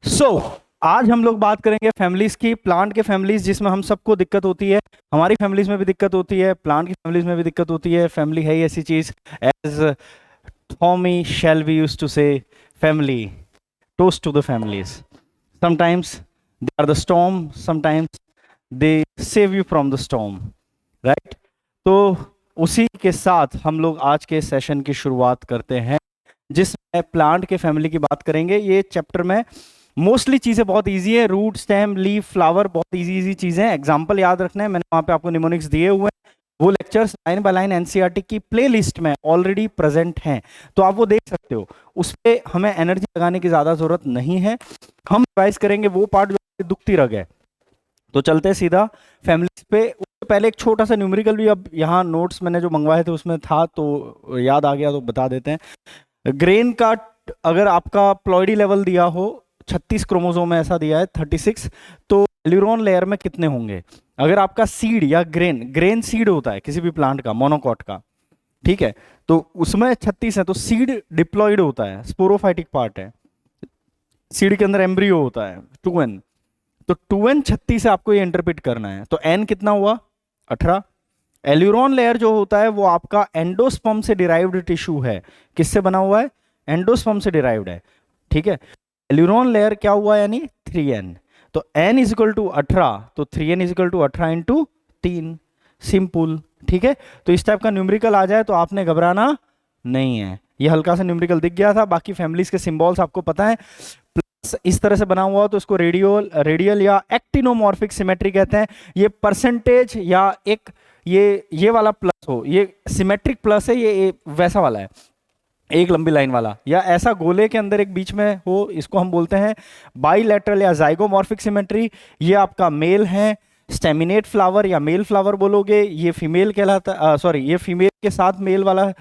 सो आज हम लोग बात करेंगे फैमिलीज की, प्लांट के फैमिलीज जिसमें हम सबको दिक्कत होती है। हमारी फैमिलीज में भी दिक्कत होती है, प्लांट की फैमिलीज में भी दिक्कत होती है। फैमिली है ही ऐसी चीज, as Tommy Shelby used to say, family, toast to the families. Sometimes they are the storm, sometimes they save you from the storm, right. तो उसी के साथ हम लोग आज के सेशन की शुरुआत करते हैं, जिसमें प्लांट के फैमिली की बात करेंगे। ये चैप्टर में मोस्टली चीज़ें बहुत इजी है, रूट, स्टेम, लीफ, फ्लावर, बहुत इजी इजी चीज़ें हैं। एग्जाम्पल याद रखना है, मैंने वहाँ पे आपको निमोनिक्स दिए हुए हैं। वो lectures line by line NCERT की प्लेलिस्ट में ऑलरेडी प्रेजेंट हैं, तो आप वो देख सकते हो। उस पर हमें एनर्जी लगाने की ज़्यादा ज़रूरत नहीं है। हम रिवाइज करेंगे वो पार्ट जो दुखती रह गए। तो चलते हैं सीधा फैमिलीज पे। उससे पहले एक छोटा सा न्यूमेरिकल भी, अब यहाँ नोट्स मैंने जो मंगवाए थे उसमें था तो याद आ गया, तो बता देते हैं। ग्रेन का अगर आपका प्लॉइडी लेवल दिया हो 36 क्रोमोसोम में, ऐसा दिया है 36, तो एल्यूरोन लेयर में कितने होंगे? अगर आपका सीड या ग्रेन सीड होता है किसी भी प्लांट का, मोनोकॉट का, ठीक है, तो उसमें 36 है, तो सीड डिप्लॉइड होता है, स्पोरोफाइटिक पार्ट है। सीड के अंदर एम्ब्रियो होता है 2n, तो 2n 36 से आपको ये इंटरप्रेट करना है। तो n कितना हुआ? 18। एल्यूरोन लेयर जो होता है वो आपका एंडोस्पर्म से डिराइव्ड टिश्यू है। किससे बना हुआ है? एंडोस्पर्म से डिराइव्ड है, ठीक है। एल्यूरोन लेयर क्या हुआ? यानी 3n। तो n इज इक्वल टू 18, तो 3n is equal to 18 into 3, simple, ठीक है। तो इस टाइप का न्यूमेरिकल आ जाए तो आपने घबराना नहीं है। ये हल्का सा न्यूमेरिकल दिख गया था, बाकी फैमिलीज के सिंबल्स आपको पता है। प्लस इस तरह से बना हुआ हो तो इसको रेडियल या एक्टिनोमॉर्फिक सिमेट्री कहते हैं। ये परसेंटेज या एक ये वाला प्लस हो, ये सिमेट्रिक प्लस है, ये वैसा वाला है, एक लंबी लाइन वाला, या ऐसा गोले के अंदर एक बीच में हो, इसको हम बोलते हैं बाइलेटरल या जाइगोमॉर्फिक सिमेट्री। ये आपका मेल है, स्टेमिनेट फ्लावर या मेल फ्लावर बोलोगे। ये फीमेल कहलाता, सॉरी, ये फीमेल के साथ मेल वाला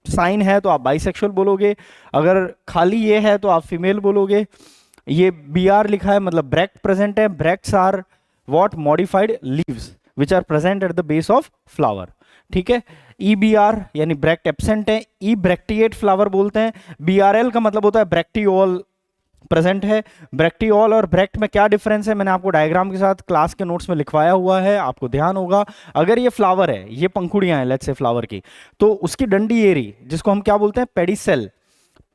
साइन है तो आप बाइसेक्सुअल बोलोगे। अगर खाली ये है तो आप फीमेल बोलोगे। ये BR लिखा है मतलब ब्रैक्ट प्रेजेंट है। Bracts are what? Modified leaves which are present at the base of flower, ठीक है। EBR यानी ब्रैक्ट एब्सेंट है, ई ब्रैक्टिएट फ्लावर बोलते हैं। BRL का मतलब होता है ब्रैक्टियोल प्रेजेंट है। ब्रैक्टियोल और ब्रैक्ट में क्या डिफरेंस है, मैंने आपको डायग्राम के साथ क्लास के नोट्स में लिखवाया हुआ है, आपको ध्यान होगा। अगर ये फ्लावर है, ये पंखुड़ियां हैं लेट्स से फ्लावर की, तो उसकी डंडी एरी जिसको हम क्या बोलते हैं? पेडिसेल।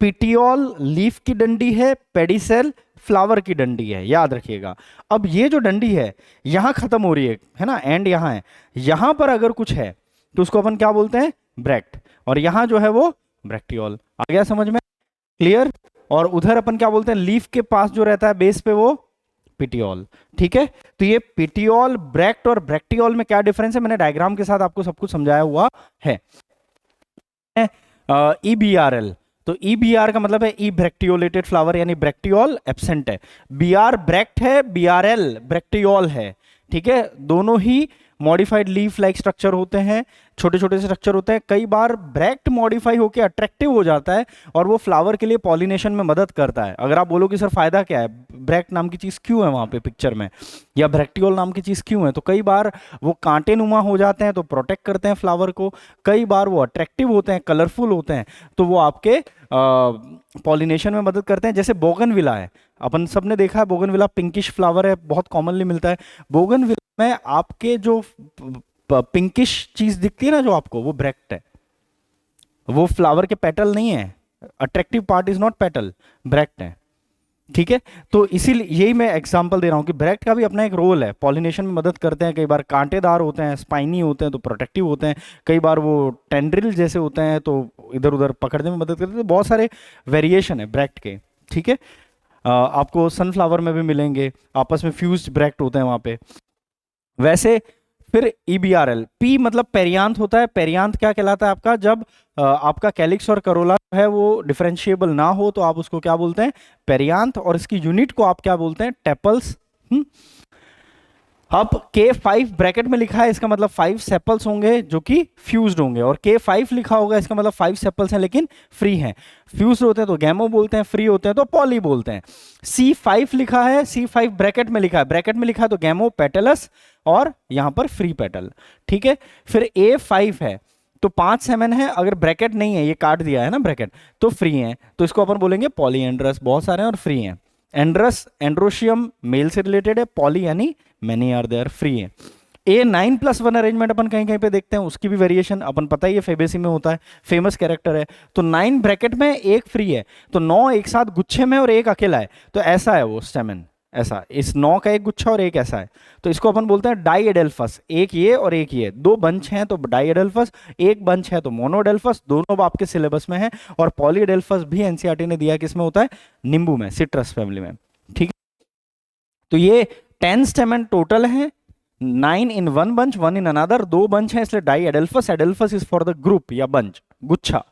पिटियोल लीफ की डंडी है, पेडिसेल फ्लावर की डंडी है, याद रखिएगा। अब ये जो डंडी है यहां खत्म हो रही है ना, एंड यहां है। यहां पर अगर कुछ है तो उसको अपन क्या बोलते हैं? ब्रैक्ट। और यहां जो है वो ब्रैक्टियोल। आ गया समझ में? क्लियर? और उधर अपन क्या बोलते हैं? लीफ के पास जो रहता है बेस पे, वो पिटियोल, ठीक है। तो ये पिटियोल, ब्रैक्ट और ब्रैक्टियोल में क्या डिफरेंस है, मैंने डायग्राम के साथ आपको सब कुछ समझाया हुआ है। EBRL, तो EBR का मतलब है ई ब्रैक्टियोलेटेड फ्लावर, यानी ब्रैक्टियोल एब्सेंट है। BR ब्रैक्ट है, BRL ब्रैक्टियोल है, ठीक है। दोनों ही मॉडिफाइड लीफ लाइक स्ट्रक्चर होते हैं, छोटे छोटे से स्ट्रक्चर होते हैं। कई बार ब्रैक्ट मॉडिफाई होकर अट्रैक्टिव हो जाता है और वो फ्लावर के लिए पॉलिनेशन में मदद करता है। अगर आप बोलो कि सर फायदा क्या है, ब्रैक्ट नाम की चीज क्यों है वहां पे पिक्चर में, या ब्रैक्टियोल नाम की चीज क्यों है, तो कई बार वो कांटे नुमा हो जाते हैं तो प्रोटेक्ट करते हैं फ्लावर को। कई बार वो अट्रैक्टिव होते हैं, कलरफुल होते हैं, तो वो आपके पॉलिनेशन में मदद करते हैं। जैसे बोगनविला है, अपन सबने देखा है बोगनविला पिंकिश फ्लावर है, बहुत कॉमनली मिलता है। बोगनविला में आपके जो पिंकिश चीज दिखती है ना जो आपको, वो ब्रैक्ट है, वो फ्लावर के पेटल नहीं है। Attractive part is not petal, bract है, ठीक है। तो इसीलिए यही मैं एग्जांपल दे रहा हूं कि ब्रैक्ट का भी अपना एक रोल है, पॉलिनेशन में मदद करते हैं। कई बार कांटेदार होते हैं, स्पाइनी होते हैं तो प्रोटेक्टिव होते हैं। कई बार वो टेंड्रिल जैसे होते हैं तो इधर उधर पकड़ने में मदद करते हैं। तो बहुत सारे वेरिएशन है ब्रैक्ट के, ठीक है। आपको सनफ्लावर में भी मिलेंगे, आपस में फ्यूज्ड ब्रैक्ट होते हैं वहां पे। वैसे फिर EBRL, P मतलब पेरियांथ होता है। पेरियांथ क्या कहलाता है आपका? जब आपका कैलिक्स और करोला है वो डिफरेंशिएबल ना हो तो आप उसको क्या बोलते हैं? पेरियांथ। और इसकी यूनिट को आप क्या बोलते हैं? टेपल्स। अब K5 ब्रैकेट में लिखा है, इसका मतलब 5 सेपल्स होंगे जो कि फ्यूज्ड होंगे, और K5 लिखा होगा, इसका मतलब 5 सेपल्स हैं लेकिन फ्री हैं। फ्यूज्ड होते हैं तो गैमो बोलते हैं, फ्री होते हैं तो पॉली बोलते हैं। C5 लिखा है, C5 ब्रैकेट में लिखा है, ब्रैकेट में लिखा है तो गैमो पेटलस, और यहां पर फ्री पेटल, ठीक है। फिर A5 है तो 5 सेमेन है, अगर ब्रैकेट नहीं है, ये काट दिया है ना ब्रैकेट, तो फ्री है, तो इसको अपन बोलेंगे पॉलीएंड्रस। बहुत सारे हैं और फ्री हैं। एंड्रस एंड्रोशियम मेल से रिलेटेड है, पॉली यानी मेनी आर देयर फ्री है। ए 9+1 अरेंजमेंट अपन कहीं कहीं पे देखते हैं, उसकी भी वेरिएशन अपन पता ही है फेबेसी में होता है, फेमस कैरेक्टर है। तो 9 ब्रैकेट में एक फ्री है, तो 9 एक साथ गुच्छे में और एक अकेला है, तो ऐसा है वो स्टेमन, ऐसा इस 9 का एक गुच्छा और एक ऐसा है, तो इसको अपन बोलते हैं डाइएडेल्फस। एक ये और एक ये, दो बंच हैं तो डाइएडेल्फस, एक बंच है तो मोनोडेल्फस, दोनों आपके सिलेबस में है। और पॉलीडेल्फस भी एनसीईआरटी ने दिया किसमें होता है, नींबू में, सिट्रस फैमिली में, ठीक है। तो ये 10 स्टेमन टोटल है, 9 in one bunch, 1 in another, दो बंच है इसलिए diadelphous, adelphous is for the group या बंच, गुच्छा।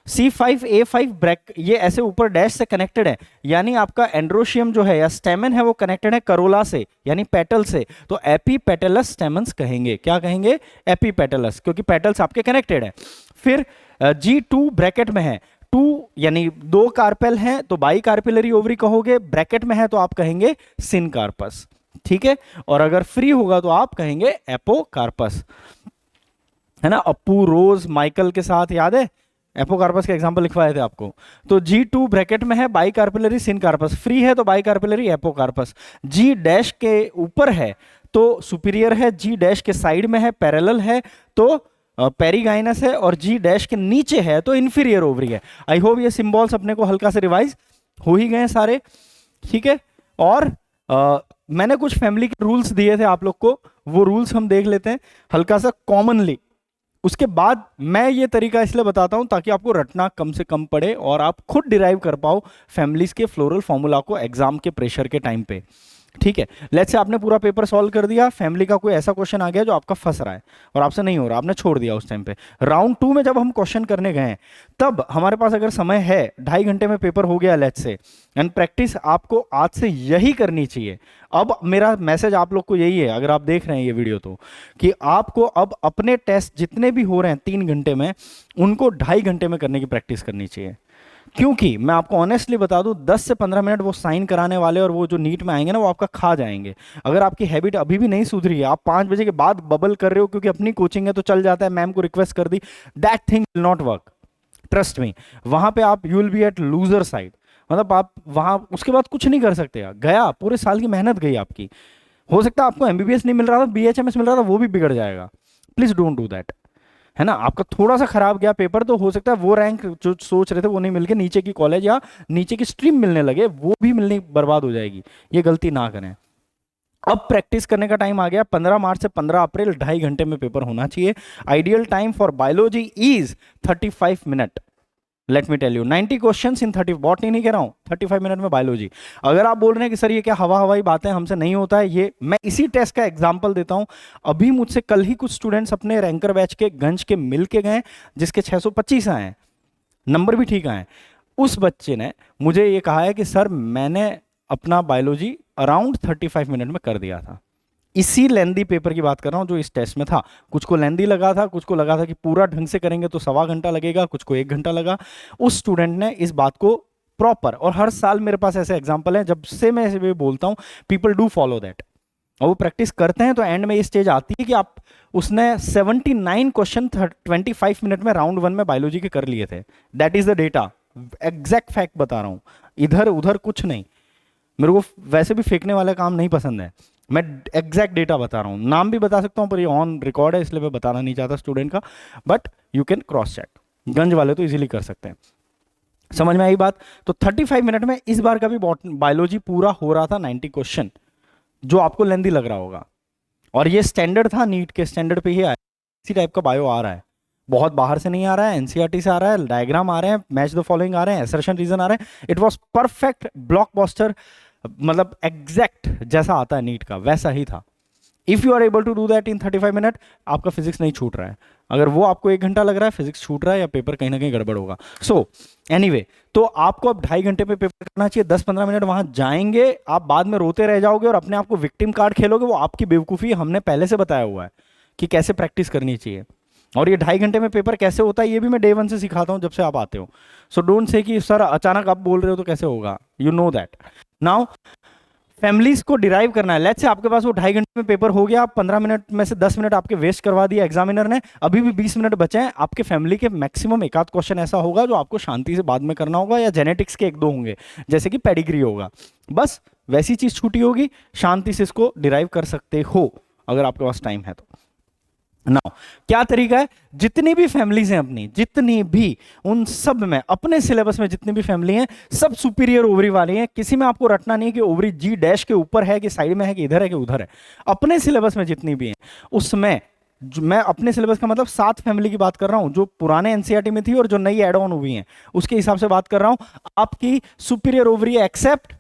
C5A5 ब्रैक ये ऐसे ऊपर डैश से कनेक्टेड है, यानी आपका एंड्रोशियम जो है या स्टेमन है वो कनेक्टेड है करोला से यानी पेटल से, तो एपीपेटलस स्टेमन्स कहेंगे। क्या कहेंगे, एपीपेटलस, क्योंकि पेटल्स आपके कनेक्टेड है। फिर G2 ब्रैकेट में है, 2 यानी 2 कार्पेल हैं तो बाई कार्पिलरी ओवरी कहोगे, ब्रैकेट में है तो आप कहेंगे सिनकार्पस, ठीक है। और अगर फ्री होगा तो आप कहेंगे एपोकार्पस, है ना। अप्पू रोज माइकल के साथ याद है, एपोकार्पस के एग्जांपल लिखवाए थे आपको। तो G2 ब्रैकेट में है बाई कार्पिलरी सिनकार्पस, फ्री है तो बाई कार्पिलरी एपोकार्पस। G डैश के ऊपर है तो सुपीरियर है, G डैश के साइड में है पैरेलल है तो पेरीगाइनस है, और G डैश के नीचे है तो इंफीरियर ओवरी है। आई होप ये सिंबल्स अपने को हल्का से रिवाइज हो ही गए सारे, ठीक है। और मैंने कुछ फैमिली के रूल्स दिए थे आप लोग को, वो रूल्स हम देख लेते हैं हल्का सा कॉमनली। उसके बाद मैं ये तरीका इसलिए बताता हूं ताकि आपको रटना कम से कम पड़े और आप खुद डिराइव कर पाओ फैमिलीज के फ्लोरल फॉर्मूला को एग्जाम के प्रेशर के टाइम पे, ठीक है। लेट्स से आपने पूरा पेपर सॉल्व कर दिया, फैमिली का कोई ऐसा क्वेश्चन आ गया जो आपका फंस रहा है और आपसे नहीं हो रहा, आपने छोड़ दिया उस टाइम पे। राउंड 2 में जब हम क्वेश्चन करने गए तब हमारे पास अगर समय है, 2.5 घंटे में पेपर हो गया लेट्स से, एंड प्रैक्टिस आपको आज से यही करनी चाहिए। अब मेरा मैसेज आप लोग को यही है, अगर आप देख रहे हैं ये वीडियो तो, कि आपको अब अपने टेस्ट जितने भी हो रहे हैं 3 घंटे में, उनको 2.5 घंटे में करने की प्रैक्टिस करनी चाहिए। क्योंकि मैं आपको ऑनेस्टली बता दूं 10 से 15 मिनट वो साइन कराने वाले और वो जो नीट में आएंगे ना वो आपका खा जाएंगे। अगर आपकी हैबिट अभी भी नहीं सुधरी है, आप 5 बजे के बाद बबल कर रहे हो क्योंकि अपनी कोचिंग है तो चल जाता है, मैम को रिक्वेस्ट कर दी, that thing will not work, trust me. वहां पे आप you will be at loser side, मतलब आप वहां उसके बाद कुछ नहीं कर सकते, गया पूरे साल की मेहनत गई आपकी। हो सकता है आपको एमबीबीएस नहीं मिल रहा था, बीएचएमएस मिल रहा था, वो भी बिगड़ जाएगा। प्लीज डोंट डू दैट, है ना। आपका थोड़ा सा खराब गया पेपर तो हो सकता है वो रैंक जो सोच रहे थे वो नहीं मिलके नीचे की कॉलेज या नीचे की स्ट्रीम मिलने लगे, वो भी मिलनी बर्बाद हो जाएगी। ये गलती ना करें। अब प्रैक्टिस करने का टाइम आ गया, 15 मार्च से 15 अप्रैल 2.5 घंटे में पेपर होना चाहिए। Ideal time for biology is 35 minute. Let me tell you 90 questions in 30, botany नहीं कह रहा हूं, 35 मिनट में बायोलॉजी। अगर आप बोल रहे हैं कि सर ये क्या हवा हवाई बातें, हमसे नहीं होता है, ये मैं इसी टेस्ट का एग्जांपल देता हूं। अभी मुझसे कल ही कुछ स्टूडेंट्स अपने रैंकर बैच के गंज के मिल के गए, जिसके 625 आए हैं, नंबर भी ठीक आए। उस बच्चे ने मुझे ये कहा है कि सर मैंने अपना बायोलॉजी अराउंड 35 मिनट में कर दिया था। इसी लेंदी पेपर की बात कर रहा हूं जो इस टेस्ट में था। कुछ को लेंदी लगा था, कुछ को लगा था कि पूरा ढंग से करेंगे तो 1.25 घंटा लगेगा, कुछ को 1 घंटा लगा। उस स्टूडेंट ने इस बात को प्रॉपर, और हर साल मेरे पास ऐसे एग्जाम्पल है, जब से मैं ऐसे बोलता हूं पीपल डू फॉलो दैट, और वो प्रैक्टिस करते हैं तो एंड में ये स्टेज आती है कि आप, उसने 79 क्वेश्चन 25 मिनट में राउंड 1 में बायोलॉजी के कर लिए थे। That is the data, exact fact बता रहा हूं, इधर उधर कुछ नहीं। मेरे को वैसे भी फेंकने वाला काम नहीं पसंद है, मैं एग्जैक्ट डेटा बता रहा हूं, नाम भी बता सकता हूं पर ये ऑन रिकॉर्ड है इसलिए मैं बताना नहीं चाहता स्टूडेंट का, but you can cross check, गंज वाले तो इजीली कर सकते हैं। समझ में आई बात। तो 35 मिनट में इस बार का भी बायोलॉजी पूरा हो रहा था, 90 क्वेश्चन, जो आपको लेंदी लग रहा होगा, और ये स्टैंडर्ड था, नीट के स्टैंडर्ड पे ही आया, इसी टाइप का बायो आ रहा है, बहुत बाहर से नहीं आ रहा है, एनसीईआरटी से आ रहा है, डायग्राम आ रहे हैं, मैच द फॉलोइंग आ रहे हैं, असर्शन रीजन आ रहे हैं। इट वाज परफेक्ट ब्लॉकबस्टर, मतलब एग्जैक्ट जैसा आता है नीट का वैसा ही था। If you are able to do that in 35 minute, आपका फिजिक्स नहीं छूट रहा है। अगर वो आपको 1 घंटा लग रहा है, फिजिक्स छूट रहा है या पेपर कहीं ना कहीं गड़बड़ होगा। सो एनीवे, तो आपको अब 2.5 घंटे पे पेपर करना चाहिए, 10-15 मिनट वहां जाएंगे, आप बाद में रोते रह जाओगे और अपने आप को विक्टिम कार्ड खेलोगे, वो आपकी बेवकूफ़ी, हमने पहले से बताया हुआ है कि कैसे प्रैक्टिस करनी चाहिए। और ये 2.5 घंटे में पेपर कैसे होता है ये भी मैं डे 1 से सिखाता हूं जब से आप आते हो। सो डोंट से कि सर अचानक आप बोल रहे हो तो कैसे होगा, you know that. Now families को डिराइव करना है। लेट्स से आपके पास वो 2.5 घंटे में पेपर हो गया, 15 मिनट में से 10 मिनट आपके वेस्ट करवा दिया एग्जामिनर ने, अभी भी 20 मिनट बचे हैं। आपके फैमिली के मैक्सिमम एक आध क्वेश्चन ऐसा होगा जो आपको शांति से बाद में करना होगा, या जेनेटिक्स के एक दो होंगे, जैसे कि पेडिग्री होगा, बस वैसी चीज छूटी होगी, शांति से इसको डिराइव कर सकते हो अगर आपके पास टाइम है तो। नाउ क्या तरीका है, जितनी भी फैमिलीज हैं अपनी, जितनी भी, उन सब में अपने सिलेबस में जितनी भी फैमिली हैं सब सुपीरियर ओवरी वाली हैं। किसी में आपको रटना नहीं कि ओवरी जी डैश के ऊपर है कि साइड में है कि इधर है कि उधर है। अपने सिलेबस में जितनी भी हैं उसमें मैं अपने सिलेबस का मतलब 7 फैमिली की बात कर रहा हूं जो पुराने एनसीईआरटी में थी और जो नई एड ऑन हुई हैं, उसके हिसाब से बात कर रहा हूं। आपकी superior ovary except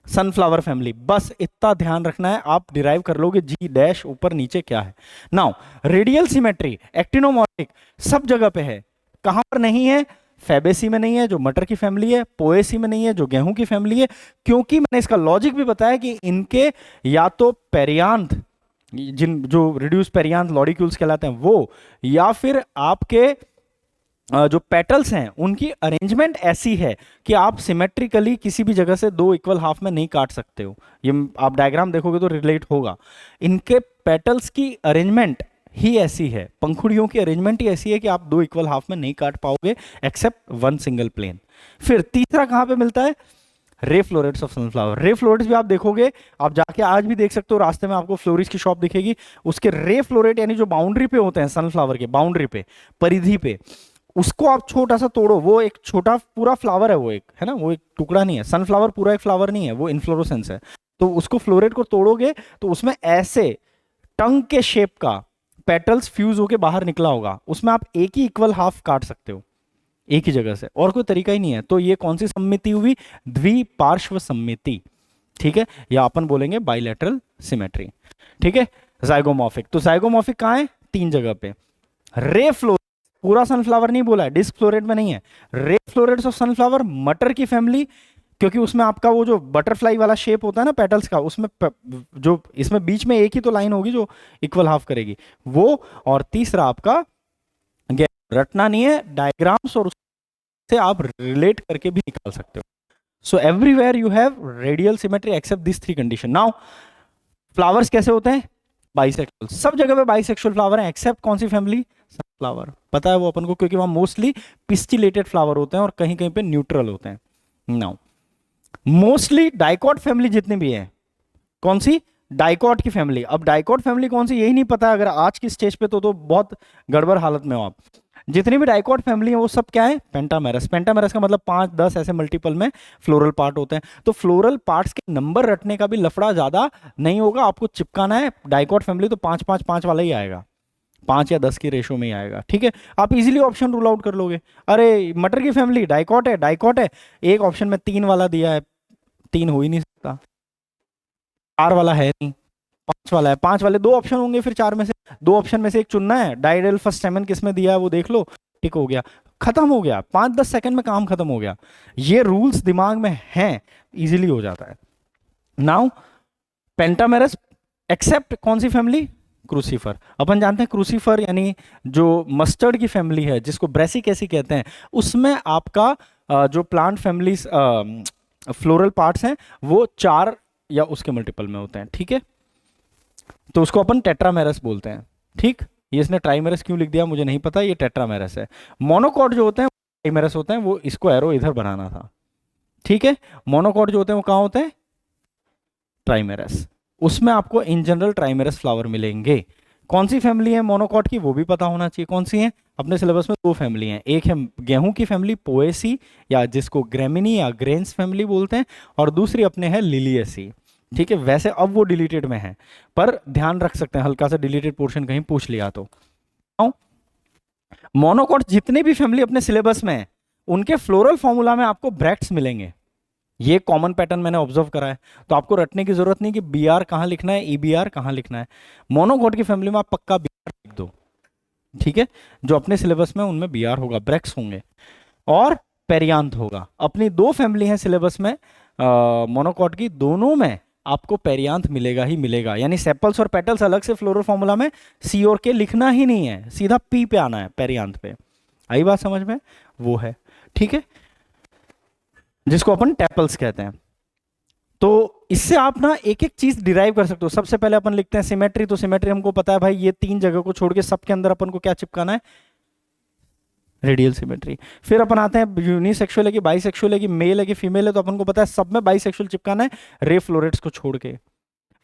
sunflower family, बस इतना ध्यान रखना है, आप डिराइव कर लोगे जी डैश ऊपर नीचे क्या है। नाउ रेडियल सिमेट्री, एक्टिनोमॉर्फिक सब जगह पे है, कहां पर नहीं है, फैबेसी में नहीं है जो मटर की फैमिली है, पोएसी में नहीं है जो गेहूं की फैमिली है, क्योंकि मैंने इसका लॉजिक भी बताया कि इनके या तो पेरियांथ, जिन जो रिड्यूस पेरियांथ लॉडिक्यूल्स कहलाते हैं वो, या फिर आपके जो पेटल्स हैं उनकी अरेंजमेंट ऐसी है कि आप सिमेट्रिकली किसी भी जगह से 2 इक्वल हाफ में नहीं काट सकते हो। ये आप डायग्राम देखोगे तो रिलेट होगा। इनके पेटल्स की अरेंजमेंट ही ऐसी है, पंखुड़ियों की अरेंजमेंट ही ऐसी है कि आप 2 इक्वल हाफ में नहीं काट पाओगे एक्सेप्ट 1 सिंगल प्लेन। फिर तीसरा कहां पे मिलता है, ray florets of sunflower. Ray florets भी आप देखोगे, आप जाके आज भी देख सकते हो, रास्ते में आपको फ्लोरिस की शॉप दिखेगी, उसके रे फ्लोरेट यानी जो बाउंड्री पे होते हैं सनफ्लावर के, बाउंड्री पे, परिधि पे, उसको आप छोटा सा तोड़ो, वो एक छोटा पूरा फ्लावर है, वो एक है ना, वो एक टुकड़ा नहीं है, सनफ्लावर पूरा एक फ्लावर नहीं है, वो इन्फ्लोरोसेंस है। तो उसको फ्लोरेट को तोड़ोगे तो उसमें ऐसे टंग के शेप का पेटल्स फ्यूज होके बाहर निकला होगा, उसमें आप एक ही इक्वल हाफ काट सकते हो एक ही जगह से, और कोई तरीका ही नहीं है। तो ये कौन सी सम्मिति हुई, द्विपार्श्व सम्मिति, ठीक है, या अपन बोलेंगे बाइलेटरल सिमेट्री, ठीक है। जाइगोमॉर्फिक, तो जाइगोमॉर्फिक कहां है, 3 जगह पे। रे फ्लोरेट, पूरा सनफ्लावर नहीं बोला है, डिस्क फ्लोरेट में नहीं है, रे फ्लोरेट्स ऑफ सनफ्लावर, मटर की फैमिली, क्योंकि उसमें आपका वो जो बटरफ्लाई वाला शेप होता है ना पेटल्स का, उसमें जो इसमें बीच में एक ही तो लाइन होगी जो इक्वल हाफ करेगी वो, और तीसरा आपका, रटना नहीं है, डायग्राम्स और उससे आप रिलेट करके भी निकाल सकते हो। So everywhere you have radial symmetry except this 3 condition. Now flowers कैसे होते हैं, बाइसेक्सुअल, सब जगह पे बाइसेक्सुअल फ्लावर है एक्सेप्ट कौन सी फैमिली, सनफ्लावर, पता है वो अपन को, क्योंकि वहां मोस्टली पिस्टिलेटेड फ्लावर होते हैं और कहीं कहीं पे न्यूट्रल होते हैं। नाउ मोस्टली डाइकॉट फैमिली जितनी भी है, कौन सी, डाइकॉट की फैमिली। अब डाइकॉट फैमिली कौन सी यही नहीं पता अगर आज की स्टेज पे, तो बहुत गड़बड़ हालत में हो आप। जितनी भी डाइकॉट फैमिली है वो सब क्या है, पेंटामेरस। पेंटामेरस का मतलब 5-10 ऐसे मल्टीपल में फ्लोरल पार्ट होते हैं। तो फ्लोरल पार्ट्स के नंबर रटने का भी लफड़ा ज्यादा नहीं होगा, आपको चिपकाना है डाइकॉट फैमिली तो 5-5-5 वाला ही आएगा, 5 या 10 की रेशो में ही आएगा, ठीक है। आप इजीली ऑप्शन रूल आउट कर लोगे, अरे मटर की फैमिली डाइकॉट है, डाइकॉट है, एक ऑप्शन में 3 वाला दिया है, 3 हो ही नहीं सकता, 4 वाला है नहीं, 5 वाला है, 5 वाले 2 ऑप्शन होंगे, फिर 4 में से 2 ऑप्शन में से एक चुनना है, डाइडेल्फस स्टेमन किसमें दिया है वो देख लो, टिक हो गया, खत्म हो गया, 5-10 सेकंड में काम खत्म हो गया। ये रूल्स दिमाग में हैं, इजीली हो जाता है। नाउ पेंटामेरस एक्सेप्ट कौन सी फैमिली, क्रूसीफर। अपन जानते हैं क्रूसीफर यानी जो मस्टर्ड की फैमिली है जिसको ब्रेसिकेसी कहते हैं, उसमें आपका जो प्लांट फैमिलीज फ्लोरल पार्ट्स हैं वो 4 या उसके मल्टीपल में होते हैं, ठीक है। तो उसको अपन टेट्रामेरस बोलते हैं, ठीक। ये इसने ट्राइमेरस क्यों लिख दिया मुझे नहीं पता, ये टेट्रामेरस है। मोनोकॉट जो होते हैं ट्राइमेरस होते हैं, वो इसको एरो इधर बनाना था, ठीक है। मोनोकॉट जो होते हैं वो कहाँ होते हैं, ट्राइमेरस, उसमें आपको इन जनरल ट्राइमेरस फ्लावर मिलेंगे। कौन सी फैमिली है मोनोकॉट की वो भी पता होना चाहिए, कौन सी है, अपने सिलेबस में 2 फैमिली हैं, एक है गेहूं की फैमिली पोएसी या जिसको ग्रेमिनी या ग्रेन्स फैमिली बोलते हैं, और दूसरी अपने है लिलियसी, ठीक है। वैसे अब वो डिलीटेड में है पर ध्यान रख सकते हैं, हल्का सा डिलीटेड पोर्शन कहीं पूछ लिया तो। मोनोकॉट जितने भी फैमिली अपने सिलेबस में है उनके फ्लोरल फॉर्मूला में आपको ब्रैक्ट्स मिलेंगे, ये कॉमन पैटर्न मैंने ऑब्जर्व करा है, तो आपको रटने की जरूरत नहीं कि बी आर कहां लिखना है, ई बी आर कहां लिखना है। मोनोकॉट की फैमिली में आप पक्का बी आर लिख दो, ठीक है। जो अपने सिलेबस में उनमें बी आर होगा, ब्रैक्ट्स होंगे और पेरियांथ होगा। अपनी 2 फैमिली है सिलेबस में मोनोकॉट की, दोनों में आपको पेरियांथ मिलेगा ही मिलेगा, यानी सेपल्स और पेटल्स अलग से फ्लोरल फॉर्मूला में सी और के लिखना ही नहीं है, सीधा पी पे आना है, पेरियांथ पे। आई बात समझ में, वो है, ठीक है, जिसको अपन टेपल्स कहते हैं। तो इससे आप ना एक एक चीज डिराइव कर सकते हो। सबसे पहले अपन लिखते हैं सिमेट्री, तो सिमेट्री हमको पता है भाई, ये 3 जगह को छोड़ के सबके अंदर अपन को क्या चिपकाना है, रेडियल सिमेट्री। फिर अपन आते हैं यूनिसेक्सुअल है कि बाइसेक्सुअल है कि मेल है कि फीमेल है, तो अपन को पता है सब में बाइसेक्सुअल चिपकाना है रे फ्लोरेट्स को छोड़ के।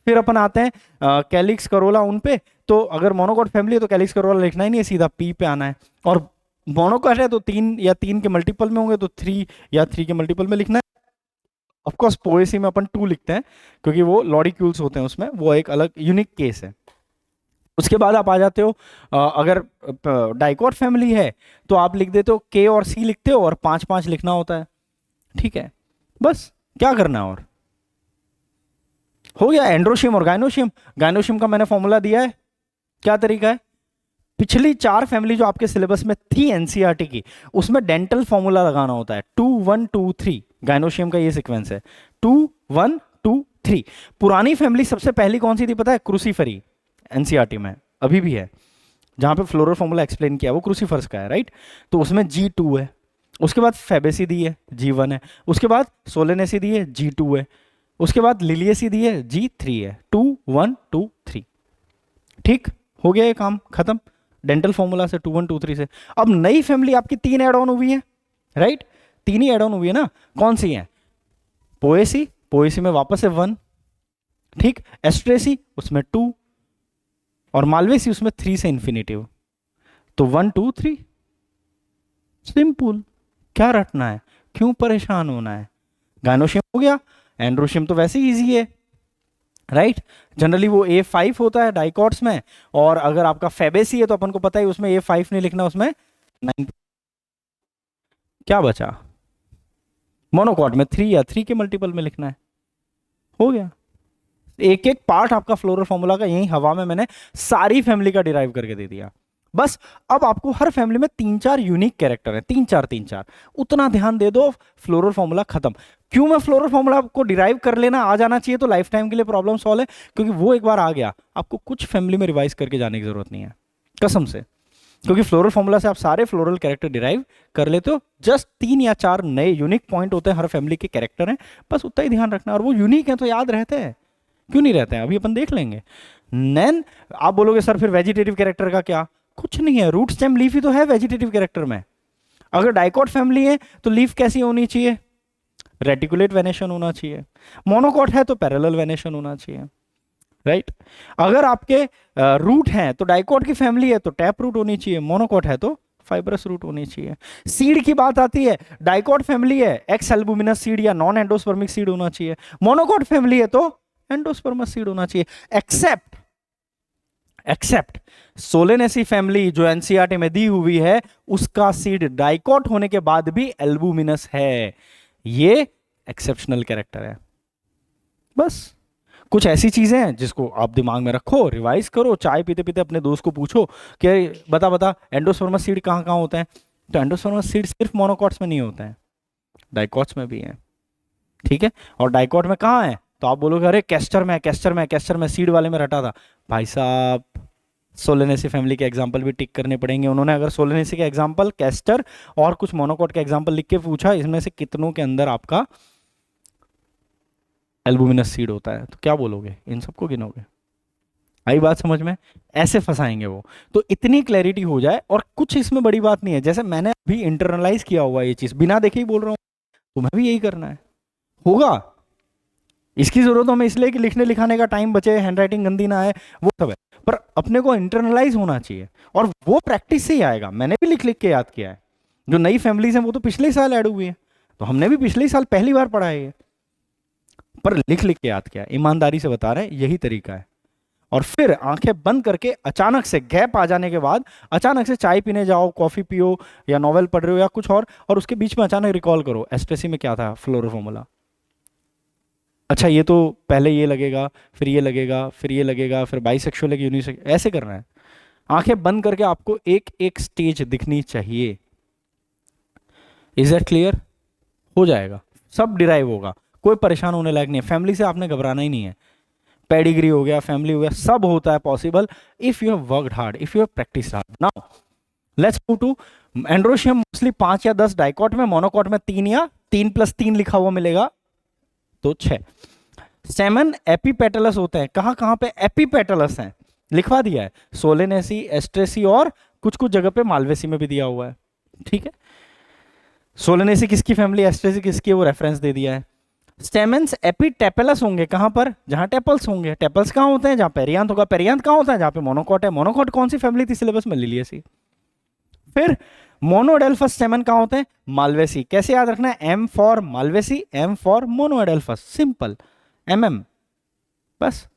फिर अपन आते हैं कैलिक्स करोला उन पे, तो अगर मोनोकॉट फैमिली है तो कैलिक्स करोला लिखना ही नहीं है, सीधा पी पे आना है। और मोनोकॉट है तो 3 या 3 के मल्टीपल में होंगे तो 3 या 3 के मल्टीपल में लिखना है। ऑफकोर्स पोएसी में अपन 2 लिखते हैं क्योंकि वो लॉरिक्यूल्स होते हैं उसमें, वो एक अलग यूनिक केस है। उसके बाद आप आ जाते हो अगर डाइकॉट फैमिली है तो आप लिख देते हो के और सी लिखते हो और 5-5 लिखना होता है, ठीक है। बस क्या करना है और हो गया। एंड्रोशियम और गाइनोशियम, गाइनोशियम का मैंने फॉर्मूला दिया है, क्या तरीका है, पिछली 4 फैमिली जो आपके सिलेबस में थी एनसीईआरटी की, उसमें डेंटल फॉर्मूला लगाना होता है 2 1 2 3। गाइनोशियम का ये सीक्वेंस है 2 1 2 3। पुरानी फैमिली सबसे पहली कौन सी थी पता है, क्रूसीफरी, एनसीईआरटी में अभी भी है, जहां पे फ्लोरल फॉर्मूला एक्सप्लेन किया वो क्रूसीफर्स का है, राइट। तो उसमें G2 है, उसके बाद फेबेसी दी है G1 है, उसके बाद सोलेनेसी दी है G2 है, उसके बाद लिलियसी दी है G3 है, 2 1 2 3। ठीक हो गया ये काम खत्म डेंटल फॉर्मूला से 2 1 2 3 से। अब नई फैमिली आपकी 3 एड ऑन हुई है, राइट, 3 ही एड ऑन हुई है ना, कौन सी है, पोएसी, पोएसी में वापस है 1, ठीक, एस्ट्रेसी उसमें 2 और मालवेसी उसमें 3 से इन्फिनिटिव, तो 1 2 3 सिंपल। क्या रटना है, क्यों परेशान होना है। गाइनोशियम हो गया, एंड्रोशियम तो वैसे ही इजी है, राइट। जनरली वो A5 होता है डाइकॉट्स में, और अगर आपका फेबेसी है तो अपन को पता है उसमें A5 नहीं लिखना, उसमें 9। क्या बचा, मोनोकॉट में 3 या 3 के मल्टीपल में लिखना है, हो गया। एक एक पार्ट आपका फ्लोरल फॉर्मूला का यही हवा में मैंने सारी फैमिली का डिराइव करके दे दिया। बस अब आपको हर फैमिली में 3-4 यूनिक कैरेक्टर है, 3-4 उतना ध्यान दे दो, फ्लोरल फॉर्मूला खत्म। क्यों मैं फ्लोरल फॉर्मूला आपको डिराइव कर लेना आ जाना चाहिए तो लाइफ टाइम के लिए प्रॉब्लम सॉल्व है, क्योंकि वो एक बार आ गया आपको कुछ फैमिली में रिवाइज करके जाने की जरूरत नहीं है, कसम से। क्योंकि फ्लोरल फॉर्मूला से आप सारे फ्लोरल कैरेक्टर डिराइव कर लेते हो। जस्ट 3 या 4 नए यूनिक पॉइंट होते हैं, हर फैमिली के कैरेक्टर हैं, बस उतना ही ध्यान रखना, और वो यूनिक है तो याद रहते हैं, क्यों नहीं रहते हैं, अभी अपन देख लेंगे। नैन आप बोलोगे सर फिर वेजिटेटिव कैरेक्टर का क्या, कुछ नहीं है, रूट स्टेम लीफ ही तो है वेजिटेटिव कैरेक्टर में। अगर डाइकॉट फैमिली है तो लीफ कैसी होनी चाहिए, रेटिकुलेट वेनेशन होना चाहिए। मोनोकॉट है तो पैरेलल वेनेशन होना चाहिए, राइट। अगर आपके रूट हैं तो डाइकॉट की फैमिली है तो टैप रूट होनी चाहिए, मोनोकॉट है तो फाइब्रस रूट होनी चाहिए। सीड की बात आती है, डाइकॉट फैमिली है एक्स एल्बुमिनस सीड या नॉन एंडोस्पर्मिक सीड होना चाहिए, मोनोकॉट फैमिली है तो एंडोस्पर्मस सीड होना चाहिए। एक्सेप्ट सोलेनेसी फैमिली जो एनसीईआरटी में दी हुई है, उसका सीड डाइकॉट होने के बाद भी एल्बुमिनस है, ये एक्सेप्शनल कैरेक्टर है। बस कुछ ऐसी चीजें हैं जिसको आप दिमाग में रखो, रिवाइज करो, चाय पीते पीते अपने दोस्त को पूछो कि बता एंडोस्पर्मस सीड कहाँ कहाँ होते हैं, तो एंडोस्पर्मस सीड सिर्फ मोनोकॉट्स में नहीं होते हैं, डाइकॉट्स में भी हैं, ठीक है। और डाइकॉट में कहाँ है, तो आप बोलोगे अरे कैस्टर में सीड वाले में रटा था। भाई साहब सोलेनेसी फैमिली के एग्जांपल भी टिक करने पड़ेंगे। उन्होंने अगर सोलेनेसी के एग्जांपल, कैस्टर और कुछ मोनोकॉट के एग्जांपल लिख के पूछा इसमें से कितनों के अंदर आपका एल्बुमिनस सीड होता है, तो क्या बोलोगे, इन सबको गिनोगे। आई बात समझ में, ऐसे फंसाएंगे वो। तो इतनी क्लैरिटी हो जाए, और कुछ इसमें बड़ी बात नहीं है, जैसे मैंने अभी इंटरनलाइज किया हुआ ये चीज, बिना देखे ही बोल रहा हूँ, तुम्हें भी यही करना है, होगा। इसकी जरूरत हमें इसलिए कि लिखने लिखाने का टाइम बचे, हैंडराइटिंग गंदी ना आए, वो सब है, पर अपने को इंटरनलाइज होना चाहिए, और वो प्रैक्टिस से ही आएगा। मैंने भी लिख लिख के याद किया है, जो नई फैमिलीज हैं वो तो पिछले ही साल ऐड हुई है, तो हमने भी पिछले ही साल पहली बार पढ़ा है ये, पर लिख लिख के याद किया, ईमानदारी से बता रहे हैं, यही तरीका है। और फिर आंखें बंद करके अचानक से गैप आ जाने के बाद अचानक से चाय पीने जाओ, कॉफी पियो, या नॉवेल पढ़ रहे हो या कुछ और उसके बीच में अचानक रिकॉल करो एस्ट्रेसी में क्या था, फ्लोरल फॉर्मूला, अच्छा ये तो पहले ये लगेगा, फिर ये लगेगा, फिर ये लगेगा, फिर बाइसेक्सुअल है कि यूनिसेक्सुअल, ऐसे करना है। आंखें बंद करके आपको एक एक स्टेज दिखनी चाहिए। इज दैट क्लियर, हो जाएगा, सब डिराइव होगा, कोई परेशान होने लायक नहीं है। फैमिली से आपने घबराना ही नहीं है, पेडिग्री हो गया, फैमिली हो गया, सब होता है possible if you have worked hard, if you have practice hard. Now let's move to androecium. Mostly 5 या 10 डाइकॉट में, मोनोकॉट में 3 या 3+3 लिखा हुआ मिलेगा, तो 6। स्टेमन एपिपेटलस होते हैं, कहाँ कहाँ पे एपिपेटलस हैं, लिखवा दिया है, सोलेनेसी, एस्ट्रेसी और कुछ कुछ जगह पे मालवेसी में भी दिया हुआ है, ठीक है। सोलेनेसी किसकी फैमिली, एस्ट्रेसी किसकी, वो रेफरेंस दे दिया है। स्टेमेंस एपिटेपलस होंगे कहां पर, जहां टेपल्स होंगे। टेपल्स कहां होते हैं, जहां पेरियांथ होगा। पेरियांथ कहां होता है, जहां पे मोनोकॉट है। मोनोकॉट कौन सी फैमिली थी सिलेबस में, लिलियेसी। फिर मोनोएडेल्फस स्टेमन कहां होते हैं, मालवेसी। कैसे याद रखना है, M for Malvaceae, M for monoadelphous, simple, MM, बस।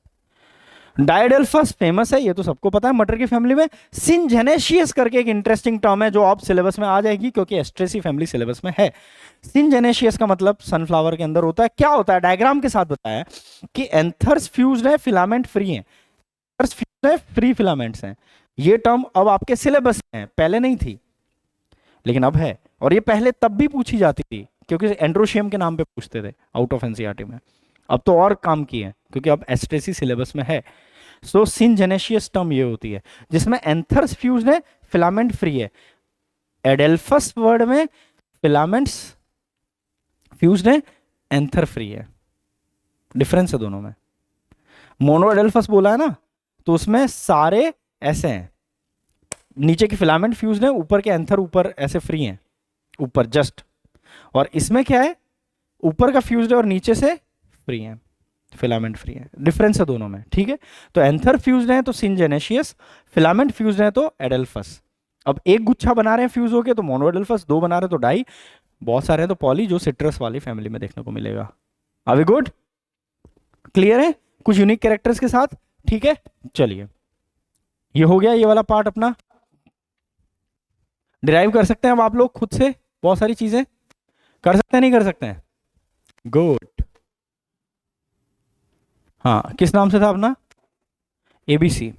डायडेल्फस फेमस है, ये तो सबको पता है मटर की फैमिली में। सिनजेनेशियस करके एक इंटरेस्टिंग टर्म है जो आप सिलेबस में आ जाएगी क्योंकि एस्ट्रेसी फैमिली सिलेबस में है। सिनजेनेशियस का मतलब सनफ्लावर के अंदर होता है। क्या होता है, डायग्राम के साथ बताया कि एंथर्स फ्यूज्ड है, फिलामेंट फ्री है। एंथर्स फ्यूज्ड है, फ्री फिलामेंट्स हैं। ये टर्म अब आपके सिलेबस में है, पहले नहीं थी लेकिन अब है। और ये पहले तब भी पूछी जाती थी क्योंकि एंड्रोशियम के नाम पे पूछते थे आउट ऑफ एनसीईआरटी में। अब तो और काम की है क्योंकि अब एस्ट्रेसी सिलेबस में है। सो सिनजेनेशियस टर्म ये होती है जिसमें एंथर्स फ्यूज्ड है, फिलामेंट फ्री है। एडेल्फस वर्ड में फिलामेंट्स फ्यूज्ड है, एंथर फ्री है। डिफरेंस है दोनों में। मोनो एडेल्फस बोला है ना, तो उसमें सारे ऐसे हैं, नीचे के फिलामेंट फ्यूज्ड है, ऊपर के एंथर ऊपर ऐसे फ्री हैं, ऊपर जस्ट। और इसमें क्या है, ऊपर का फ्यूज्ड है और नीचे से फ्री है, फिलामेंट फ्री है। डिफरेंस है दोनों में, ठीक है। तो एंथर फ्यूज्ड है तो सिनजेनेशियस, फिलामेंट फ्यूज्ड है तो एडेल्फस। अब एक गुच्छा बना रहे हैं फ्यूज होके तो मोनो एडेल्फस, दो बना रहे हैं तो डाई, बहुत सारे हैं तो पॉली, जो सिट्रस वाली फैमिली में देखने को मिलेगा। आर वी गुड, क्लियर है, कुछ यूनिक कैरेक्टर्स के साथ, ठीक है। चलिए, ये हो गया ये वाला पार्ट अपना। डिराइव कर सकते हैं अब आप लोग खुद से, बहुत सारी चीजें कर सकते हैं, नहीं कर सकते हैं, गुड। हाँ, किस नाम से था अपना, एबीसी।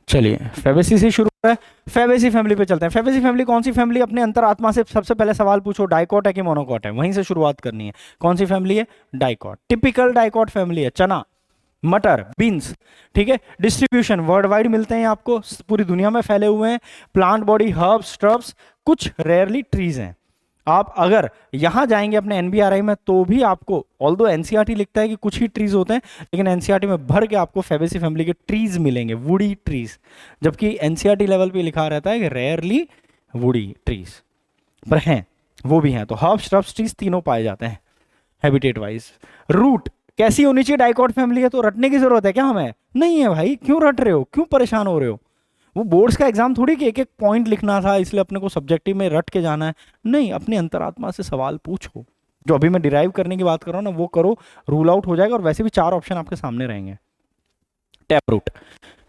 चलिए, फेबेसी से शुरू हो रहा है। फेबेसी फैमिली पे चलते हैं। फेबेसी फैमिली कौन सी फैमिली, अपने अंतरात्मा से सबसे पहले सवाल पूछो, डाइकॉट है कि मोनोकॉट है, वहीं से शुरुआत करनी है। कौन सी फैमिली है, डाइकॉट, टिपिकल डाइकॉट फैमिली है। चना, मटर, बीन्स, ठीक है। डिस्ट्रीब्यूशन वर्ल्ड वाइड मिलते हैं आपको, पूरी दुनिया में फैले हुए हैं। प्लांट बॉडी, हर्ब्स, स्ट्रब्स, कुछ रेयरली ट्रीज हैं। आप अगर यहां जाएंगे अपने एनबीआरआई में तो भी आपको, ऑल्दो एनसीईआरटी लिखता है कि कुछ ही ट्रीज होते हैं, लेकिन एनसीईआरटी में भर के आपको फेबेसी फैमिली के ट्रीज मिलेंगे, वुडी ट्रीज। जबकि एनसीईआरटी लेवल पे लिखा रहता है कि रेयरली वुडी ट्रीज, पर हैं, वो भी हैं। तो हर्ब, श्रब्स, ट्रीज तीनों पाए जाते हैं हैबिटेट वाइज। रूट कैसी होनी चाहिए, डाइकॉट फैमिली है तो रटने की जरूरत है क्या हमें, नहीं है भाई, क्यों रट रहे हो, क्यों परेशान हो रहे हो। वो बोर्ड्स का एग्जाम थोड़ी कि एक एक पॉइंट लिखना था इसलिए अपने को सब्जेक्टिव में रट के जाना है, नहीं, अपने अंतरात्मा से सवाल पूछो। जो अभी मैं डिराइव करने की बात कर रहा हूँ ना, वो करो, रूल आउट हो जाएगा। और वैसे भी 4 ऑप्शन आपके सामने रहेंगे। टैप रूट,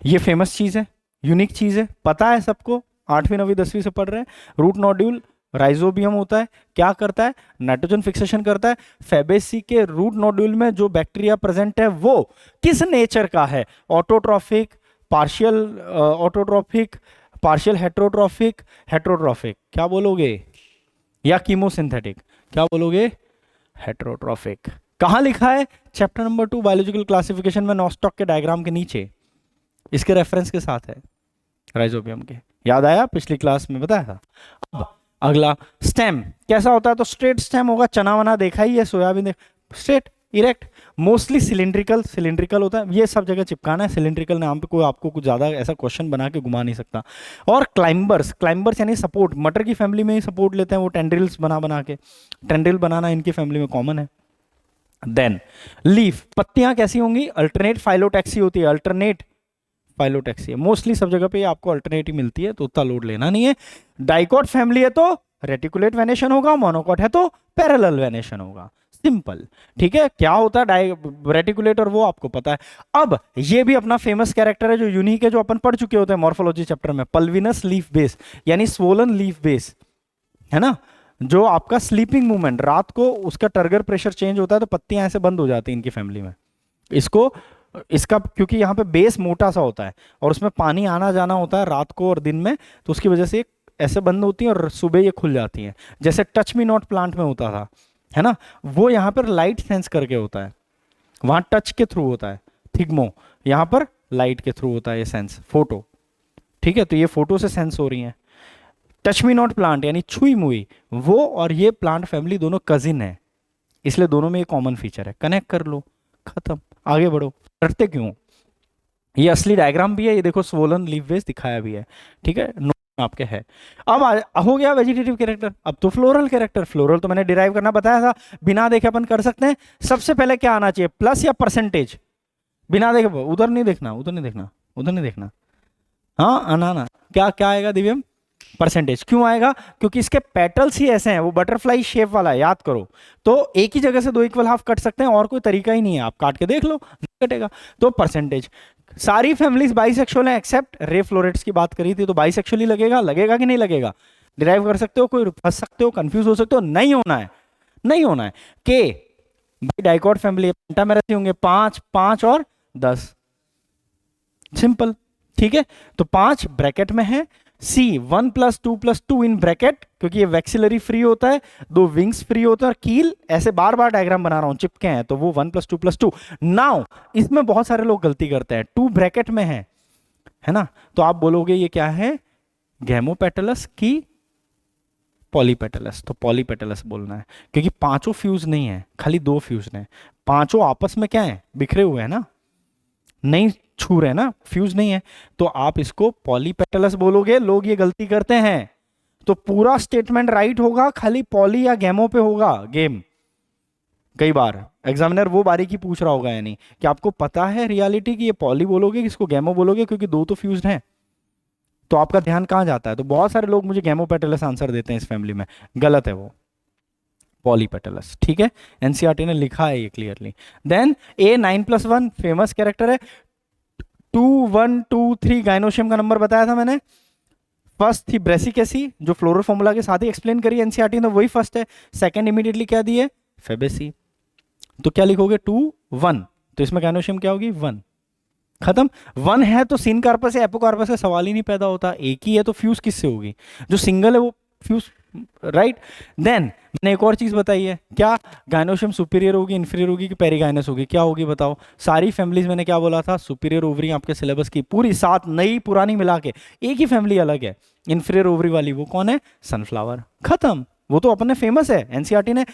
ये फेमस चीज है, यूनिक चीज है, पता है सबको, 8वीं 9वीं 10वीं से पढ़ रहे हैं। रूट नोड्यूल राइजोबियम होता है, क्या करता है, नाइट्रोजन फिक्सेशन करता है। फेबेसी के रूट नोड्यूल में जो बैक्टीरिया प्रेजेंट है वो किस नेचर का है, autotrophic, partial autotrophic, partial heterotrophic, heterotrophic, क्या बोलोगे, या कीमोसिंथेटिक, क्या बोलोगे, हेट्रोट्रॉफिक। कहां लिखा है, चैप्टर नंबर 2 बायोलॉजिकल क्लासिफिकेशन में, नॉस्टॉक के डायग्राम के नीचे, इसके रेफरेंस के साथ है, राइजोबियम के। याद आया, पिछली क्लास में बताया था। अब अगला, स्टेम कैसा होता है, तो स्ट्रेट स्टेम होगा। चना वना देखा ही है, सोयाबीन देख, straight, erect, mostly cylindrical, cylindrical होता है। ये सब जगह चिपकाना है, सिलिंड्रिकल नाम पे कोई आपको कुछ ज्यादा ऐसा क्वेश्चन बना के घुमा नहीं सकता। और क्लाइंबर्स, क्लाइंबर्स यानी सपोर्ट, मटर की फैमिली में ही सपोर्ट लेते हैं वो, टेंड्रिल्स बना बना के, टेंड्रिल बनाना इनकी फैमिली में कॉमन है। देन लीफ, पत्तियां कैसी होंगी, अल्टरनेट फाइलोटैक्सी होती है, अल्टरनेट फाइलोटैक्सी है। मोस्टली सब जगह पे आपको अल्टरनेट ही मिलती है तो उतना लोड लेना नहीं है। डाइकॉट फैमिली है तो रेटिकुलेट वेनेशन होगा, मोनोकॉट है तो पैरेलल वेनेशन होगा, सिंपल, ठीक है। क्या होता है रेटिकुलेट, और वो आपको पता है। अब ये भी अपना फेमस कैरेक्टर है जो यूनिक है, जो अपन पढ़ चुके होते हैं मॉर्फोलॉजी चैप्टर में, पल्विनस लीफ बेस, यानी स्वोलन लीफ बेस, है ना। जो आपका स्लीपिंग मूवमेंट, रात को उसका टर्गर प्रेशर चेंज होता है तो पत्तियां ऐसे बंद हो जाती हैं इनकी फैमिली में। इसको, इसका क्योंकि यहाँ पे बेस मोटा सा होता है और उसमें पानी आना जाना होता है रात को और दिन में, तो उसकी वजह से ऐसे बंद होती हैं और सुबह ये खुल जाती हैं, जैसे टच मी नॉट प्लांट में होता था, है ना। वो यहाँ पर लाइट सेंस करके होता है, वहाँ टच के थ्रू होता है थिग्मो, यहाँ पर लाइट के थ्रू होता है ये सेंस, फोटो, ठीक है। तो ये फोटो से सेंस हो रही है। टच मी नॉट प्लांट यानी छुई मुई, वो और ये प्लांट फैमिली दोनों कजिन है, इसलिए दोनों में ये कॉमन फीचर है, कनेक्ट कर लो, खत्म, आगे बढ़ो। डरते क्यों? ये असली डायग्राम भी है, ये देखो स्वोलन लीफ वेज दिखाया भी है, ठीक है, नोट में आपके है। अब हो गया वेजिटेटिव कैरेक्टर, अब तो फ्लोरल कैरेक्टर। फ्लोरल तो मैंने डिराइव करना बताया था, बिना देखे अपन कर सकते हैं। सबसे पहले क्या आना चाहिए, प्लस या परसेंटेज? बिना देखे, उधर नहीं देखना, उधर नहीं देखना, उधर नहीं देखना, हाँ आना ना, क्या क्या आएगा दिव्यम? परसेंटेज। क्यों आएगा? क्योंकि इसके पेटल्स ही ऐसे हैं, वो बटरफ्लाई शेप वाला है, याद करो। तो एक ही जगह से दो इक्वल हाफ कट सकते हैं, और कोई तरीका ही नहीं है, आप काट के देख लो, नहीं कटेगा, तो परसेंटेज। सारी फैमिलीज बाइसेक्सुअल हैं एक्सेप्ट रे फ्लोरेट्स की बात करी थी, तो बाइसेक्सुअल ही लगेगा, लगेगा कि नहीं लगेगा? डिराइव कर सकते हो, कोई फंस सकते हो, कंफ्यूज हो सकते हो, नहीं होना है, नहीं होना है। के भाई डाइकॉट फैमिली, पेंटामेरस होंगे 5, 5 और 10, सिंपल, ठीक है। तो 5 ब्रैकेट में है, सी 1 + 2 + 2 इन ब्रैकेट, क्योंकि ये वैक्सिलरी फ्री होता है, 2 विंग्स फ्री होते हैं, और कील ऐसे बार बार डायग्राम बना रहा हूं, चिपके हैं, तो वो 1 + 2 + 2। नाउ इसमें बहुत सारे लोग गलती करते हैं, 2 ब्रैकेट में है ना, तो आप बोलोगे ये क्या है, गैमोपेटलस की पॉलीपेटलस, तो पॉलीपेटलस बोलना है, क्योंकि पांचों फ्यूज नहीं है, खाली 2 फ्यूज हैं, पांचों आपस में क्या है, बिखरे हुए हैं ना, नहीं छू रहे ना, फ्यूज नहीं है, तो आप इसको पॉलीपेटलस बोलोगे। लोग ये गलती करते हैं, तो पूरा स्टेटमेंट राइट होगा, खाली पॉली या गैमो पे होगा गेम। कई बार एग्जामिनर वो बारीकी पूछ रहा होगा, यानी कि आपको पता है रियलिटी कि ये पॉली बोलोगे कि इसको गैमो बोलोगे, क्योंकि 2 तो फ्यूज्ड हैं, तो आपका ध्यान कहां जाता है? तो बहुत सारे लोग मुझे गैमोपेटलस आंसर देते हैं इस फैमिली में, गलत है वो, पॉलीपेटलस, ठीक है, एनसीईआरटी ने लिखा है ये क्लियरली। देन ए 9+1 फेमस कैरेक्टर है, 2 1 2 3 गाइनोशियम का नंबर बताया था मैंने। फर्स्ट थी ब्रेसिकेसी, जो फ्लोरल फॉर्मूला के साथ ही एक्सप्लेन करी एनसीईआरटी ने, वही फर्स्ट है। सेकंड इमीडिएटली क्या दिए, फेबेसी, तो क्या लिखोगे 2 1, तो इसमें गाइनोशियम क्या होगी 1, खत्म। 1 है तो सिन कार्पस या एपोकार्पस का सवाल ही नहीं पैदा होता, एक ही है तो फ्यूज किससे होगी, जो सिंगल है वो फ्यूज, राइट। देन मैंने एक और चीज बताई है, क्या गाइनोशियम सुपीरियर होगी, इंफीरियर होगी कि पेरीगाइनस होगी, क्या होगी बताओ? सारी फैमिलीज मैंने क्या बोला था, सुपीरियर ओवरी आपके सिलेबस की पूरी 7, नई पुरानी मिला के एक ही फैमिली अलग है, इंफीरियर ओवरी वाली वो कौन है, सनफ्लावर, खत्म। वो तो अपने फेमस है, एनसीईआरटी ने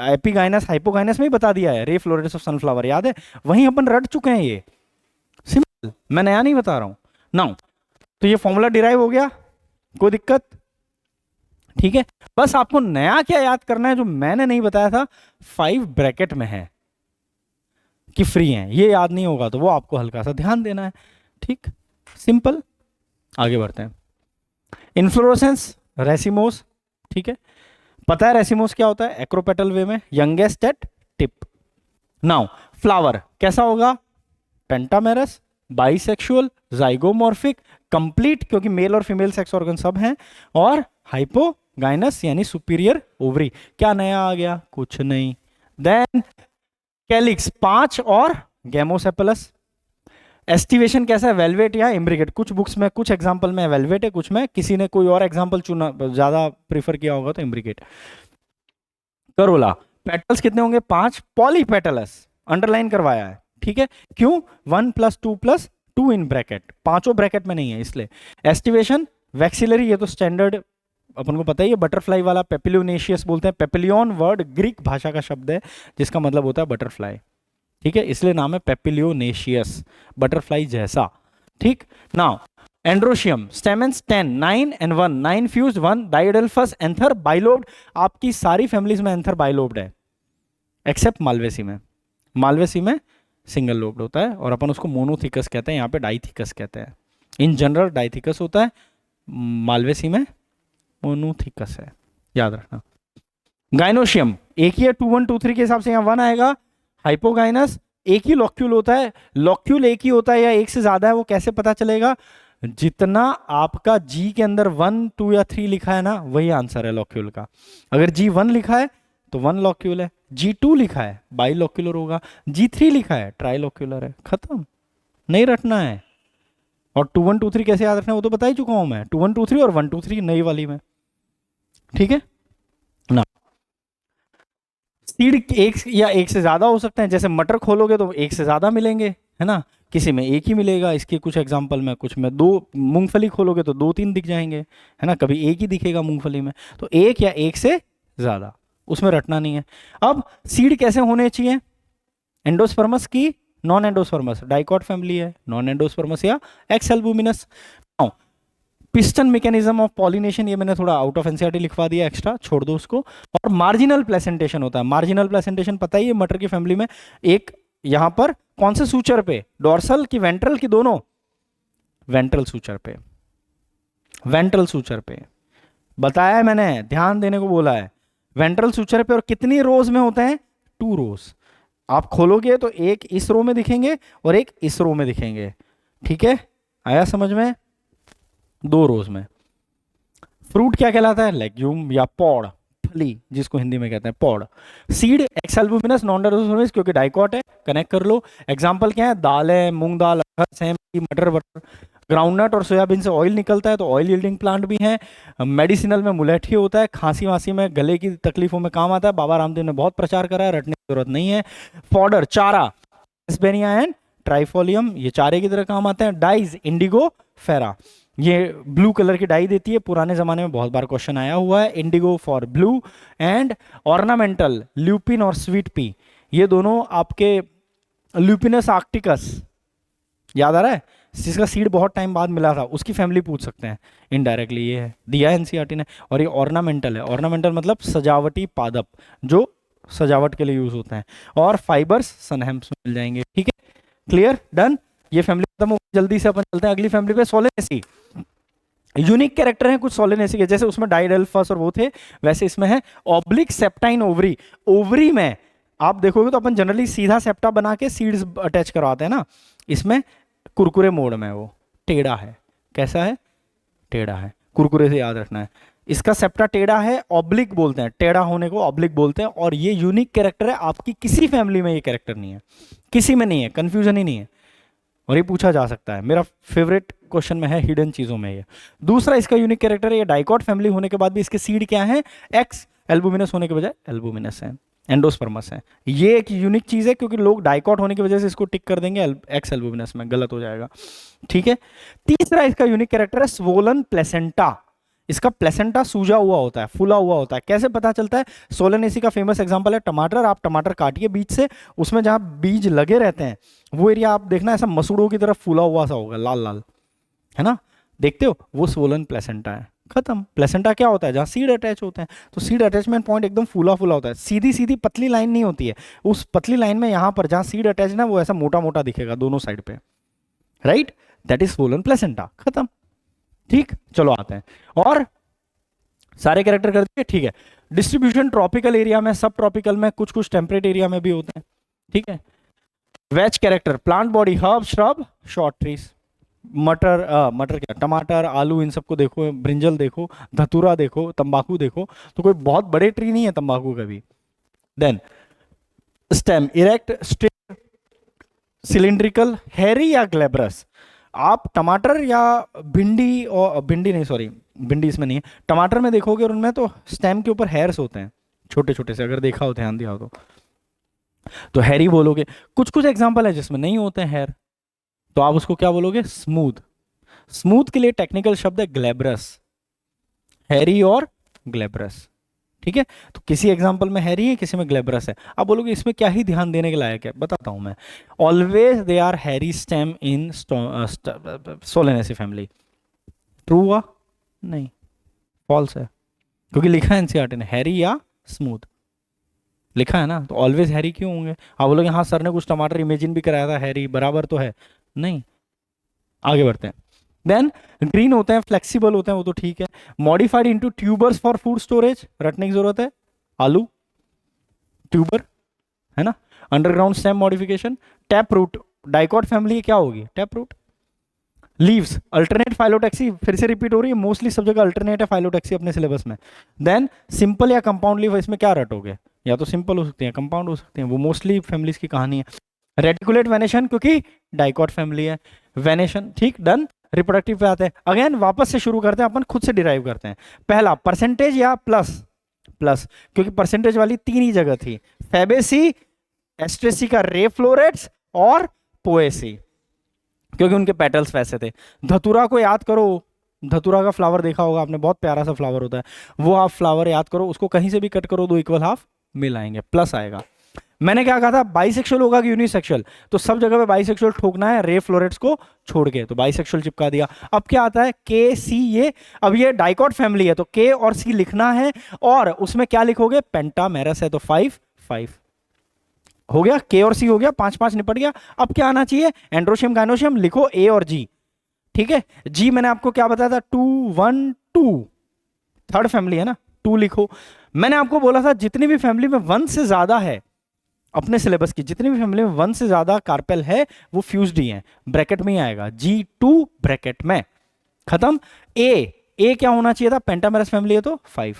एपीगाइनस हाइपोगाइनस में ही बता दिया है, रे फ्लोरेट्स ऑफ सनफ्लावर, याद है, वहीं अपन रट चुके हैं, ये सिंपल, मैं नया नहीं बता रहा हूं नाउ। तो ये फॉर्मूला डिराइव हो गया, कोई दिक्कत? ठीक है, बस आपको नया क्या याद करना है जो मैंने नहीं बताया था, 5 ब्रैकेट में है कि फ्री हैं, ये याद नहीं होगा तो वो आपको हल्का सा ध्यान देना है, ठीक, सिंपल। आगे बढ़ते हैं, इन्फ्लोरोसेंस रेसिमोस, ठीक है, पता है रेसिमोस क्या होता है, एक्रोपेटल वे में youngest at tip. Now flower कैसा होगा, पेंटामेरस, बाइसेक्सुअल, जाइगोमॉर्फिक, कंप्लीट क्योंकि मेल और फीमेल सेक्स ऑर्गन सब हैं, और हाइपोगाइनस यानी सुपीरियर ओवरी। क्या नया आ गया, कुछ नहीं। देन कैलिक्स 5 और गैमोसेपलस। एस्टिवेशन कैसा है, वेलवेट या इम्ब्रिकेट, कुछ बुक्स में कुछ एग्जांपल में वेलवेट है, कुछ में किसी ने कोई और एग्जांपल चुना, ज्यादा प्रीफर किया होगा तो इम्ब्रिकेट। करोला पेटल्स कितने होंगे, 5, पॉलीपेटलस अंडरलाइन करवाया है, ठीक है, क्यों, 1 + 2 + 2 इन ब्रैकेट, पांचों ब्रैकेट में नहीं है इसलिए। एस्टिवेशन वैक्सिलरी, ये तो स्टैंडर्ड अपन को पता ही है, बटरफ्लाई वाला पेपिलियोनेशियस बोलते हैं, पेपिलियन वर्ड ग्रीक भाषा का शब्द है जिसका मतलब होता है बटरफ्लाई, ठीक है, इसलिए नाम है पेपिलियोनेशियस, बटरफ्लाई जैसा, ठीक। Now androecium stamens 10, 9 and 1, 9 fused, 1 diadelphous, anther bilobed, आपकी सारी फैमिलीज में एंथर बाइलोब्ड है एक्सेप्ट मालवेसी में, मालवेसी में सिंगल लोब्ड होता है और अपन उसको मोनोथिकस कहते हैं, यहाँ पे डाइथिकस कहते हैं, इन जनरल डाइथिकस होता है, मालवेसी में मोनोथिकस है, याद रखना। गाइनोशियम एक ही है, 2 1 2 3 के हिसाब से यहाँ 1 आएगा। हाइपोगाइनस एक ही लॉक्यूल होता है, लॉक्यूल एक ही होता है या एक से ज्यादा है वो कैसे पता चलेगा, जितना आपका जी के अंदर 1 2 या 3 लिखा है ना वही आंसर है लॉक्यूल का। अगर जी 1 लिखा है तो 1 लॉक्यूल है, जी 2 लिखा है बाई लॉक्यूलर होगा, जी 3 लिखा है ट्राई लॉक्यूलर है, खत्म, नहीं रटना है। और 2 1 2 3 कैसे याद रखना है वो तो बता ही चुका हूं मैं, 2 1 2 3 और 1 2 3 नई वाली में, ठीक है ना। सीड एक या एक से ज्यादा हो सकते हैं, जैसे मटर खोलोगे तो एक से ज्यादा मिलेंगे, है ना, किसी में एक ही मिलेगा। इसके कुछ एग्जांपल में, कुछ में दो, मूंगफली खोलोगे तो दो तीन दिख जाएंगे, है ना, कभी एक ही दिखेगा मूंगफली में। तो एक या एक से ज्यादा, उसमें रटना नहीं है। अब सीड कैसे होने चाहिए, एंडोस्पर्मस की नॉन एंडोस्पर्मस, डाइकॉट फैमिली है, नॉन एंडोस्पर्मस या x albuminous. Piston mechanism of pollination, ये मैंने थोड़ा आउट ऑफ एनसीईआरटी लिखवा दिया एक्स्ट्रा, छोड़ दो उसको। और मार्जिनल प्लेसेंटेशन होता है, मार्जिनल प्लेसेंटेशन पता ही है मटर की फैमिली में, एक यहां पर कौन से सूचर पे, डोर्सल की वेंट्रल की दोनों, वेंट्रल सूचर पे, वेंट्रल सूचर पे बताया है मैंने, ध्यान देने को बोला है, वेंट्रल सूचर पे। और कितनी रोज में होते हैं, 2 रोज। आप खोलोगे तो एक इस रो में दिखेंगे और एक इस रो में दिखेंगे, ठीक है, आया समझ में, 2 रोज में। फ्रूट क्या कहलाता है, लेग्यूम या पॉड, फली जिसको हिंदी में कहते हैं pod. Seed x albuminous non endosperms क्योंकि डाइकॉट है, कनेक्ट कर लो। एग्जांपल क्या है, दाल है, मूंग दाल, अरहर, सेम, मटर वटर। ग्राउंडनट और सोयाबीन से ऑयल निकलता है तो ऑयल यील्डिंग प्लांट भी है। मेडिसिनल में मुलेठी होता है, खांसी वासी में, गले की तकलीफों में काम आता है, बाबा रामदेव ने बहुत प्रचार करा है, रटने की जरूरत नहीं है। फॉडर चारा, एस्पेनिया एंड ट्राइफोलियम, ये चारे की तरह काम आते हैं। डाइज, इंडिगो फेरा, ये ब्लू कलर की डाई देती है, पुराने जमाने में बहुत बार क्वेश्चन आया हुआ है, Indigo for blue. And ornamental, lupin और स्वीट पी, ये दोनों आपके, ल्यूपिनस आर्क्टिकस याद आ रहा है, जिसका सीड बहुत टाइम बाद मिला था, उसकी फैमिली पूछ सकते हैं इनडायरेक्टली, ये है दिया है एनसीईआरटी ने। और ये ऑर्नामेंटल है, ऑर्नामेंटल मतलब सजावटी पादप, जो सजावट के लिए यूज होते हैं। और फाइबर्स सनहेम्स में मिल जाएंगे, ठीक है, क्लियर, डन। ये फैमिली खत्म हो, जल्दी से अपन चलते हैं अगली फैमिली पे, सोलेनेसी। यूनिक कैरेक्टर है कुछ सोलेनेसी के, जैसे उसमें डाइडेल्फस और वो थे, वैसे इसमें है ऑब्लिक सेप्टाइन ओवरी। ओवरी में आप देखोगे तो अपन जनरली सीधा सेप्टा बना के सीड्स अटैच करवाते हैं ना, इसमें कुरकुरे मोड में वो टेढ़ा है। कैसा है, टेढ़ा है, कुरकुरे से याद रखना है। इसका सेप्टा टेढ़ा है, ऑब्लिक बोलते हैं, टेढ़ा होने को ऑब्लिक बोलते हैं। और ये यूनिक कैरेक्टर है, आपकी किसी फैमिली में ये कैरेक्टर नहीं है, किसी में नहीं है, कंफ्यूजन ही नहीं है। और ये पूछा जा सकता है, मेरा फेवरेट क्वेश्चन में है, हिडन चीजों में ये। दूसरा इसका यूनिक कैरेक्टर है, ये डाइकॉट फैमिली होने के बाद भी इसके सीड क्या है, एक्स एल्बुमिनस होने के बजाय एल्बुमिनस है, एंडोस्पर्मस है। ये एक यूनिक चीज है, क्योंकि लोग डाइकॉट होने की वजह से इसको टिक कर देंगे एक्स एल्बुमिनस में, गलत हो जाएगा, ठीक है। तीसरा इसका यूनिक कैरेक्टर है स्वोलन प्लेसेंटा। इसका प्लेसेंटा सूजा हुआ होता है, फूला हुआ होता है। कैसे पता चलता है, सोलेनेसी का फेमस एग्जांपल है टमाटर। आप टमाटर काटिए बीज से, उसमें जहां बीज लगे रहते हैं वो एरिया आप देखना ऐसा मसूड़ों की तरफ फूला हुआ सा होगा, लाल लाल, है ना, देखते हो, वो स्वोलन प्लेसेंटा है। खत्म। प्लेसेंटा क्या होता है, जहां सीड अटैच होते हैं, तो सीड अटैचमेंट पॉइंट एकदम फूला फूला होता है, सीधी सीधी पतली लाइन नहीं होती है। उस पतली लाइन में यहां पर जहां सीड अटैच ना, वो ऐसा मोटा मोटा दिखेगा दोनों साइड पे, right, that is swollen placenta. खत्म, ठीक, चलो आते हैं। और सारे कैरेक्टर कर दिए, ठीक है। डिस्ट्रीब्यूशन ट्रॉपिकल एरिया में, सब ट्रॉपिकल में, कुछ कुछ टेम्परेट एरिया में भी होते हैं, ठीक है। Veg character, plant body, herb, shrub, short trees. मटर, मटर क्या, टमाटर, आलू, इन सबको देखो, ब्रिंजल देखो, धतूरा देखो, तंबाकू देखो, तो कोई बहुत बड़े ट्री नहीं है तंबाकू का भी। Then stem, erect, straight, cylindrical, hairy या ग्लैब्रस। आप टमाटर या भिंडी, और भिंडी नहीं, सॉरी भिंडी इसमें नहीं है, टमाटर में देखोगे और उनमें तो स्टेम के ऊपर हेयर्स होते हैं छोटे छोटे से, अगर देखा हो, ध्यान दिया हो तो हैरी बोलोगे। कुछ कुछ एग्जांपल है जिसमें नहीं होते हैं हेयर, तो आप उसको क्या बोलोगे, स्मूथ। स्मूथ के लिए टेक्निकल शब्द है ग्लैब्रस, हैरी और ग्लैब्रस, ठीक है। तो किसी एग्जांपल में हैरी है, किसी में ग्लैब्रस है। आप बोलोगे इसमें क्या ही ध्यान देने के लायक है, बताता हूं मैं। Always they are hairy stem in Solanaceae family. True हुआ, नहीं, फॉल्स है, क्योंकि लिखा है एनसीईआरटी ने हैरी या स्मूथ, लिखा है ना, तो ऑलवेज हैरी क्यों होंगे। आप बोलोगे हाँ सर ने कुछ टमाटर इमेजिन भी कराया था, हैरी बराबर तो है, नहीं। आगे बढ़ते हैं। देन ग्रीन होते हैं, फ्लेक्सिबल होते हैं, वो तो ठीक है। Modified into tubers for food storage, रटने की जरूरत है, आलू ट्यूबर, है ना। Underground stem modification. Tap root, dicot family क्या होगी, tap root. Leaves, alternate phyllotaxy, फिर से रिपीट हो रही है, मोस्टली सब जगह अल्टरनेट है फाइलोटैक्सी अपने सिलेबस में। देन सिंपल या कंपाउंड लीव, इसमें क्या रटोगे, या तो सिंपल हो सकती है, कंपाउंड हो सकते हैं, वो मोस्टली फैमिलीज की कहानी है। रेटिकुलेट वेनेशन, क्योंकि डाइकॉट फैमिली है, वेनेशन, ठीक, डन। रिप्रोडक्टिव पे आते हैं, अगेन वापस से शुरू करते हैं, अपन खुद से डिराइव करते हैं। पहला परसेंटेज या प्लस, प्लस, क्योंकि परसेंटेज वाली 3 ही जगह थी, फेबेसी, एस्ट्रेसी का रे फ्लोरेट्स और पोएसी, क्योंकि उनके पेटल्स वैसे थे। धतूरा को याद करो, धतूरा का फ्लावर देखा होगा आपने, बहुत प्यारा सा फ्लावर होता है, वो आप फ्लावर याद करो, उसको कहीं से भी कट करो, दो इक्वल हाफ मिल आएंगे, प्लस आएगा। मैंने क्या कहा था, बाइसेक्सुअल होगा कि यूनिसेक्सुअल, तो सब जगह पे बाइसेक्सुअल ठोकना है रे फ्लोरेट्स को छोड़ के, तो बाइसेक्सुअल चिपका दिया। अब क्या आता है, के सी, ये अब ये डाइकॉट फैमिली है तो के और सी लिखना है, और उसमें क्या लिखोगे, पेंटामेरस है तो 5 5 हो गया, के और सी हो गया, 5 5 निपट गया। अब क्या आना चाहिए, एंड्रोशियम गाइनोशियम, लिखो ए और जी, ठीक है। जी मैंने आपको क्या बताया था, 2 1 2, थर्ड फैमिली है ना, 2 लिखो। मैंने आपको बोला था जितनी भी फैमिली में 1 से ज्यादा है, अपने सिलेबस की जितनी भी फैमिली में 1 से ज्यादा कार्पेल है वो फ्यूज्ड ही है, ब्रैकेट में ही आएगा, G2 ब्रैकेट में, खत्म। ए क्या होना चाहिए था, पेंटामेरस फैमिली है तो 5,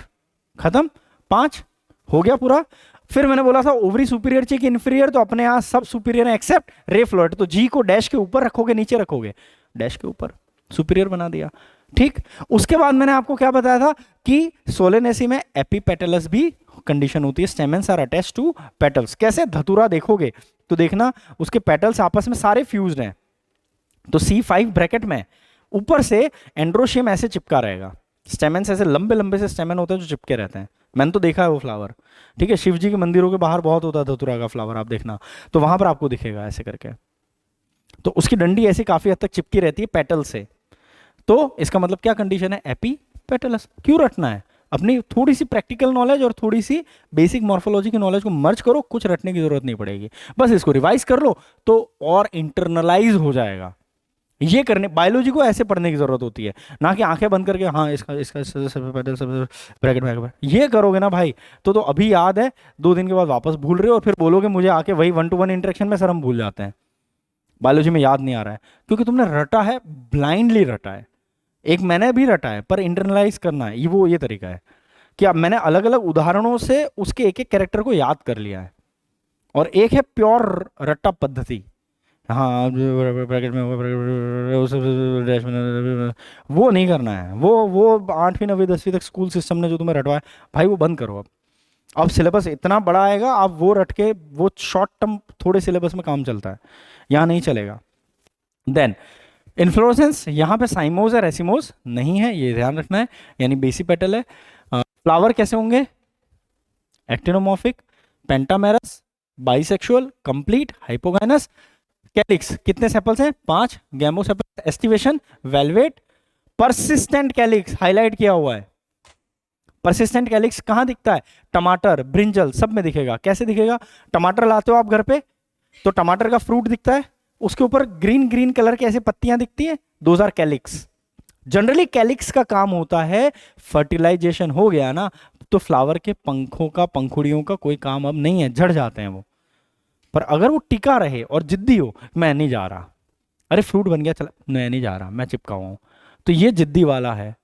खत्म, 5 हो गया पूरा। फिर मैंने बोला था ओवरी सुपीरियर चाहिए कि इन्फीरियर, तो अपने यहां सब सुपीरियर है एक्सेप्ट रे फ्लोरेट, तो जी को डैश के ऊपर रखोगे, नीचे रखोगे, डैश के ऊपर, सुपीरियर बना दिया, ठीक। उसके बाद मैंने आपको क्या बताया था कि सोलेनेसी में एपीपेटलस भी कंडीशन होती है, stamens are attached to petals. कैसे, धतूरा देखोगे तो देखना उसके पेटल्स आपस में सारे फ्यूज्ड हैं, तो C5 ब्रैकेट में, ऊपर से एंड्रोशियम ऐसे चिपका रहेगा, स्टेमेंस ऐसे लंबे लंबे से स्टेमेन होते हैं जो चिपके रहते हैं, मैंने तो देखा है वो फ्लावर, ठीक है। शिव जी के मंदिरों के बाहर बहुत होता है धतूरा का फ्लावर, आप देखना, तो वहां पर आपको दिखेगा ऐसे करके, तो उसकी डंडी ऐसी काफी हद तक चिपकी रहती है पेटल से, तो इसका मतलब क्या कंडीशन है, एपी पेटलस। क्यों रटना है, अपनी थोड़ी सी प्रैक्टिकल नॉलेज और थोड़ी सी बेसिक मॉर्फोलॉजी की नॉलेज को मर्ज करो, कुछ रटने की जरूरत नहीं पड़ेगी, बस इसको रिवाइज कर लो तो और इंटरनलाइज हो जाएगा। ये करने, बायोलॉजी को ऐसे पढ़ने की जरूरत होती है, ना कि आंखें बंद करके हाँ इसका इसका ब्रैकेट में, ये करोगे ना भाई तो अभी याद है, 2 दिन के बाद वापस भूल रहे हो, और फिर बोलोगे मुझे आके वही 1-to-1 इंटरेक्शन में सर हम भूल जाते हैं, बायोलॉजी में याद नहीं आ रहा है, क्योंकि तुमने रटा है, ब्लाइंडली रटा है। एक मैंने भी रटा है, पर इंटरनलाइज करना है, ये तरीका है कि अब मैंने अलग अलग उदाहरणों से उसके एक एक कैरेक्टर को याद कर लिया है, और एक है प्योर रट्टा पद्धति, हाँ ब्रैकेट में वो नहीं करना है, वो 8वीं 9वीं 10वीं तक स्कूल सिस्टम ने जो तुम्हें रटवाया भाई वो बंद करो। अब सिलेबस इतना बड़ा आएगा, आप वो रट के, वो शॉर्ट टर्म थोड़े सिलेबस में काम चलता है, यहाँ नहीं चलेगा। देन इन्फ्लोरेसेंस, यहाँ पे साइमोज है, रेसिमोज नहीं है, ये ध्यान रखना है, यानी बेसी पेटल है। फ्लावर कैसे होंगे, actinomorphic, pentamerous, bisexual, complete, hypogynous. Calyx कितने सेपल्स हैं, 5, gamosepalous, aestivation, valvate, persistent calyx highlight किया हुआ है। परसिस्टेंट कैलिक्स कहां दिखता है, टमाटर, ब्रिंजल, सब में दिखेगा। कैसे दिखेगा, टमाटर लाते हो आप घर पे तो टमाटर का फ्रूट दिखता है, उसके ऊपर ग्रीन ग्रीन कलर की ऐसे पत्तियां दिखती है, those are calyx. Generally calyx का काम होता है, फर्टिलाइजेशन हो गया ना तो फ्लावर के पंखों का, पंखुड़ियों का कोई काम अब नहीं है, झड़ जाते हैं वो। पर अगर वो टिका रहे और जिद्दी हो, मैं नहीं जा रहा, अरे फ्रूट बन गया चला, मैं नहीं जा रहा, मैं चिपका हुआ हूं, तो ये जिद्दी वाला है।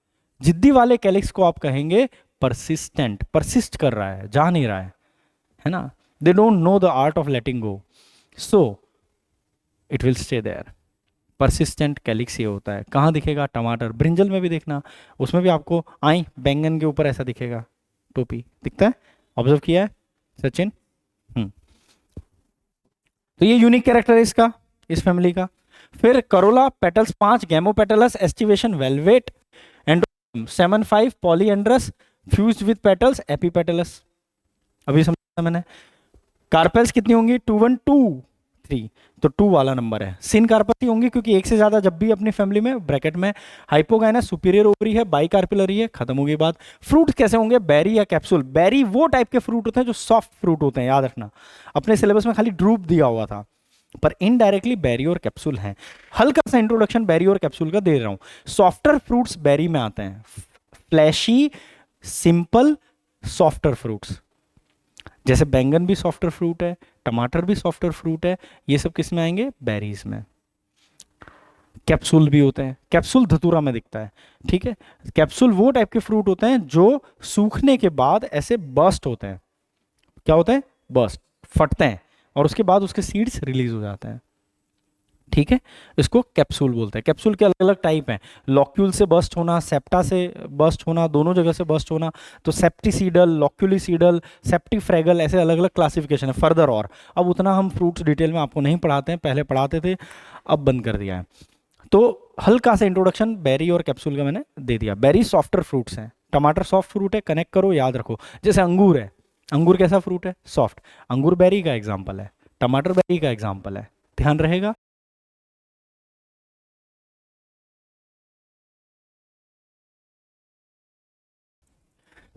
जिद्दी वाले कैलिक्स को आप कहेंगे परसिस्टेंट, परसिस्ट कर रहा है, जा नहीं रहा है ना। They don't know the art of letting go, so it will stay there. Persistent calyx ये होता है। कहाँ दिखेगा, टमाटर, ब्रिंजल में भी देखना, उसमें भी आपको आई बैंगन के ऊपर ऐसा दिखेगा, टोपी दिखता है, ऑब्जर्व किया है सचिन। तो ये यूनिक कैरेक्टर है इसका, इस फैमिली का। फिर Corolla, petals 5, gamopetalous, aestivation, velvet, androecium, 7 5, polyandrous, fused with petals, epipetalous. अभी समझा मैंने। कार्पेल्स कितनी होंगी, 2 1 2 3, तो 2 वाला नंबर है। सिन कार्पस होंगी क्योंकि एक से ज्यादा जब भी अपनी फैमिली में, ब्रैकेट में। हाइपोगाइनस, सुपीरियर ओवरी है, बाई कार्पिलरी है, खत्म हो गई बात। फ्रूट कैसे होंगे, बेरी या कैप्सूल। बेरी वो टाइप के फ्रूट होते हैं जो सॉफ्ट फ्रूट होते हैं, याद रखना। अपने सिलेबस में खाली ड्रूप दिया हुआ था, पर इनडायरेक्टली बेरी और कैप्सूल हैं। हल्का सा इंट्रोडक्शन बेरी और कैप्सूल का दे रहा हूं। सॉफ्टर फ्रूट्स बेरी में आते हैं, फ्लैशी, सिंपल, सॉफ्टर फ्रूट्स। जैसे बैंगन भी सॉफ्टर फ्रूट है, टमाटर भी सॉफ्टर फ्रूट है, ये सब किस में आएंगे, बेरीज में। कैप्सूल भी होते हैं, कैप्सूल धतूरा में दिखता है, ठीक है। कैप्सूल वो टाइप के फ्रूट होते हैं जो सूखने के बाद ऐसे बर्स्ट होते हैं। क्या होते हैं, बर्स्ट, फटते हैं, और उसके बाद उसके सीड्स रिलीज हो जाते हैं, ठीक है, इसको कैप्सूल बोलते हैं। कैप्सूल के अलग अलग टाइप हैं, लॉक्यूल से बस्ट होना, सेप्टा से बस्ट होना, दोनों जगह से बस्ट होना। तो सेप्टिसीडल, लॉक्यूलिसीडल, सेप्टिफ्रैगल, ऐसे अलग अलग क्लासिफिकेशन है फर्दर। और अब उतना हम फ्रूट्स डिटेल में आपको नहीं पढ़ाते हैं, पहले पढ़ाते थे, अब बंद कर दिया है। तो हल्का सा इंट्रोडक्शन बेरी और कैप्सूल का मैंने दे दिया। बेरी सॉफ्टर फ्रूट्स हैं, टमाटर सॉफ्ट फ्रूट है, कनेक्ट करो, याद रखो। जैसे अंगूर है, अंगूर कैसा फ्रूट है? सॉफ्ट। अंगूर बेरी का एग्जाम्पल है, टमाटर बेरी का एग्जाम्पल है, ध्यान रहेगा।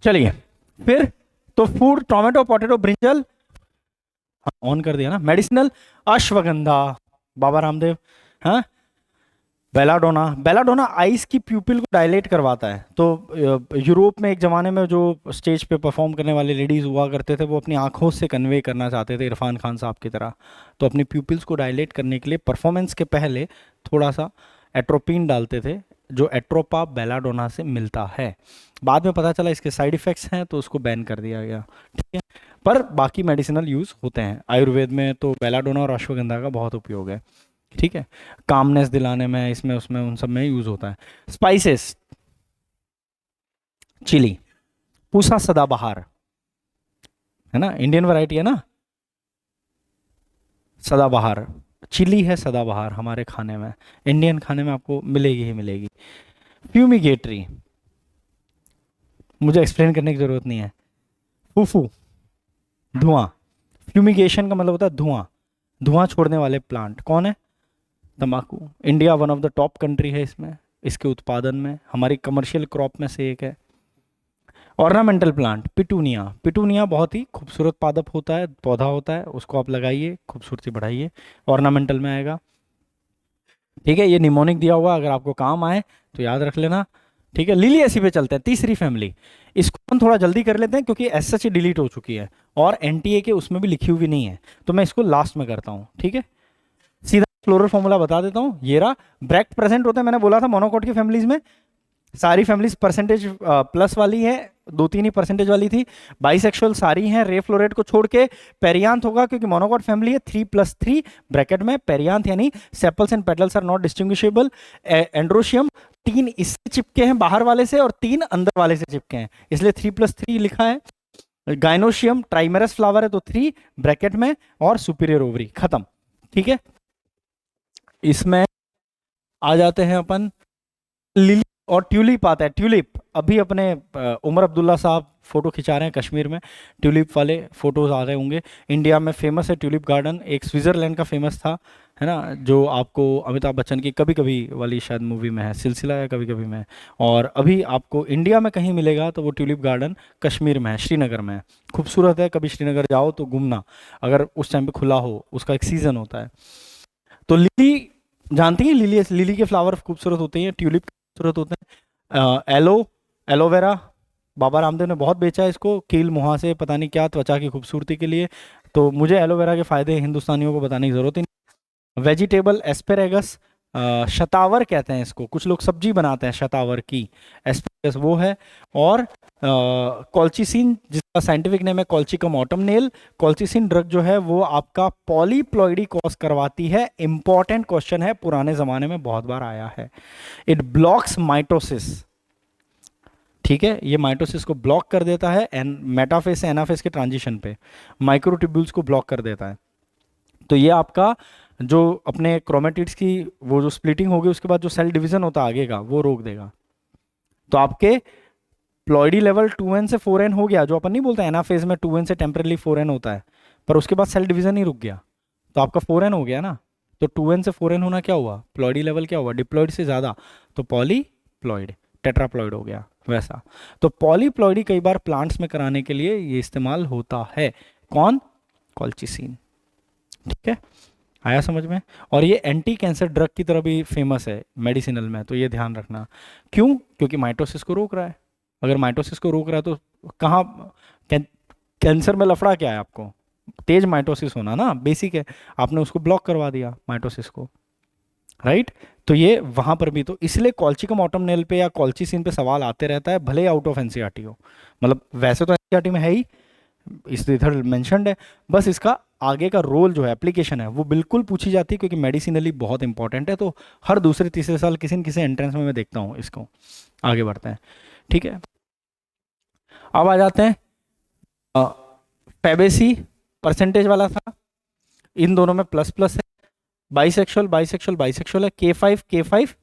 चलिए फिर, तो food, tomato, potato, brinjal, on कर दिया ना। मेडिसिनल, अश्वगंधा, बाबा रामदेव। हाँ, बेलाडोना, बेलाडोना आइस की प्यूपिल को डायलेट करवाता है। तो यूरोप में एक ज़माने में जो स्टेज पे परफॉर्म करने वाले लेडीज़ हुआ करते थे, वो अपनी आंखों से कन्वे करना चाहते थे इरफान खान साहब की तरह, तो अपनी प्यूपिल्स को डायलेट करने के लिए परफॉर्मेंस के पहले थोड़ा सा एट्रोपिन डालते थे, जो एट्रोपा बेलाडोना से मिलता है। बाद में पता चला इसके साइड इफ़ेक्ट्स हैं, तो उसको बैन कर दिया गया, ठीक है। पर बाकी मेडिसिनल यूज़ होते हैं आयुर्वेद में, तो बेलाडोना और अश्वगंधा का बहुत उपयोग है, ठीक है। कामनेस दिलाने में, इसमें उसमें उन सब में यूज होता है। स्पाइसेस, चिली, पूसा सदाबहार है ना, इंडियन वैरायटी है ना सदाबहार, चिली है सदाबहार हमारे खाने में, इंडियन खाने में आपको मिलेगी ही मिलेगी। फ्यूमिगेटरी, मुझे एक्सप्लेन करने की जरूरत नहीं है। फूफू, धुआं। फ्यूमिगेशन का मतलब होता है धुआं, धुआं छोड़ने वाले प्लांट कौन है? तंबाकू। India one of the top country है इसमें, इसके उत्पादन में, हमारी कमर्शियल क्रॉप में से एक है। ऑर्नामेंटल प्लांट, पिटूनिया, पिटूनिया बहुत ही खूबसूरत पादप होता है, पौधा होता है, उसको आप लगाइए, खूबसूरती बढ़ाइए, ऑर्नामेंटल में आएगा, ठीक है। ये निमोनिक दिया हुआ, अगर आपको काम आए तो याद रख लेना, ठीक है। लिलिएसी पे चलते हैं, तीसरी फैमिली। इसको हम थोड़ा जल्दी कर लेते हैं क्योंकि एस सच डिलीट हो चुकी है, और एनटीए के उसमें भी लिखी हुई नहीं है, तो मैं इसको लास्ट में करता हूँ, ठीक है। सीधा फ्लोरल फॉर्मूला बता देता हूँ, ये रहा। ब्रैक्ट प्रेजेंट होता है, मैंने बोला था मोनोकॉट की फैमिलीज में सारी फैमिलीज परसेंटेज प्लस वाली है, दो तीन ही परसेंटेज वाली थी। बाइसेक्सुअल सारी हैं, रे फ्लोरेट को छोड़ के। पेरियांथ होगा क्योंकि मोनोकॉट फैमिली है, 3+3 ब्रैकेट में पेरियांथ, यानी sepals and petals are not distinguishable. Androecium, 3 इससे चिपके हैं बाहर वाले से और 3 अंदर वाले से चिपके हैं, इसलिए 3+3 लिखा है। गाइनोशियम ट्राइमेरस फ्लावर है तो 3 ब्रैकेट में, और सुपीरियर ओवरी, खत्म, ठीक है। इसमें आ जाते हैं अपन, लिली और ट्यूलिप आता है। ट्यूलिप अभी अपने उमर अब्दुल्ला साहब फोटो खिंचा रहे हैं कश्मीर में, ट्यूलिप वाले फोटोज आ रहे होंगे। इंडिया में फेमस है ट्यूलिप गार्डन, एक स्विट्जरलैंड का फेमस था, है ना, जो आपको अमिताभ बच्चन की कभी कभी वाली शायद मूवी में है, सिलसिला या कभी कभी में है। और अभी आपको इंडिया में कहीं मिलेगा तो वो ट्यूलिप गार्डन कश्मीर में है, श्रीनगर में है, खूबसूरत है। कभी श्रीनगर जाओ तो घूमना, अगर उस टाइम पे खुला हो, उसका एक सीजन होता है। तो लिली जानती हैं, लिली, लिली के फ्लावर खूबसूरत होते हैं, ट्यूलिप खूबसूरत होते हैं। एलोवेरा, बाबा रामदेव ने बहुत बेचा है इसको, कील मुहासे पता नहीं क्या, त्वचा की खूबसूरती के लिए, तो मुझे एलोवेरा के फायदे हिंदुस्तानियों को बताने की जरूरत ही नहीं। वेजिटेबल, एस्पेरेगस, शतावर कहते हैं इसको, कुछ लोग सब्जी बनाते हैं शतावर की, एस्पेरेगस वो है। और कॉल्चिसिन, जिसका साइंटिफिक नेम है कॉल्चिकम ऑटमनेल। कॉल्चिसिन ड्रग जो है वो आपका पॉलीप्लॉइडी कॉज करवाती है, इंपॉर्टेंट क्वेश्चन है, पुराने जमाने में बहुत बार आया है। इट ब्लॉक्स माइटोसिस, ठीक है, ये माइटोसिस को ब्लॉक कर देता है, एंड मेटाफेज से एनाफेज के ट्रांजिशन पे माइक्रोट्यूब्यूल्स को ब्लॉक कर देता है। तो ये आपका जो अपने क्रोमेटिड्स की वो जो स्प्लिटिंग होगी, उसके बाद जो सेल डिवीजन होता है आगे का, वो रोक देगा। तो आपके प्लॉइडी लेवल 2n से 4n हो गया, जो अपन नहीं बोलते एनाफेज में 2n से टेम्परली 4n होता है, पर उसके बाद सेल डिवीजन ही रुक गया, तो आपका 4n हो गया ना। तो 2n से 4n होना क्या हुआ? प्लॉइडी लेवल क्या हुआ? डिप्लॉइड से ज़्यादा, तो पॉलीप्लॉइड, टेट्राप्लॉइड हो गया वैसा। तो पॉलीप्लॉइडी कई बार प्लांट्स में कराने के लिए ये इस्तेमाल होता है। कौन? कॉल्चिसिन, ठीक है, आया समझ में। और ये एंटी कैंसर ड्रग की तरह भी फेमस है मेडिसिनल में, तो ये ध्यान रखना। क्यों? क्योंकि माइटोसिस को रोक रहा है। अगर माइटोसिस को रोक रहा है तो कहाँ कैंसर में लफड़ा क्या है? आपको तेज माइटोसिस होना ना, बेसिक है, आपने उसको ब्लॉक करवा दिया माइटोसिस को, राइट। तो ये वहां पर भी, तो इसलिए कॉल्चिकम ऑटमनेल पे या कॉल्चिसिन पे सवाल आते रहता है, भले आउट ऑफ एनसीईआरटी हो। मतलब वैसे तो एनसीईआरटी में है ही, इस इधर मेंशन्ड है, बस इसका आगे का रोल जो है, एप्लीकेशन है, वो बिल्कुल पूछी जाती है क्योंकि मेडिसिनली बहुत इंपॉर्टेंट है। तो हर दूसरे तीसरे साल किसी न किसी एंट्रेंस में मैं देखता हूँ इसको। आगे बढ़ते हैं, ठीक है। अब आ जाते हैं, फेबेसी परसेंटेज वाला था, इन दोनों में प्लस प्लस है। बाइसेक्सुअल बाइसेक्सुअल बाइसेक्सुअल है, K5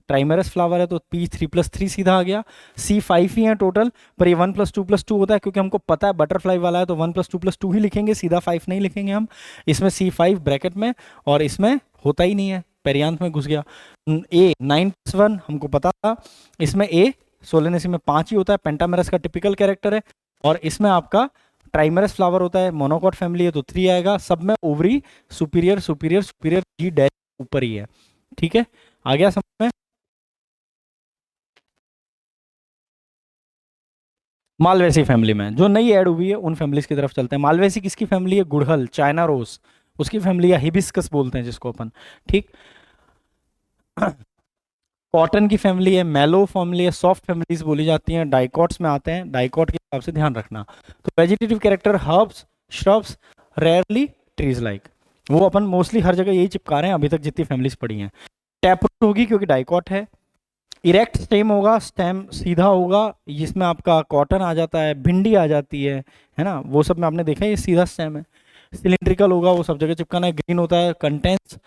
ट्राइमेरस फ्लावर है तो P3+3 सीधा आ गया। C5 ही है टोटल, पर ये 1+2+2 होता है क्योंकि हमको पता है बटरफ्लाई वाला है तो 1+2+2 ही लिखेंगे, सीधा 5 नहीं लिखेंगे हम। इसमें C5 ब्रैकेट में, और इसमें होता ही नहीं है, पेरियांथ में घुस गया। A 9+1 हमको पता था, इसमें A सोलेनेसी में 5 ही होता है, पेंटामेरस का टिपिकल कैरेक्टर है। और इसमें आपका ट्राइमेरस फ्लावर होता है, मोनोकॉट फैमिली है तो 3 आएगा। सब में ovary superior superior superior G dash ऊपर ही है, ठीक है। आ गया समझ में। मालवेसी फैमिली में जो नई ऐड हुई है उन फैमिलीज की तरफ चलते हैं। मालवेसी किसकी फैमिली है? गुड़हल, चाइना रोज, उसकी फैमिली है, हिबिस्कस बोलते हैं जिसको अपन, ठीक। कॉटन की फैमिली है, मैलो फैमिली है, सॉफ्ट फैमिलीज बोली जाती हैं, डाइकॉट्स में आते हैं, डाइकॉट के हिसाब से ध्यान रखना। तो vegetative character herbs, shrubs, rarely trees like, वो अपन मोस्टली हर जगह यही चिपका रहे हैं अभी तक जितनी फैमिलीज पढ़ी हैं। टैपरूट होगी क्योंकि डाइकॉट है। इरेक्ट स्टेम होगा, स्टेम सीधा होगा, जिसमें आपका कॉटन आ जाता है, भिंडी आ जाती है ना, वो सब में आपने देखा है ये सीधा स्टेम है। सिलिंड्रिकल होगा, वो सब जगह चिपकाना है। ग्रीन होता है, कंटेंट्स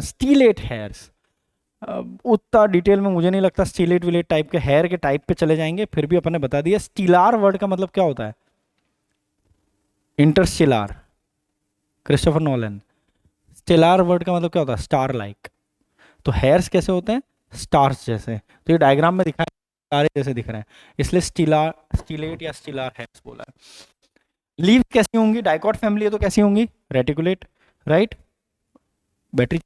स्टीलेट हेयर्स, उतना डिटेल में मुझे नहीं लगता स्टीलेट विलेट टाइप के हेयर के टाइप पे चले जाएंगे, फिर भी अपन ने बता दिया। स्टीलार वर्ड का मतलब क्या होता है? Interstellar, Christopher Nolan. Stellar word का मतलब क्या होता है? Star like. तो हेयर्स कैसे होते हैं? स्टार्स जैसे। तो ये डायग्राम में दिखा है तारे जैसे दिख रहे हैं, इसलिए स्टीलार, स्टीलेट या स्टीलार हेयर्स बोला है। लीव कैसी होंगी? डाइकॉट फैमिली है तो कैसी होंगी? Reticulate, right. Battery,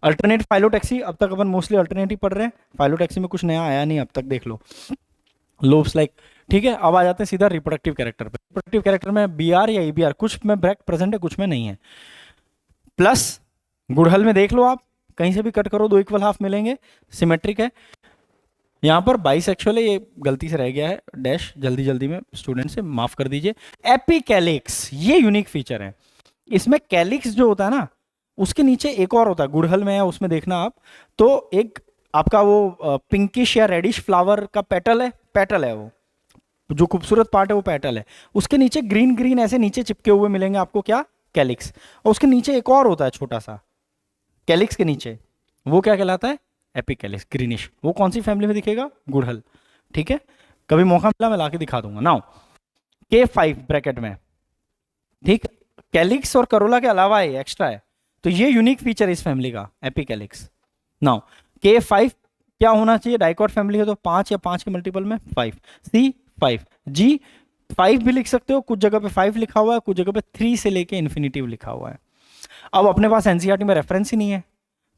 alternate phyllotaxy, अब तक अपन मोस्टली अल्टरनेट ही पढ़ रहे हैं, फाइलोटैक्सी में कुछ नया आया नहीं अब तक, देख लो। लोब्स लाइक, ठीक है। अब आ जाते हैं सीधा रिप्रोडक्टिव कैरेक्टर पे। रिप्रोडक्टिव कैरेक्टर में BR या EBR, कुछ में ब्रैक प्रेजेंट है कुछ में नहीं है। प्लस गुड़हल में देख लो आप, कहीं से भी कट करो 2 इक्वल हाफ मिलेंगे, सिमेट्रिक है। यहाँ पर बाइसेक्सुअल है, ये गलती से रह गया है डैश, जल्दी जल्दी में स्टूडेंट से माफ कर दीजिए। एपिकैलिक्स, ये यूनिक फीचर है, इसमें कैलिक्स जो होता है ना उसके नीचे एक और होता है, गुड़हल में है उसमें देखना आप, तो एक आपका वो पिंकिश या रेडिश फ्लावर का पेटल है वो जो खूबसूरत पार्ट है वो पेटल है, उसके नीचे ग्रीन ग्रीन ऐसे नीचे चिपके हुए मिलेंगे आपको, क्या? कैलिक्स। और उसके नीचे एक और होता है छोटा सा कैलिक्स के नीचे, वो क्या कहलाता है? Epicalyx, greenish. वो कौन सी फैमिली में दिखेगा? गुड़हल, ठीक है। कभी मौका मिला मैं लाके दिखा दूंगा। नाउ K5 ब्रैकेट में, ठीक, कैलिक्स और करोला के अलावा है, एक्स्ट्रा है, तो ये यूनिक फीचर इस फैमिली का, एपिकैलिक्स। नाउ K5 क्या होना चाहिए? डाइकॉट फैमिली है तो 5 या 5 के मल्टीपल में 5, C5, G5 भी लिख सकते हो, कुछ जगह पे 5 लिखा हुआ है, कुछ जगह पे 3 से लेके इन्फिनिटिव लिखा हुआ है। अब अपने पास एनसीईआरटी में रेफरेंस ही नहीं है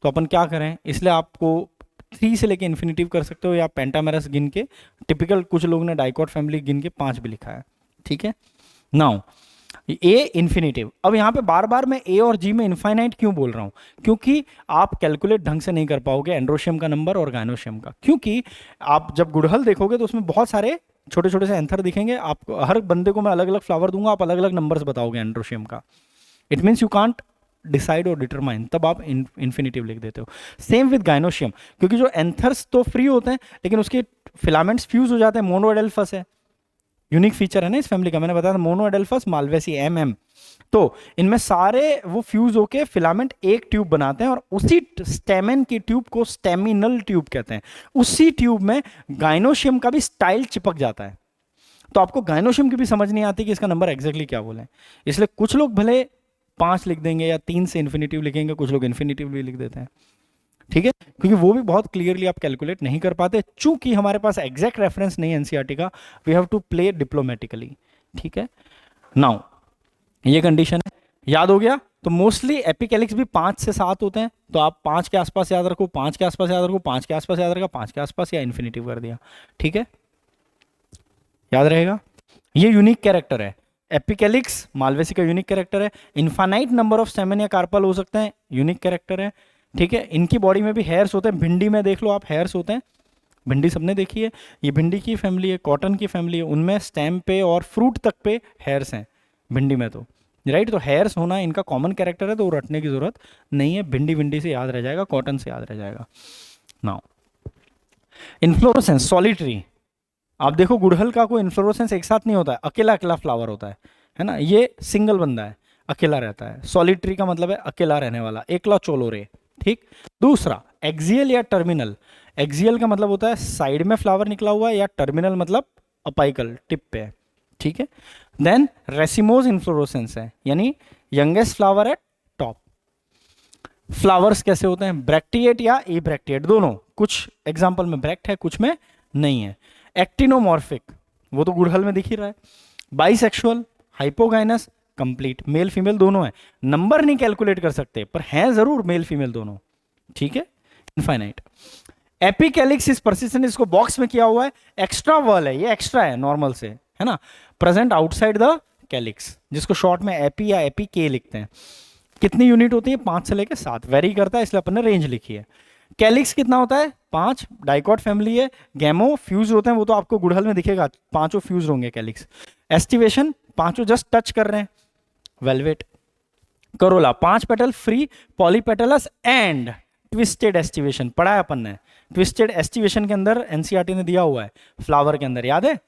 तो अपन क्या करें, इसलिए आपको 3 से लेके इन्फिनिटिव कर सकते हो, या पेंटामेरस गिन के, टिपिकल कुछ लोग ने डाइकॉट फैमिली गिन के 5 भी लिखा है, ठीक है। नाउ ए इन्फिनिटिव, अब यहाँ पे बार बार मैं ए और जी में इनफाइनाइट क्यों बोल रहा हूँ? क्योंकि आप कैलकुलेट ढंग से नहीं कर पाओगे एंड्रोशियम का नंबर और गायनोशियम का, क्योंकि आप जब गुड़हल देखोगे तो उसमें बहुत सारे छोटे छोटे से एंथर दिखेंगे आपको, हर बंदे को मैं अलग अलग फ्लावर दूंगा, आप अलग अलग नंबर्स बताओगे एंड्रोशियम का। It means you can't decide और डिटरमाइन, तब आप इन्फिनिटिव लिख देते हो। सेम विद गायनोशियम, क्योंकि जो एंथर्स तो फ्री होते हैं लेकिन उसके फिलामेंट्स फ्यूज हो जाते हैं, मोनोएडेल्फस है, यूनिक फीचर है ना इस फैमिली का, मैंने बताया था, मोनोएडेल्फस मालवेसी MM। तो इनमें सारे वो फ्यूज होके फिलामेंट एक ट्यूब बनाते हैं और उसी स्टेमेन की ट्यूब को स्टेमिनल ट्यूब कहते हैं। उसी ट्यूब में गायनोशियम का भी स्टाइल चिपक जाता है, तो आपको गायनोशियम की भी समझ नहीं आती कि इसका नंबर एग्जैक्टली क्या बोले, इसलिए कुछ लोग भले 5 लिख देंगे या 3 से इन्फिनिटिव लिखेंगे, कुछ लोग इन्फिनिटिव भी लिख देते हैं, ठीक है, क्योंकि वो भी बहुत क्लियरली आप कैलकुलेट नहीं कर पाते, चूंकि हमारे पास एग्जैक्ट रेफरेंस नहीं है एनसीईआरटी का, we have to play diplomatically, ठीक है। नाउ ये कंडीशन है, याद हो गया। तो मोस्टली एपिकैलिक्स भी 5 से 7 होते हैं, तो आप 5 के आसपास याद रखो, 5 के आसपास याद रखो, 5 के आसपास याद रखा, 5 के आसपास, या इन्फिनिटिव कर दिया, ठीक है, याद रहेगा। ये यूनिक कैरेक्टर है, एपिकैलिक्स मालवेसी का यूनिक कैरेक्टर है। इनफाइनाइट नंबर ऑफ स्टेमन या कार्पल हो सकते हैं, यूनिक कैरेक्टर है, ठीक है। इनकी बॉडी में भी हेयर्स होते हैं, भिंडी में देख लो आप हेयर्स होते हैं, भिंडी सबने देखी है, ये भिंडी की फैमिली है, कॉटन की फैमिली है, उनमें स्टेम पे और फ्रूट तक पे हेयर्स हैं भिंडी में तो, राइट। तो हेयर्स होना इनका कॉमन कैरेक्टर है, तो वो रटने की जरूरत नहीं है, भिंडी भिंडी से याद रह जाएगा, कॉटन से याद रह जाएगा। नाउ इन्फ्लोरेसेंस सॉलिटरी, आप देखो गुड़हल का कोई इन्फ्लोरेसेंस एक साथ नहीं होता है, अकेला अकेला फ्लावर होता है ना, ये सिंगल बंदा है, अकेला रहता है। सॉलिटरी का मतलब है अकेला रहने वाला, एकला चोलोरे, ठीक। दूसरा एक्सियल या टर्मिनल, एक्सियल का मतलब होता है साइड में फ्लावर निकला हुआ है, या टर्मिनल मतलब अपाइकल टिप पे है, ठीक है। देन रेसिमोज इन्फ्लोरेसेंस है, यानी यंगेस्ट फ्लावर है टॉप। फ्लावर्स कैसे होते हैं, ब्रैक्टिएट या एब्रैक्टिएट दोनों, कुछ एग्जाम्पल में ब्रैक्ट है, कुछ में नहीं है। एक्टिनोमॉर्फिक, वो तो गुड़हल में दिख ही रहा है। Bisexual, hypogynous, complete, male female दोनों है। नंबर नहीं कैलकुलेट कर सकते पर हैं जरूर मेल फीमेल दोनों, ठीक है। इनफाइनाइट। एपिकैलिक्स इज परसिस्टेंट, इसको बॉक्स में किया हुआ है, एक्स्ट्रा वर्ल है, ये एक्स्ट्रा है नॉर्मल से, है ना। प्रेजेंट आउटसाइड द कैलिक्स, जिसको शॉर्ट में एपी या एपी के लिखते हैं। कितनी यूनिट होती है, 5 से लेकर 7, वेरी करता है, इसलिए अपन ने रेंज लिखी है। कैलिक्स कितना होता है, 5, डाइकॉट फैमिली है। गैमो फ्यूज होते हैं, वो तो आपको गुड़हल में दिखेगा, 5 फ्यूज होंगे कैलिक्स। एस्टिवेशन 5 जस्ट टच कर रहे हैं। Velvet. Corolla 5 petal free, polypetalous and twisted aestivation, पढ़ा है अपन ने। ट्विस्टेड एस्टिवेशन के अंदर एनसीईआरटी ने दिया हुआ है फ्लावर के अंदर, याद है,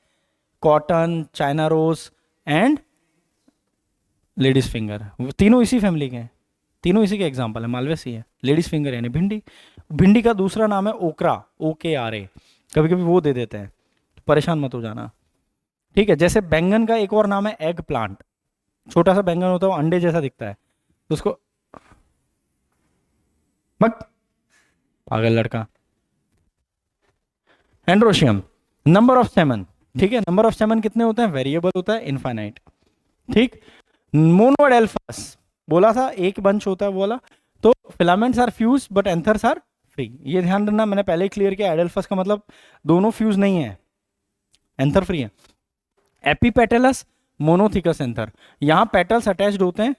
cotton, China rose and ladies finger, तीनों इसी फैमिली के हैं, तीनों इसी के एग्जांपल है, मालवेसी है। लेडीज फिंगर यानी भिंडी, भिंडी का दूसरा नाम है ओकरा, OKRA, कभी कभी वो दे देते हैं, परेशान मत हो जाना, ठीक है। जैसे बैंगन का एक और नाम है एग प्लांट, छोटा सा बैंगन होता है, वो अंडे जैसा दिखता है, तो उसको मत पागल लड़का। एंड्रोशियम, नंबर ऑफ सेमन, ठीक है, नंबर ऑफ सेमन कितने होते हैं, वेरिएबल होता है, इनफाइनाइट, ठीक। मोनोएडेल्फस, बोला था एक बंच होता है बोला, तो filaments are fuse but anthers are free, ये ध्यान रखना, मैंने पहले ही क्लियर किया, एडेल्फस का मतलब दोनों फ्यूज नहीं है, एंथर फ्री है। एपीपेटलस, मोनोथिकस एंथर, यहां पेटल्स अटैच्ड होते हैं,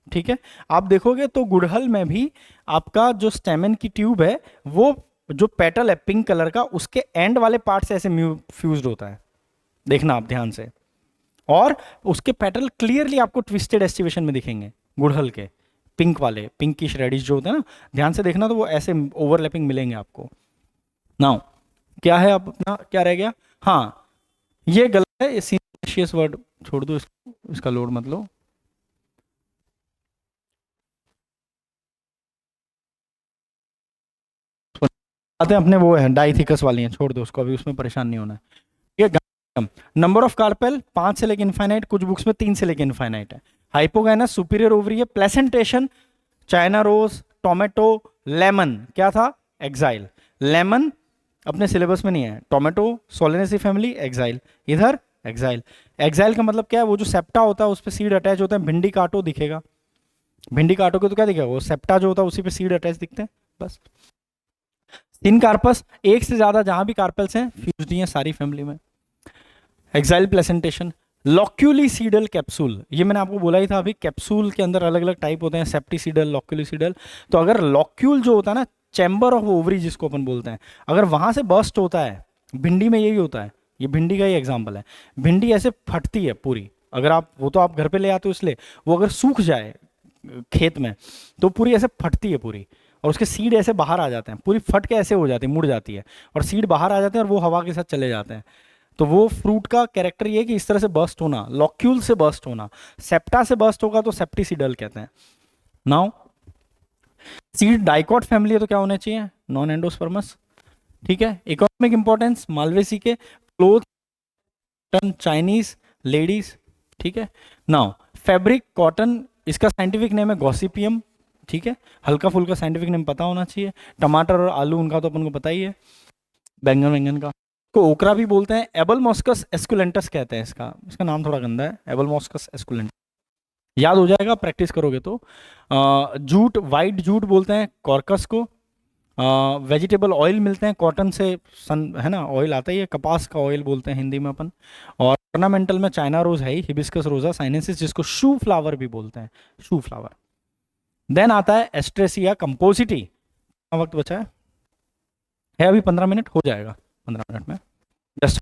ठीक है। आप देखोगे तो गुड़हल में भी आपका जो स्टेमन की ट्यूब है, वो जो पेटल है पिंक कलर का, उसके एंड वाले पार्ट से ऐसे फ्यूज्ड होता है, देखना आप ध्यान से, और उसके पेटल क्लियरली आपको ट्विस्टेड एस्टिवेशन में दिखेंगे गुड़हल के, पिंक वाले, पिंकिश रेडिश जो होते हैं ना, ध्यान से देखना, तो वो ऐसे ओवरलैपिंग मिलेंगे आपको। नाउ क्या है अपना, क्या रह गया, हाँ ये गलत है, ये सीनियस वर्ड छोड़ दो, इसका लोड मत लो। आते हैं अपने वो है डाइथिकस वाली हैं, छोड़ दो उसको, अभी उसमें परेशान नहीं होना है। ये नंबर ऑफ कार्पेल 5 से लेकर इनफाइनाइट, कुछ बुक्स में 3 से लेकर इनफाइनाइट है। हाइपोगाइनस सुपीरियर ओवरी है। Placentation, China rose, tomato, lemon, क्या था, एक्साइल। लेमन अपने सिलेबस में नहीं है, टोमेटो सोलेनेसी फैमिली, एक्साइल, इधर एक्साइल। एक्साइल का मतलब क्या है, वो जो सेप्टा होता है उस पर सीड अटैच होता है, भिंडी काटो दिखेगा, भिंडी काटोगे तो क्या दिखेगा, वो सेप्टा जो होता है उसी पे सीड अटैच दिखते हैं, बस। तीन कार्पस, एक से ज्यादा जहां भी कार्पेल्स हैं फ्यूज्ड हैं सारी फैमिली में। Exile placentation. लॉक्यूलिसीडल कैप्सूल, ये मैंने आपको बोला ही था अभी, कैप्सूल के अंदर अलग अलग टाइप होते हैं, सेप्टिसीडल, लॉक्यूलिसीडल। तो अगर लॉक्यूल जो होता है ना, चैम्बर ऑफ ओवरी जिसको अपन बोलते हैं, अगर वहां से बर्स्ट होता है, भिंडी में यही होता है, ये भिंडी का ही एग्जाम्पल है। भिंडी ऐसे फटती है पूरी, अगर आप, वो तो आप घर पे ले आते हो इसलिए, वो अगर सूख जाए खेत में तो पूरी ऐसे फटती है पूरी, और उसके सीड ऐसे बाहर आ जाते हैं, पूरी फट के ऐसे हो जाती है, मुड़ जाती है, और सीड बाहर आ जाते हैं और वो हवा के साथ चले जाते हैं। तो वो फ्रूट का कैरेक्टर ये है कि इस तरह से बर्स्ट होना, लॉक्यूल से बर्स्ट होना। सेप्टा से बर्स्ट होगा तो सेप्टिसिडल कहते हैं। नाउ सीड डाइकॉट फैमिली है तो क्या होना चाहिए, नॉन एंडोस्पर्मस, ठीक है। इकोनॉमिक इंपॉर्टेंस, मालवेसी के, क्लोथ, टन, चाइनीज, लेडीज, ठीक है। नाउ फैब्रिक, कॉटन, इसका साइंटिफिक नेम है गॉसिपियम, ठीक है, हल्का फुल्का साइंटिफिक नेम पता होना चाहिए। टमाटर और आलू उनका तो अपन को पता ही है, बैंगन वैंगन का को ओकरा भी बोलते हैं। एबलमॉस्कस एस्कुलेंटस कहते हैं इसका, इसका नाम थोड़ा गंदा है, एबलमॉस्कस एस्कुलेंटस, याद हो जाएगा प्रैक्टिस करोगे तो। जूट, वाइट जूट बोलते हैं कॉर्कस को। वेजिटेबल ऑयल मिलते हैं कॉटन से, सन है ना, ऑयल आता ही है, कपास का ऑयल बोलते हैं हिंदी में अपन। और ऑर्नामेंटल में चाइना रोज है ही, हिबिस्कस रोजा साइनेंसिस, जिसको शू फ्लावर भी बोलते हैं, शू फ्लावर। देन आता है एस्ट्रेसिया कंपोजिटी, वक्त बचा है अभी 15 मिनट हो जाएगा, 15 मिनट में जस्ट।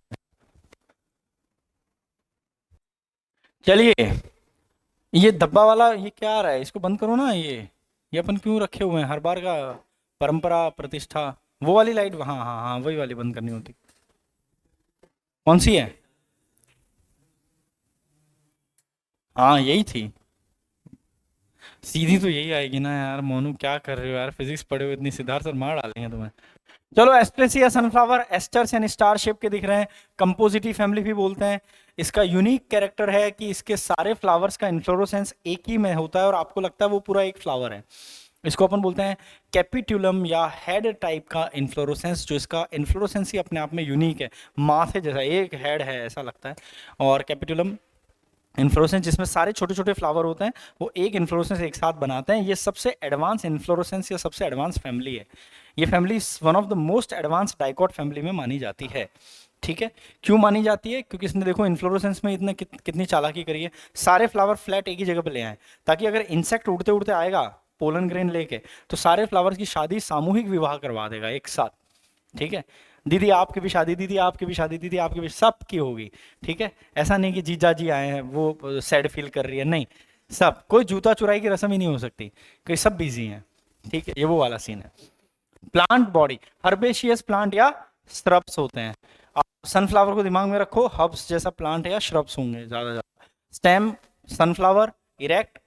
चलिए, ये डब्बा वाला ये क्या आ रहा है, इसको बंद करो ना। ये अपन क्यों रखे हुए हैं हर बार का, परंपरा प्रतिष्ठा, वो वाली लाइट, हाँ हाँ हाँ वही वाली बंद करनी होती। कौन सी है? हाँ यही थी, सीधी तो यही आएगी ना यार। मोनू क्या कर रहे हो यार, फिजिक्स पढ़े हो इतनी, सिद्धार्थ सर मार डालेंगे तुम्हें। चलो, Asteraceae sunflower asters and star shape के दिख रहे हैं, कंपोजिटी फैमिली भी बोलते हैं। इसका यूनिक कैरेक्टर है कि इसके सारे फ्लावर्स का इन्फ्लोरोसेंस एक ही में होता है और आपको लगता है वो पूरा एक फ्लावर है। इसको अपन बोलते हैं कैपिट्यूलम या हेड टाइप का इन्फ्लोरोसेंस, जो इसका इन्फ्लोरोसेंस ही अपने आप में यूनिक है, माथे जैसा एक हेड है ऐसा लगता है। और कैपिट्यूलम इन्फ्लोरेसेंस जिसमें सारे छोटे छोटे फ्लावर होते हैं, वो एक इन्फ्लोरेसेंस एक साथ बनाते हैं। ये सबसे एडवांस इन्फ्लोरेसेंस या सबसे एडवांस फैमिली है। ये family one of the most advance dicot family में मानी जाती है। ठीक है, क्यों मानी जाती है? क्योंकि इसने देखो इन्फ्लोरेसेंस में इतने कितनी चालाकी करी है, सारे फ्लावर फ्लैट एक ही जगह पे ले आए, ताकि अगर इंसेक्ट उड़ते उड़ते आएगा पोलन ग्रेन लेके, तो सारे फ्लावर्स की शादी सामूहिक विवाह करवा देगा एक साथ। ठीक है, दीदी आपकी भी शादी, दीदी आपकी भी शादी, दीदी आपकी भी, सबकी होगी। ठीक है, ऐसा नहीं कि जीजा जी आए हैं वो सैड फील कर रही है, नहीं, सब, कोई जूता चुराई की रस्म ही नहीं हो सकती, क्योंकि सब बिजी हैं। ठीक है, ये वो वाला सीन है। प्लांट बॉडी, हर्बेशियस प्लांट या श्रब्स होते हैं। आप सनफ्लावर को दिमाग में रखो, हर्ब्स जैसा प्लांट है या श्रब्स होंगे ज्यादा। Stem sunflower erect,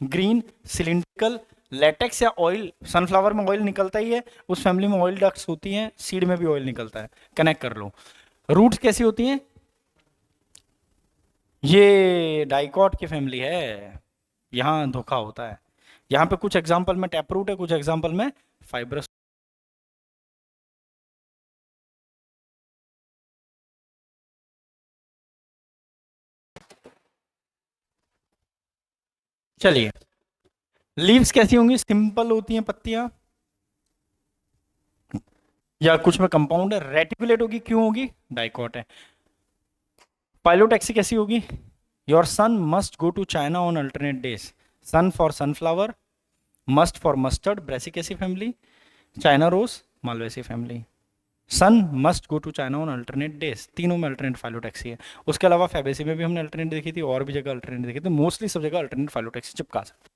green, cylindrical, latex या ऑयल, सनफ्लावर में ऑयल निकलता ही है, उस फैमिली में ऑयल डक्ट्स होती हैं, सीड में भी ऑयल निकलता है, कनेक्ट कर लो। रूट्स कैसी होती हैं? ये डाइकॉट की फैमिली है, यहां धोखा होता है। यहां पे कुछ एग्जांपल में टैप रूट है, कुछ एग्जांपल में फाइब्रस। चलिए, लीव्स कैसी होंगी? सिंपल होती हैं पत्तियां, या कुछ में कंपाउंड है। रेटिकुलेट होगी, क्यों होगी? डाइकॉट है। पाइलोटैक्सी कैसी होगी? Your son must go to China on alternate days, sun for sunflower, must for mustard, Brassicaceae family, China rose, Malvaceae family. Son must go to China on alternate days, तीनों में alternate phyllotaxy है। उसके अलावा Fabaceae में भी हमने alternate देखी थी, और भी जगह अल्टरनेट देखी थी, मोस्टली सब जगह अल्टरनेट फाइलोटैक्सी चिपका सकते।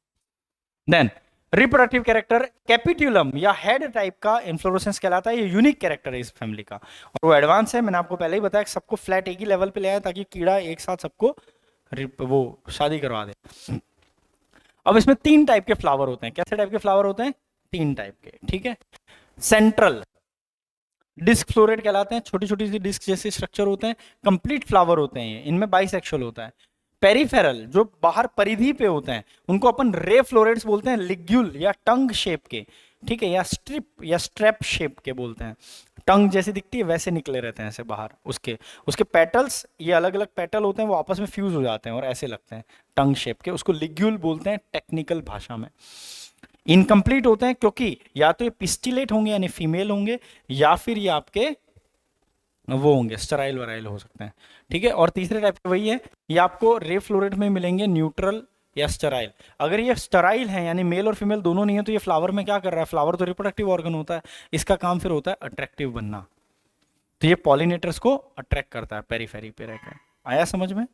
देन रिप्रोडक्टिव कैरेक्टर, कैपिट्यूलम या हेड टाइप का इन्फ्लोरेसेंस कहलाता है। ये यूनिक कैरेक्टर है इस फैमिली का, और वो एडवांस है। मैंने आपको पहले ही बताया कि सबको फ्लैट एक ही लेवल पे ले आए, ताकि कीड़ा एक साथ सबको वो शादी करवा दे। अब इसमें 3 टाइप के फ्लावर होते हैं। कैसे टाइप के फ्लावर होते हैं? 3 टाइप के। ठीक है, सेंट्रल डिस्क फ्लोरेट कहलाते हैं, छोटी छोटी सी डिस्क जैसे स्ट्रक्चर होते हैं, कंप्लीट फ्लावर होते हैं, इनमें बाइसेक्सुअल होता है। पेरिफेरल जो बाहर परिधि पे होते हैं, उनको अपन रे फ्लोरेट्स बोलते हैं, लिग्यूल या टंग शेप के। ठीक है, या स्ट्रिप या स्ट्रैप शेप के बोलते हैं, टंग जैसी दिखती है वैसे निकले रहते हैं ऐसे बाहर। उसके उसके पेटल्स, ये अलग अलग पेटल होते हैं, वो आपस में फ्यूज हो जाते हैं और ऐसे लगते हैं टंग शेप के, उसको लिग्यूल बोलते हैं टेक्निकल भाषा में। इनकम्प्लीट होते हैं क्योंकि या तो ये पिस्टिलेट होंगे यानी फीमेल होंगे, या फिर ये आपके वो होंगे स्टराइल वराइल हो सकते हैं। ठीक है, और तीसरे टाइप के वही है, ये आपको रे फ्लोरेट में मिलेंगे, न्यूट्रल या स्टराइल। अगर ये स्टराइल है यानी मेल और फीमेल दोनों नहीं है, तो ये फ्लावर में क्या कर रहा है? फ्लावर तो रिप्रोडक्टिव ऑर्गन होता है, इसका काम फिर होता है अट्रैक्टिव बनना, तो ये पॉलिनेटर्स को अट्रैक्ट करता है पेरीफेरी पे रहकर। आया समझ में?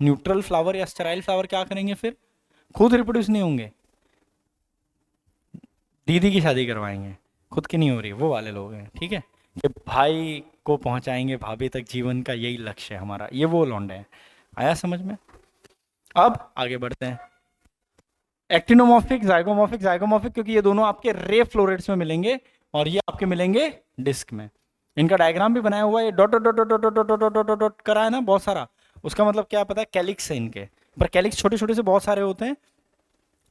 न्यूट्रल फ्लावर या स्टराइल फ्लावर क्या करेंगे? फिर खुद रिप्रोड्यूस नहीं होंगे, दीदी की शादी करवाएंगे, खुद की नहीं हो रही, वो वाले लोग हैं। ठीक है, कि भाई को पहुंचाएंगे भाभी तक, जीवन का यही लक्ष्य है हमारा, ये वो लौंडे हैं। आया समझ में? अब आगे बढ़ते हैं। एक्टिनोमॉर्फिक, जाइगोमॉर्फिक, जाइगोमॉर्फिक क्योंकि ये दोनों आपके रे फ्लोरेट्स में मिलेंगे और ये आपके मिलेंगे डिस्क में। इनका डायग्राम भी बनाया हुआ है, dot dot dot dot dot dot dot dot करा है ना बहुत सारा। उसका मतलब क्या पता है? कैलिक्स है इनके, पर कैलिक्स छोटे छोटे से बहुत सारे होते हैं,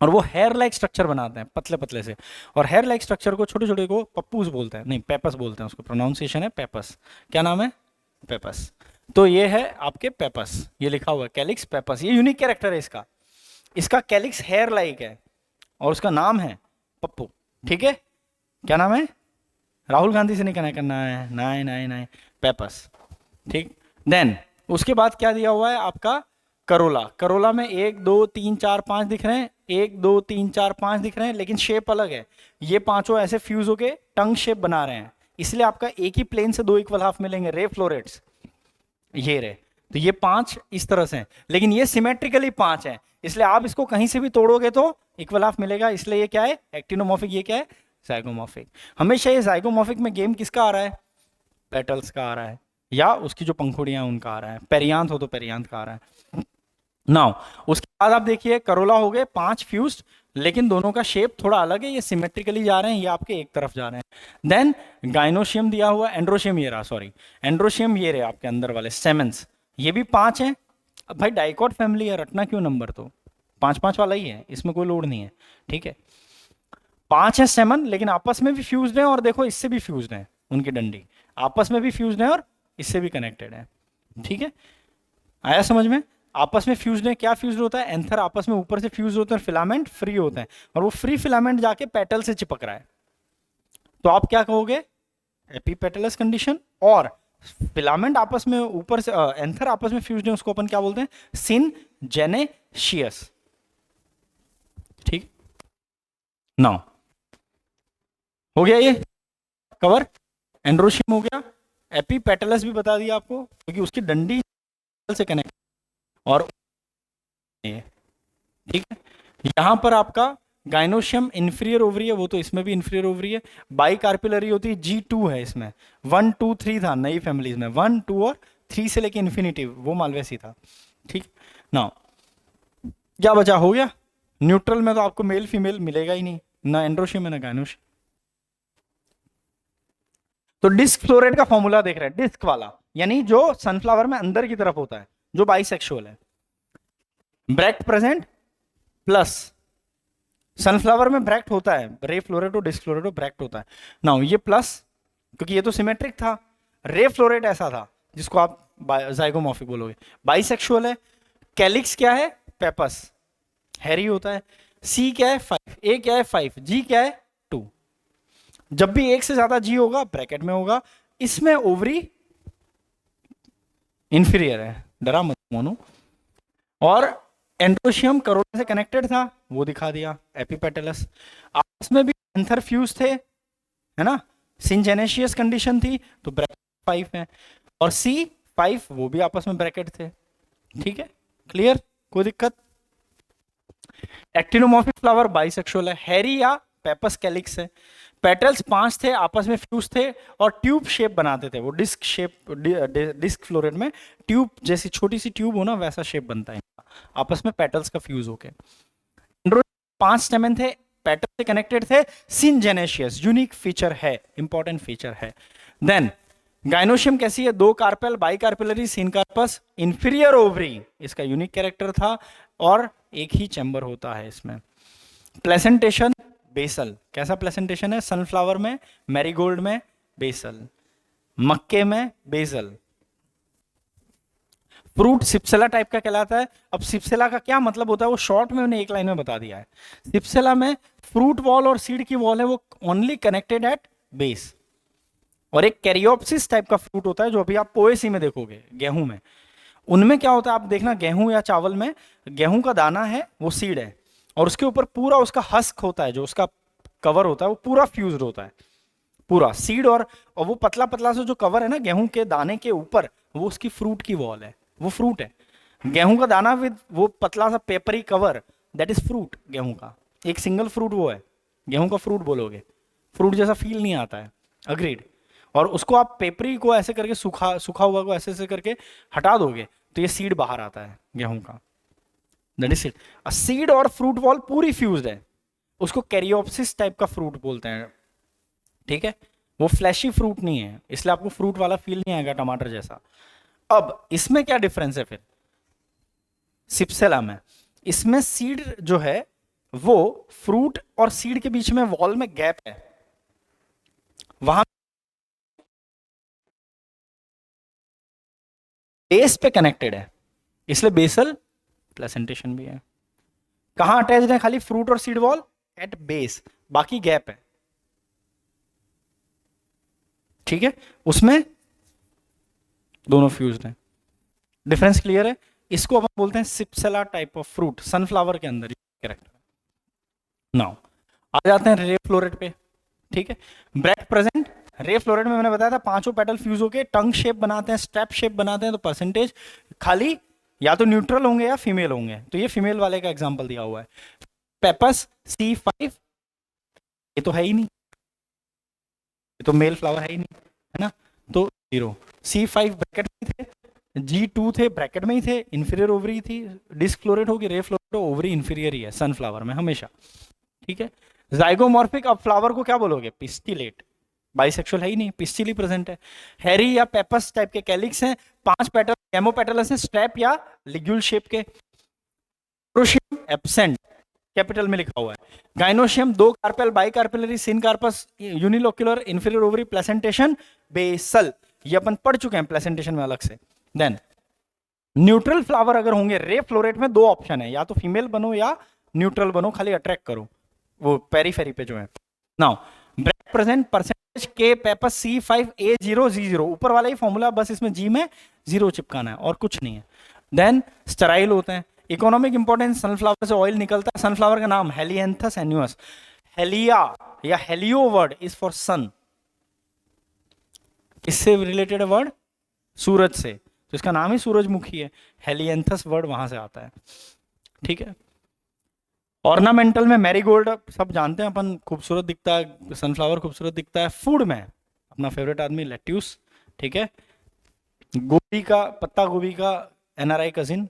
और वो हेयर लाइक स्ट्रक्चर बनाते हैं पतले पतले से, और हेयर लाइक स्ट्रक्चर को छोटे छोटे को पप्पूस बोलते हैं, नहीं पेपस बोलते हैं, उसको प्रोनाउंसिएशन है पेपस। क्या नाम है? पेपस। तो ये है आपके पेपस, ये लिखा हुआ है कैलिक्स पेपस, ये यूनिक कैरेक्टर है इसका। इसका कैलिक्स हेयर लाइक है और उसका नाम है पप्पू। ठीक है, क्या नाम है? राहुल गांधी से नहीं कनेक्ट करना है, नाय नाय नाय, पेपस। ठीक, देन उसके बाद क्या दिया हुआ है आपका? करोला। करोला में 1 2 3 4 5 दिख रहे हैं, 1 2 3 4 5 दिख रहे हैं, लेकिन शेप अलग है। ये पांचों ऐसे फ्यूज होके टंग शेप बना रहे हैं, इसलिए आपका एक ही प्लेन से 2 इक्वल हाफ मिलेंगे रे फ्लोरेट्स, ये रे। तो ये 5 इस तरह से हैं, लेकिन ये सिमेट्रिकली 5 हैं, इसलिए आप इसको कहीं से भी तोड़ोगे तो इक्वल हाफ मिलेगा। इसलिए ये क्या है, एक्टिनोमॉर्फिक। ये क्या है, ज़ाइगोमॉर्फिक। हमेशा ये ज़ाइगोमॉर्फिक में गेम किसका आ रहा है, पेटल्स का आ रहा है, या उसकी जो पंखुड़ियां उनका आ रहा है। पेरियांथ हो तो पेरियांथ का आ रहा है। नाउ उसके बाद आप देखिए करोला हो गए 5 फ्यूज्ड, लेकिन दोनों का शेप थोड़ा अलग है, ये सिमेट्रिकली जा रहे हैं, ये आपके एक तरफ जा रहे हैं। देन गाइनोशियम दिया हुआ, एंड्रोशियम ये रहा, सॉरी एंड्रोशियम ये रहे आपके अंदर वाले स्टेमेंस, ये भी 5 हैं। अब भाई डाइकॉट फैमिली है, रटना क्यों नंबर, तो 5-5 वाला ही है, इसमें कोई लोड नहीं है, ठीक है। 5 है स्टेमन, लेकिन आपस में भी फ्यूज्ड हैं, और देखो इससे भी फ्यूज्ड हैं, उनकी डंडी आपस में भी फ्यूज्ड है और इससे भी कनेक्टेड है, ठीक है। आया समझ में, आपस में फ्यूज्ड है। क्या फ्यूज्ड होता है, एंथर आपस में ऊपर से फ्यूज होते हैं, फिलामेंट फ्री होते हैं, और वो फ्री फिलामेंट जाके पेटल से चिपक रहा है, तो आप क्या कहोगे, एपीपेटलस कंडीशन। और फिलामेंट आपस में ऊपर से एंथर आपस में फ्यूज्ड है, उसको अपन क्या बोलते हैं, सिनजेनेशियस, ठीक। नाउ हो गया ये कवर, एंड्रोशियम हो गया, एपीपेटलस भी बता दिया आपको, क्योंकि उसकी डंडी से कनेक्ट, और ये ठीक है। यहां पर आपका गाइनोशियम इंफीरियर ओवरी है, वो तो इसमें भी इंफीरियर ओवरी है। बाई कार्पिलरी होती है, G2 है इसमें, 1 2 3 था नई फैमिलीज में, 1 2 और 3 से लेके इन्फिनिटी, वो मालवेसी था, ठीक ना। क्या बचा, हो गया। न्यूट्रल में तो आपको मेल फीमेल मिलेगा ही नहीं, ना एंड्रोशियम है ना गाइनोशियम। तो डिस्क फ्लोरेट का फॉर्मूला देख रहे हैं, डिस्क वाला, यानी जो सनफ्लावर में अंदर की तरफ होता है, जो बाइसेक्सुअल है। ब्रैक्ट प्रेजेंट प्लस, सनफ्लावर में ब्रैक्ट होता है, रे फ्लोरेटो डिस्क फ्लोरेटो ब्रैक्ट होता है। नाउ ये प्लस, क्योंकि ये तो सिमेट्रिक था, रे फ्लोरेट ऐसा था जिसको आप ज़ाइगोमॉर्फिक बोलोगे, बाइसेक्सुअल है। कैलिक्स क्या है, पेपस, हैरी होता है। सी क्या है 5, ए क्या है 5, जी क्या है 2। जब भी एक से ज्यादा जी होगा ब्रैकेट में होगा। इसमें ओवरी इंफीरियर है, डरा मत मोनो। और एंड्रोशियम करोला से कनेक्टेड था, वो दिखा दिया, एपीपेटलस। आपस में भी एंथर फ्यूज थे, है ना, सिनजेनेशियस कंडीशन थी, तो ब्रैकेट 5 है, और सी 5 वो भी आपस में ब्रैकेट थे, ठीक है, क्लियर, कोई दिक्कत। एक्टिनोमॉर्फिक फ्लावर बाइसेक्सुअल है, हैरी या पेपस कैलिक्स है। पेटल्स 5 थे, आपस में फ्यूज थे, और ट्यूब शेप बनाते थे, वो डिस्क शेप, डिस्क फ्लोरेट में ट्यूब जैसी छोटी सी ट्यूब हो ना, वैसा शेप बनता है आपस में पेटल्स का फ्यूज होके। 5 स्टेमन थे, पेटल से कनेक्टेड थे, सिनजेनेशियस, यूनिक फीचर है, इंपॉर्टेंट फीचर है। देन गाइनोशियम कैसी है, 2 carpel, by carpellary, syncarpous, inferior ovary, इसका यूनिक कैरेक्टर था, और एक ही चैम्बर होता है इसमें। प्लेसेंटेशन बेसल, कैसा प्लेसेंटेशन है, सनफ्लावर में, मैरीगोल्ड में बेसल, मक्के में बेसल। फ्रूट सिप्सेला टाइप का कहलाता है। अब सिप्सेला का क्या मतलब होता है, वो शॉर्ट में मैंने एक लाइन में बता दिया है। सिप्सेला में फ्रूट वॉल और सीड की वॉल है, वो ओनली कनेक्टेड एट बेस। और एक कैरियोप्सिस टाइप का फ्रूट होता है, जो अभी आप पोएसी में देखोगे, गेहूं में, उनमें क्या होता है, आप देखना गेहूं या चावल में, गेहूं का दाना है वो सीड है, और उसके ऊपर पूरा उसका हस्क होता है, जो उसका कवर होता है वो पूरा फ्यूज्ड होता है, पूरा सीड, और वो पतला पतला सा जो कवर है ना गेहूं के दाने के ऊपर, वो उसकी फ्रूट की वॉल है, वो फ्रूट है। गेहूं का दाना विद वो पतला सा peppery cover, that is fruit गेहूं का, एक सिंगल फ्रूट वो है, गेहूं का फ्रूट बोलोगे, फ्रूट जैसा फील नहीं आता है, अग्रीड। और उसको आप पेपरी को ऐसे करके सूखा सूखा हुआ को ऐसे ऐसे करके हटा दोगे, तो ये सीड बाहर आता है गेहूं का, दैट इज सीड। सीड और फ्रूट वॉल पूरी फ्यूज्ड है, उसको कैरियोप्सिस टाइप का फ्रूट बोलते हैं, ठीक है। वो फ्लैशी फ्रूट नहीं है, इसलिए आपको फ्रूट वाला फील नहीं आएगा टमाटर जैसा। अब इसमें क्या डिफरेंस है फिर सिप्सेला में, इसमें सीड जो है वो फ्रूट और सीड के बीच में वॉल में गैप है, वहां बेस पे कनेक्टेड है, इसलिए बेसल प्लेसेंटेशन भी है। कहां अटैच्ड है, खाली फ्रूट और सीड वॉल एट बेस, बाकी गैप है, ठीक है, उसमें दोनों फ्यूज्ड हैं। डिफरेंस क्लियर है। इसको अपन बोलते हैं सिप्सेला टाइप ऑफ फ्रूट, सनफ्लावर के अंदर कैरेक्टर। नाउ आ जाते हैं रे फ्लोरेट पे, ठीक है। ब्रैक्ट प्रेजेंट, रे फ्लोरेट में मैंने बताया था पांचों पेटल फ्यूज होके टंग शेप बनाते हैं, स्टेप शेप बनाते हैं, तो परसेंटेज खाली या तो न्यूट्रल होंगे या फीमेल होंगे, तो ये फीमेल वाले का एग्जांपल दिया हुआ है। पेपस C5, ये तो है ही नहीं, ये तो मेल फ्लावर है ही नहीं, है ना, तो 0। C5 ब्रैकेट में थे, G2 थे ब्रैकेट में ही थे, इंफीरियर ओवरी थी, डिस्क फ्लोरेट होगी, रे फ्लोरेट हो, ओवरी इंफीरियर ही है सनफ्लावर में हमेशा, ठीक है। जाइगोमॉर्फिक, अब फ्लावर को क्या बोलोगे, पिस्टिलेट, बाइसेक्सुअल है ही नहीं, पिस्टिली प्रेजेंट है। हैरी या पेपस टाइप के कैलिक्स हैं, 5 पेटल गेमोपेटलस हैं, स्ट्रैप या लिग्यूल शेप के। क्रोशियम एब्सेंट, कैपिटल में लिखा हुआ है। Gynoecium 2 carpel, bicarpellary, syncarpous, unilocular, inferior ovary, placentation, basal, ये अपन पढ़ चुके हैं प्लेसेंटेशन में अलग से। देन न्यूट्रल फ्लावर अगर होंगे रे फ्लोरेट में 2 ऑप्शन है, या तो फीमेल बनो या न्यूट्रल बनो, खाली अट्रैक्ट करो वो पेरीफेरी पे जो है। नाउ ब्रेक प्रेजेंट, परसेंटेज के पेपस C5A0G0, ऊपर वाला ही फॉर्मूला, बस इसमें G में 0 चिपकाना है और कुछ नहीं है। देन स्टेराइल होते हैं। इकोनॉमिक इंपॉर्टेंस, सनफ्लावर से ऑयल निकलता है, सनफ्लावर का नाम हेलियंथस एन्युअस। हेलिया या हेलियो वर्ड इज फॉर सन, इससे रिलेटेड वर्ड सूरज से, तो इसका नाम ही सूरजमुखी है, हेलियंथस वर्ड वहां से आता है, ठीक है। ऑर्नामेंटल में मैरीगोल्ड सब जानते हैं अपन, खूबसूरत दिखता है, सनफ्लावर खूबसूरत दिखता है। फूड में अपना फेवरेट आदमी लेट्यूस, ठीक है। गोभी का, पत्ता गोभी का NRI कजिन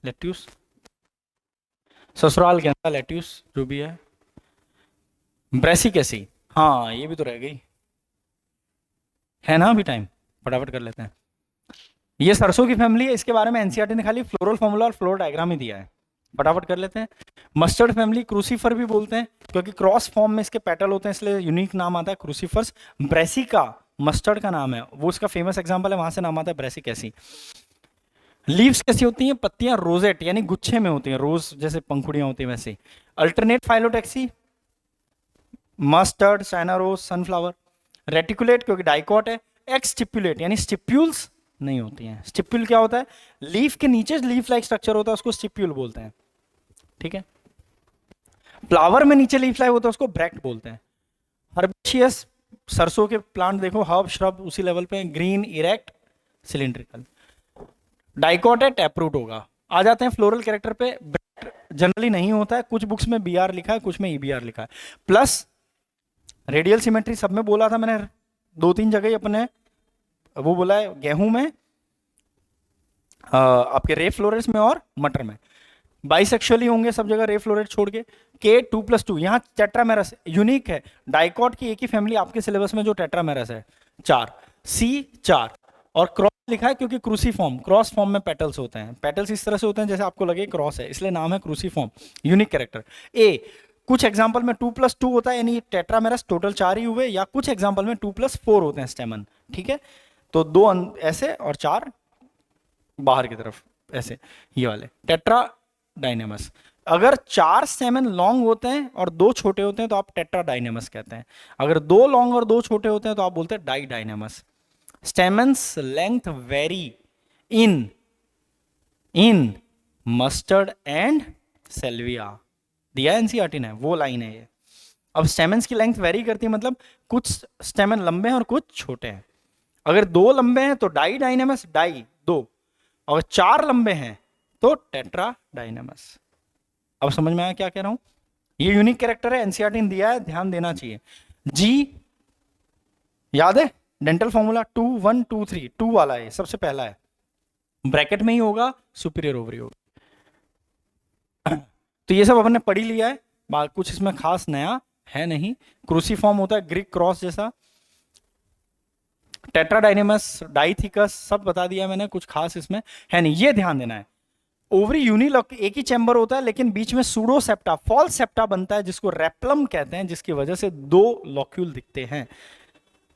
लेट्यूस, ससुराल गेंदा लेट्यूस जो भी है। ब्रेसिकेसी, हाँ ये भी तो रह गई है ना, अभी टाइम फटाफट कर लेते हैं। ये सरसों की फैमिली है, इसके बारे में एनसीईआरटी ने खाली फ्लोरल फॉर्मूला और फ्लोर डायग्राम ही दिया है, फटाफट कर लेते हैं। मस्टर्ड फैमिली, क्रूसीफर भी बोलते हैं क्योंकि क्रॉस फॉर्म में इसके पेटल होते हैं, इसलिए यूनिक नाम आता है क्रूसीफर्स। ब्रेसिका मस्टर्ड का नाम है, वो इसका फेमस एग्जांपल है, वहां से नाम आता है ब्रेसिकेसी। लीव्स कैसी होती हैं, पत्तियां रोजेट यानी गुच्छे में होती हैं, रोज जैसे पंखुड़ियां होती हैं वैसे। Alternate phyllotaxy, mustard, China rose, sunflower. Reticulate क्योंकि डाइकॉट है। एक्स स्टिपुलेट यानी स्टिप्यूल्स नहीं होती हैं। स्टिप्यूल क्या होता है, लीफ के नीचे लीफ लाइक स्ट्रक्चर होता है, उसको स्टिप्यूल बोलते हैं, ठीक है। फ्लावर में नीचे लीफ लाइक होता है, उसको ब्रैक्ट बोलते हैं। हर्बेशियस, सरसों के प्लांट देखो, हर्ब श्रब उसी लेवल पे, ग्रीन, इरेक्ट, सिलिंड्रिकल। डाइकॉट है, टैपरूट होगा। आ जाते हैं फ्लोरल कैरेक्टर पे। जनरली नहीं होता है, कुछ बुक्स में BR लिखा है, कुछ में EBR लिखा है। प्लस रेडियल सिमेट्री सब में बोला था मैंने, 2-3 जगह ही अपने वो बोला है, गेहूं में, आपके रे फ्लोरेट्स में और मटर में। बाइसेक्सुअली होंगे सब जगह रे फ्लोरेट छोड़ के। के 2+2, यहाँ टेट्रामेरस यूनिक है, डाइकॉट की एक ही फैमिली आपके सिलेबस में जो टेट्रामेरस है 4, C4, और क्रॉस लिखा है क्योंकि क्रूसीफॉर्म, क्रॉस फॉर्म में पेटल्स होते हैं, पेटल्स इस तरह से होते हैं जैसे आपको लगे क्रॉस है, इसलिए नाम है क्रूसीफॉर्म, यूनिक कैरेक्टर। ए, कुछ एग्जाम्पल में 2+2 होता है यानी टेट्रामेरस, टोटल 4 ही हुए, या कुछ एग्जाम्पल में 2+4 होते हैं स्टेमन, ठीक है। तो 2 ऐसे और 4 बाहर की तरफ ऐसे, ये वाले टेट्रा डायनेमस। अगर 4 स्टेमन लॉन्ग होते हैं और 2 छोटे होते हैं तो आप टेट्रा डायनेमस कहते हैं। अगर 2 लॉन्ग और 2 छोटे होते हैं तो आप बोलते हैं didynamous. Stamens length vary in mustard and salvia, दिया एनसीईआरटी ने, वो लाइन है ये। अब स्टेमन्स की लेंथ वेरी करती है, मतलब कुछ स्टेमन लंबे हैं और कुछ छोटे हैं। अगर 2 लंबे हैं तो डाई डायनेमस, डाई 2, और 4 लंबे हैं तो टेट्रा डायनेमस। अब समझ में आया क्या कह रहा हूं, ये यूनिक कैरेक्टर है, एनसीईआरटी ने दिया है, ध्यान देना चाहिए। जी याद है, डेंटल फॉर्मूला 2 1 2 3, 2 वाला है सबसे पहला है, ब्रैकेट में ही होगा, सुपीरियर ओवरी होगा। तो ये सब अपन ने पढ़ ही लिया है, कुछ इसमें खास नया है नहीं। क्रूसीफॉर्म होता है ग्रीक क्रॉस जैसा। टेट्राडाइनेमस, डाइथिकस सब बता दिया मैंने, कुछ खास इसमें है नहीं, ये ध्यान देना है। ओवरी यूनिलॉक, एक ही चैम्बर होता है लेकिन बीच में सूडो सेप्टा, फॉल्स सेप्टा बनता है जिसको रेप्लम कहते हैं, जिसकी वजह से 2 लॉक्यूल दिखते हैं।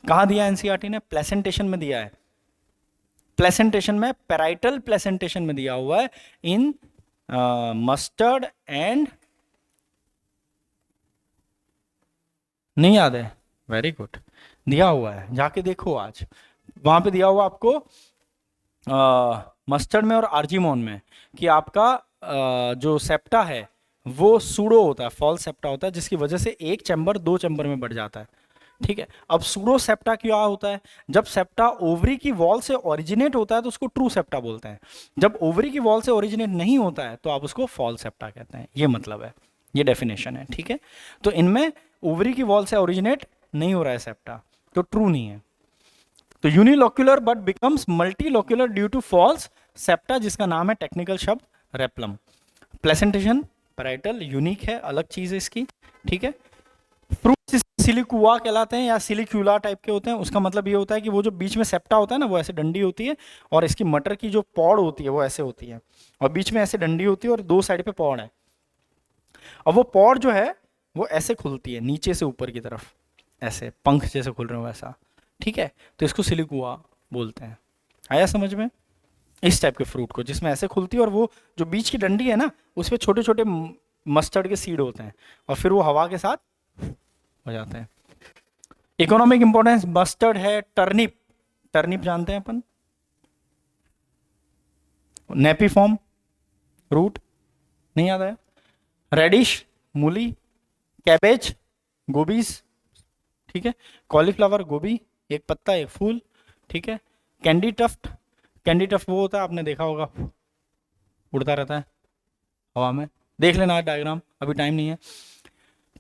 कहां दिया एनसीईआरटी ने, प्लेसेंटेशन में दिया है, प्लेसेंटेशन में, पैराइटल प्लेसेंटेशन में दिया हुआ है, इन मस्टर्ड एंड, नहीं याद है, वेरी गुड, दिया हुआ है, जाके देखो आज वहां पे दिया हुआ आपको मस्टर्ड में और आर्जिमोन में, कि आपका जो सेप्टा है वो सूडो होता है, फॉल्स सेप्टा होता है, जिसकी वजह से एक चैम्बर 2 चैम्बर में बढ़ जाता है, ठीक है। अब सूडो सेप्टा क्या होता है? जब सेप्टा ओवरी की वॉल से ओरिजिनेट होता है तो उसको ट्रू सेप्टा बोलते हैं। जब ओवरी की वॉल से ओरिजिनेट नहीं होता है तो आप उसको फॉल्स सेप्टा कहते हैं। ये मतलब है, ये डेफिनेशन है, ठीक है। तो इनमें ओवरी की वॉल से ओरिजिनेट नहीं हो रहा है सेप्टा, तो ट्रू नहीं है। तो unilocular but becomes multilocular due to false septa, जिसका नाम है टेक्निकल शब्द रेप्लम। प्लेसेंटेशन पैराइटल यूनिक है, अलग चीज है इसकी, ठीक है। फ्रूट सिलिकुआ कहलाते हैं या सिलिक्यूला टाइप के होते हैं। उसका मतलब ये होता है कि वो जो बीच में सेप्टा होता है ना, वो ऐसे डंडी होती है, और इसकी मटर की जो पॉड होती है वो ऐसे होती है, और बीच में ऐसे डंडी होती है और दो साइड पे पॉड है। अब वो पॉड जो है वो ऐसे खुलती है नीचे से ऊपर की तरफ, ऐसे पंख जैसे खुल रहे हो वैसा, ठीक है। तो इसको सिलिकुआ बोलते हैं। आया समझ में? इस टाइप के फ्रूट को जिसमें ऐसे खुलती है और वो जो बीच की डंडी है ना, उस पर छोटे छोटे मस्टर्ड के सीड होते हैं, और फिर वो हवा के साथ हो जाते हैं। इकोनॉमिक इंपॉर्टेंस मस्टर्ड है। टर्निप, टर्निप जानते हैं अपन, नेपीफॉर्म रूट, नहीं याद आया? रेडिश मूली, कैबेज गोबीज, ठीक है। कॉलीफ्लावर गोभी, एक पत्ता एक फूल, ठीक है। कैंडी टफ्ट, कैंडी टफ्ट वो होता है, आपने देखा होगा, उड़ता रहता है हवा में, देख लेना डायग्राम, अभी टाइम नहीं है।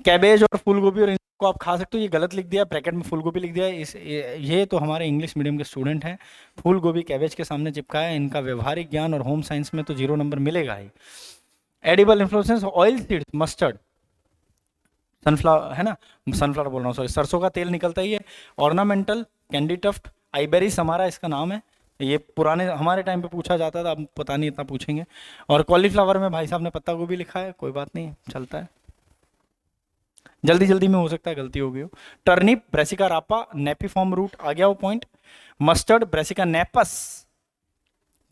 कैबेज और फूल गोभी और इनको आप खा सकते हो। ये गलत लिख दिया ब्रैकेट में, फूल गोभी लिख दिया है। ये तो हमारे इंग्लिश मीडियम के स्टूडेंट हैं, फूल गोभी कैबेज के सामने चिपकाया। इनका व्यवहारिक ज्ञान और होम साइंस में तो 0 नंबर मिलेगा ही। Edible influences oil seeds, mustard, sunflower है ना, सनफ्लावर बोल रहा हूँ सॉरी, सरसों का तेल निकलता ही है। ऑर्नामेंटल कैंडी टफ्ट, आइबेरिस हमारा इसका नाम है, ये पुराने हमारे टाइम पे पूछा जाता था, अब पता नहीं इतना पूछेंगे। और कॉलीफ्लावर में भाई साहब ने पत्ता गोभी लिखा है, कोई बात नहीं, चलता है, जल्दी जल्दी में हो सकता है गलती हो गई हो। टर्निप ब्रेसिका रापा, नेपीफॉर्म रूट, आ गया वो पॉइंट। मस्टर्ड ब्रेसिका नेपस,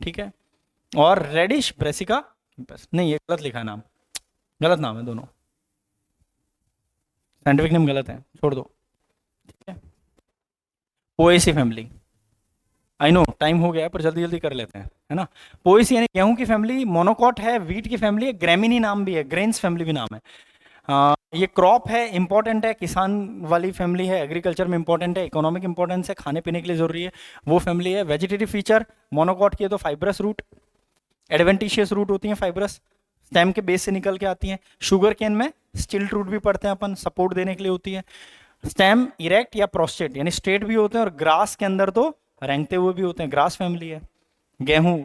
ठीक है। और रेडिश ब्रेसिका नहीं, ये गलत लिखा है नाम, गलत नाम है दोनों, साइंटिफिक नेम गलत है, छोड़ दो, ठीक है। Poaceae family, I know time हो गया पर जल्दी जल्दी कर लेते हैं, है ना। पोएसी यानी गेहूं की फैमिली, मोनोकॉट है, वीट की फैमिली है, ग्रेमिनी नाम भी है, ग्रेन्स फैमिली भी नाम है। ये क्रॉप है, इंपॉर्टेंट है, किसान वाली फैमिली है, एग्रीकल्चर में इंपॉर्टेंट है, इकोनॉमिक इंपॉर्टेंस है, खाने पीने के लिए जरूरी है, वो फैमिली है। वेजिटेटिव फीचर मोनोकॉट की है तो फाइब्रस रूट, एडवेंटिशियस रूट होती है फाइब्रस, स्टेम के बेस से निकल के आती हैं। शुगर केन में स्टिल्ट रूट भी पढ़ते हैं अपन, सपोर्ट देने के लिए होती है। स्टेम इरेक्ट या प्रोस्टेट यानी स्ट्रेट भी होते हैं, और ग्रास के अंदर तो रेंगते हुए भी होते हैं, ग्रास फैमिली है। गेहूं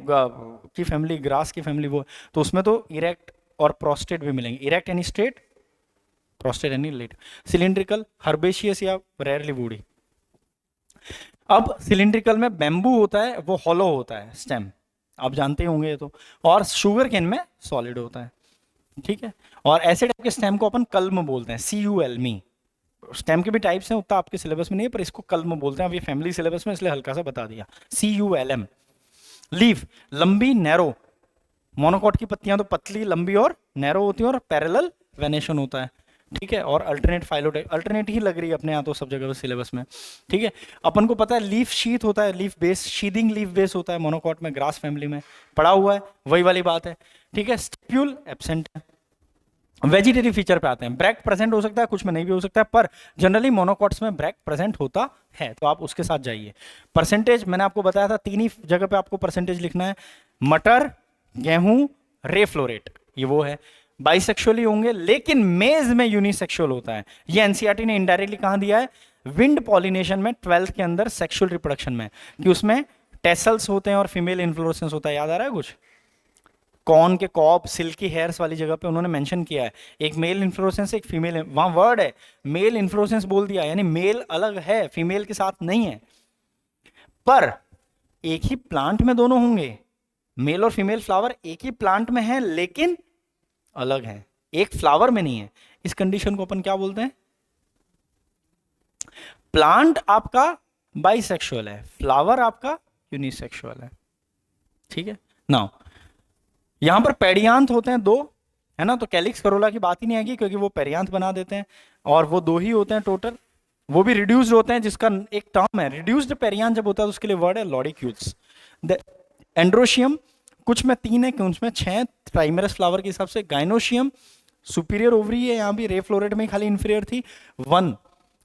की फैमिली, ग्रास की फैमिली वो, तो उसमें तो इरेक्ट और प्रोस्टेट भी मिलेंगे, इरेक्ट यानी स्ट्रेट, प्रोस्टेट यानी लेट। सिलिंड्रिकल, हर्बेशियस या रेयरली वुडी। अब सिलिंड्रिकल में बैम्बू होता है, वो हॉलो होता है स्टेम, आप जानते ही होंगे ये तो, और शुगर केन में सॉलिड होता है, ठीक है। और ऐसे टाइप के स्टेम को अपन कल्म बोलते हैं, CULM। स्टेम के भी टाइप्स हैं, उतना आपके सिलेबस में नहीं है, पर इसको कल्म बोलते हैं। अब ये फैमिली सिलेबस में इसलिए हल्का सा बता दिया, CULM। लीफ लंबी नैरो, मोनोकॉट की पत्तियां तो पतली लंबी और नैरो होती हैं, और पैरेलल वेनेशन होता है, ठीक है। और अल्टरनेट फाइलोटाइप, अल्टरनेट ही लग रही है अपने यहाँ तो सब जगह सिलेबस में, ठीक है। अपन को पता है लीफ शीथ होता है, लीफ बेस, शीदिंग लीफ बेस होता है मोनोकॉट में, ग्रास फैमिली में पड़ा हुआ है, वही वाली बात है, ठीक है। स्टिप्यूल एब्सेंट है। वेजिटेटिव फीचर पे आते हैं, ब्रैक प्रेजेंट हो सकता है, कुछ में नहीं भी हो सकता है, पर जनरली मोनोकॉट्स में ब्रैक प्रेजेंट होता है, तो आप उसके साथ जाइए। परसेंटेज मैंने आपको बताया था, 3 ही जगह पे आपको परसेंटेज लिखना है, मटर, गेहूं, रे फ्लोरेट, ये वो है। बाइसेक्सुअली होंगे, लेकिन मेज में यूनिसेक्सुअल होता है। ये एनसीईआरटी ने इनडायरेक्टली कहां दिया है? विंड पॉलिनेशन में 12th के अंदर सेक्सुअल रिप्रोडक्शन में, कि उसमें टेसल्स होते हैं और फीमेल इन्फ्लोरेसेंस होता है, याद आ रहा है कुछ? कॉर्न के कॉप, सिल्की हेयर्स वाली जगह पे उन्होंने मेंशन किया है, एक मेल इन्फ्लोरेसेंस एक फीमेल, वहां वर्ड है मेल इन्फ्लोरेसेंस बोल दिया, यानी मेल अलग है, फीमेल के साथ नहीं है। पर एक ही प्लांट में दोनों होंगे, मेल और फीमेल फ्लावर एक ही प्लांट में है लेकिन अलग है, एक फ्लावर में नहीं है। इस कंडीशन को अपन क्या बोलते हैं? प्लांट आपका बाइसेक्सुअल है, फ्लावर आपका यूनिसेक्सुअल है, ठीक है। नाउ यहां पर पेरियांथ होते हैं 2, है ना, तो कैलिक्स करोला की बात ही नहीं आएगी, क्योंकि वो पेरियांथ बना देते हैं, और वो 2 ही होते हैं टोटल, वो भी रिड्यूस्ड होते हैं, जिसका एक टर्म है रिड्यूस्ड पेरियांथ, जब होता है तो उसके लिए वर्ड है लॉडिक्यूल्स। एंड्रोशियम कुछ में 3 है, कुछ में 6, प्राइमरस फ्लावर के हिसाब से। गाइनोशियम सुपीरियर ओवरी है, यहाँ भी रे फ्लोरेट में खाली इंफीरियर थी, 1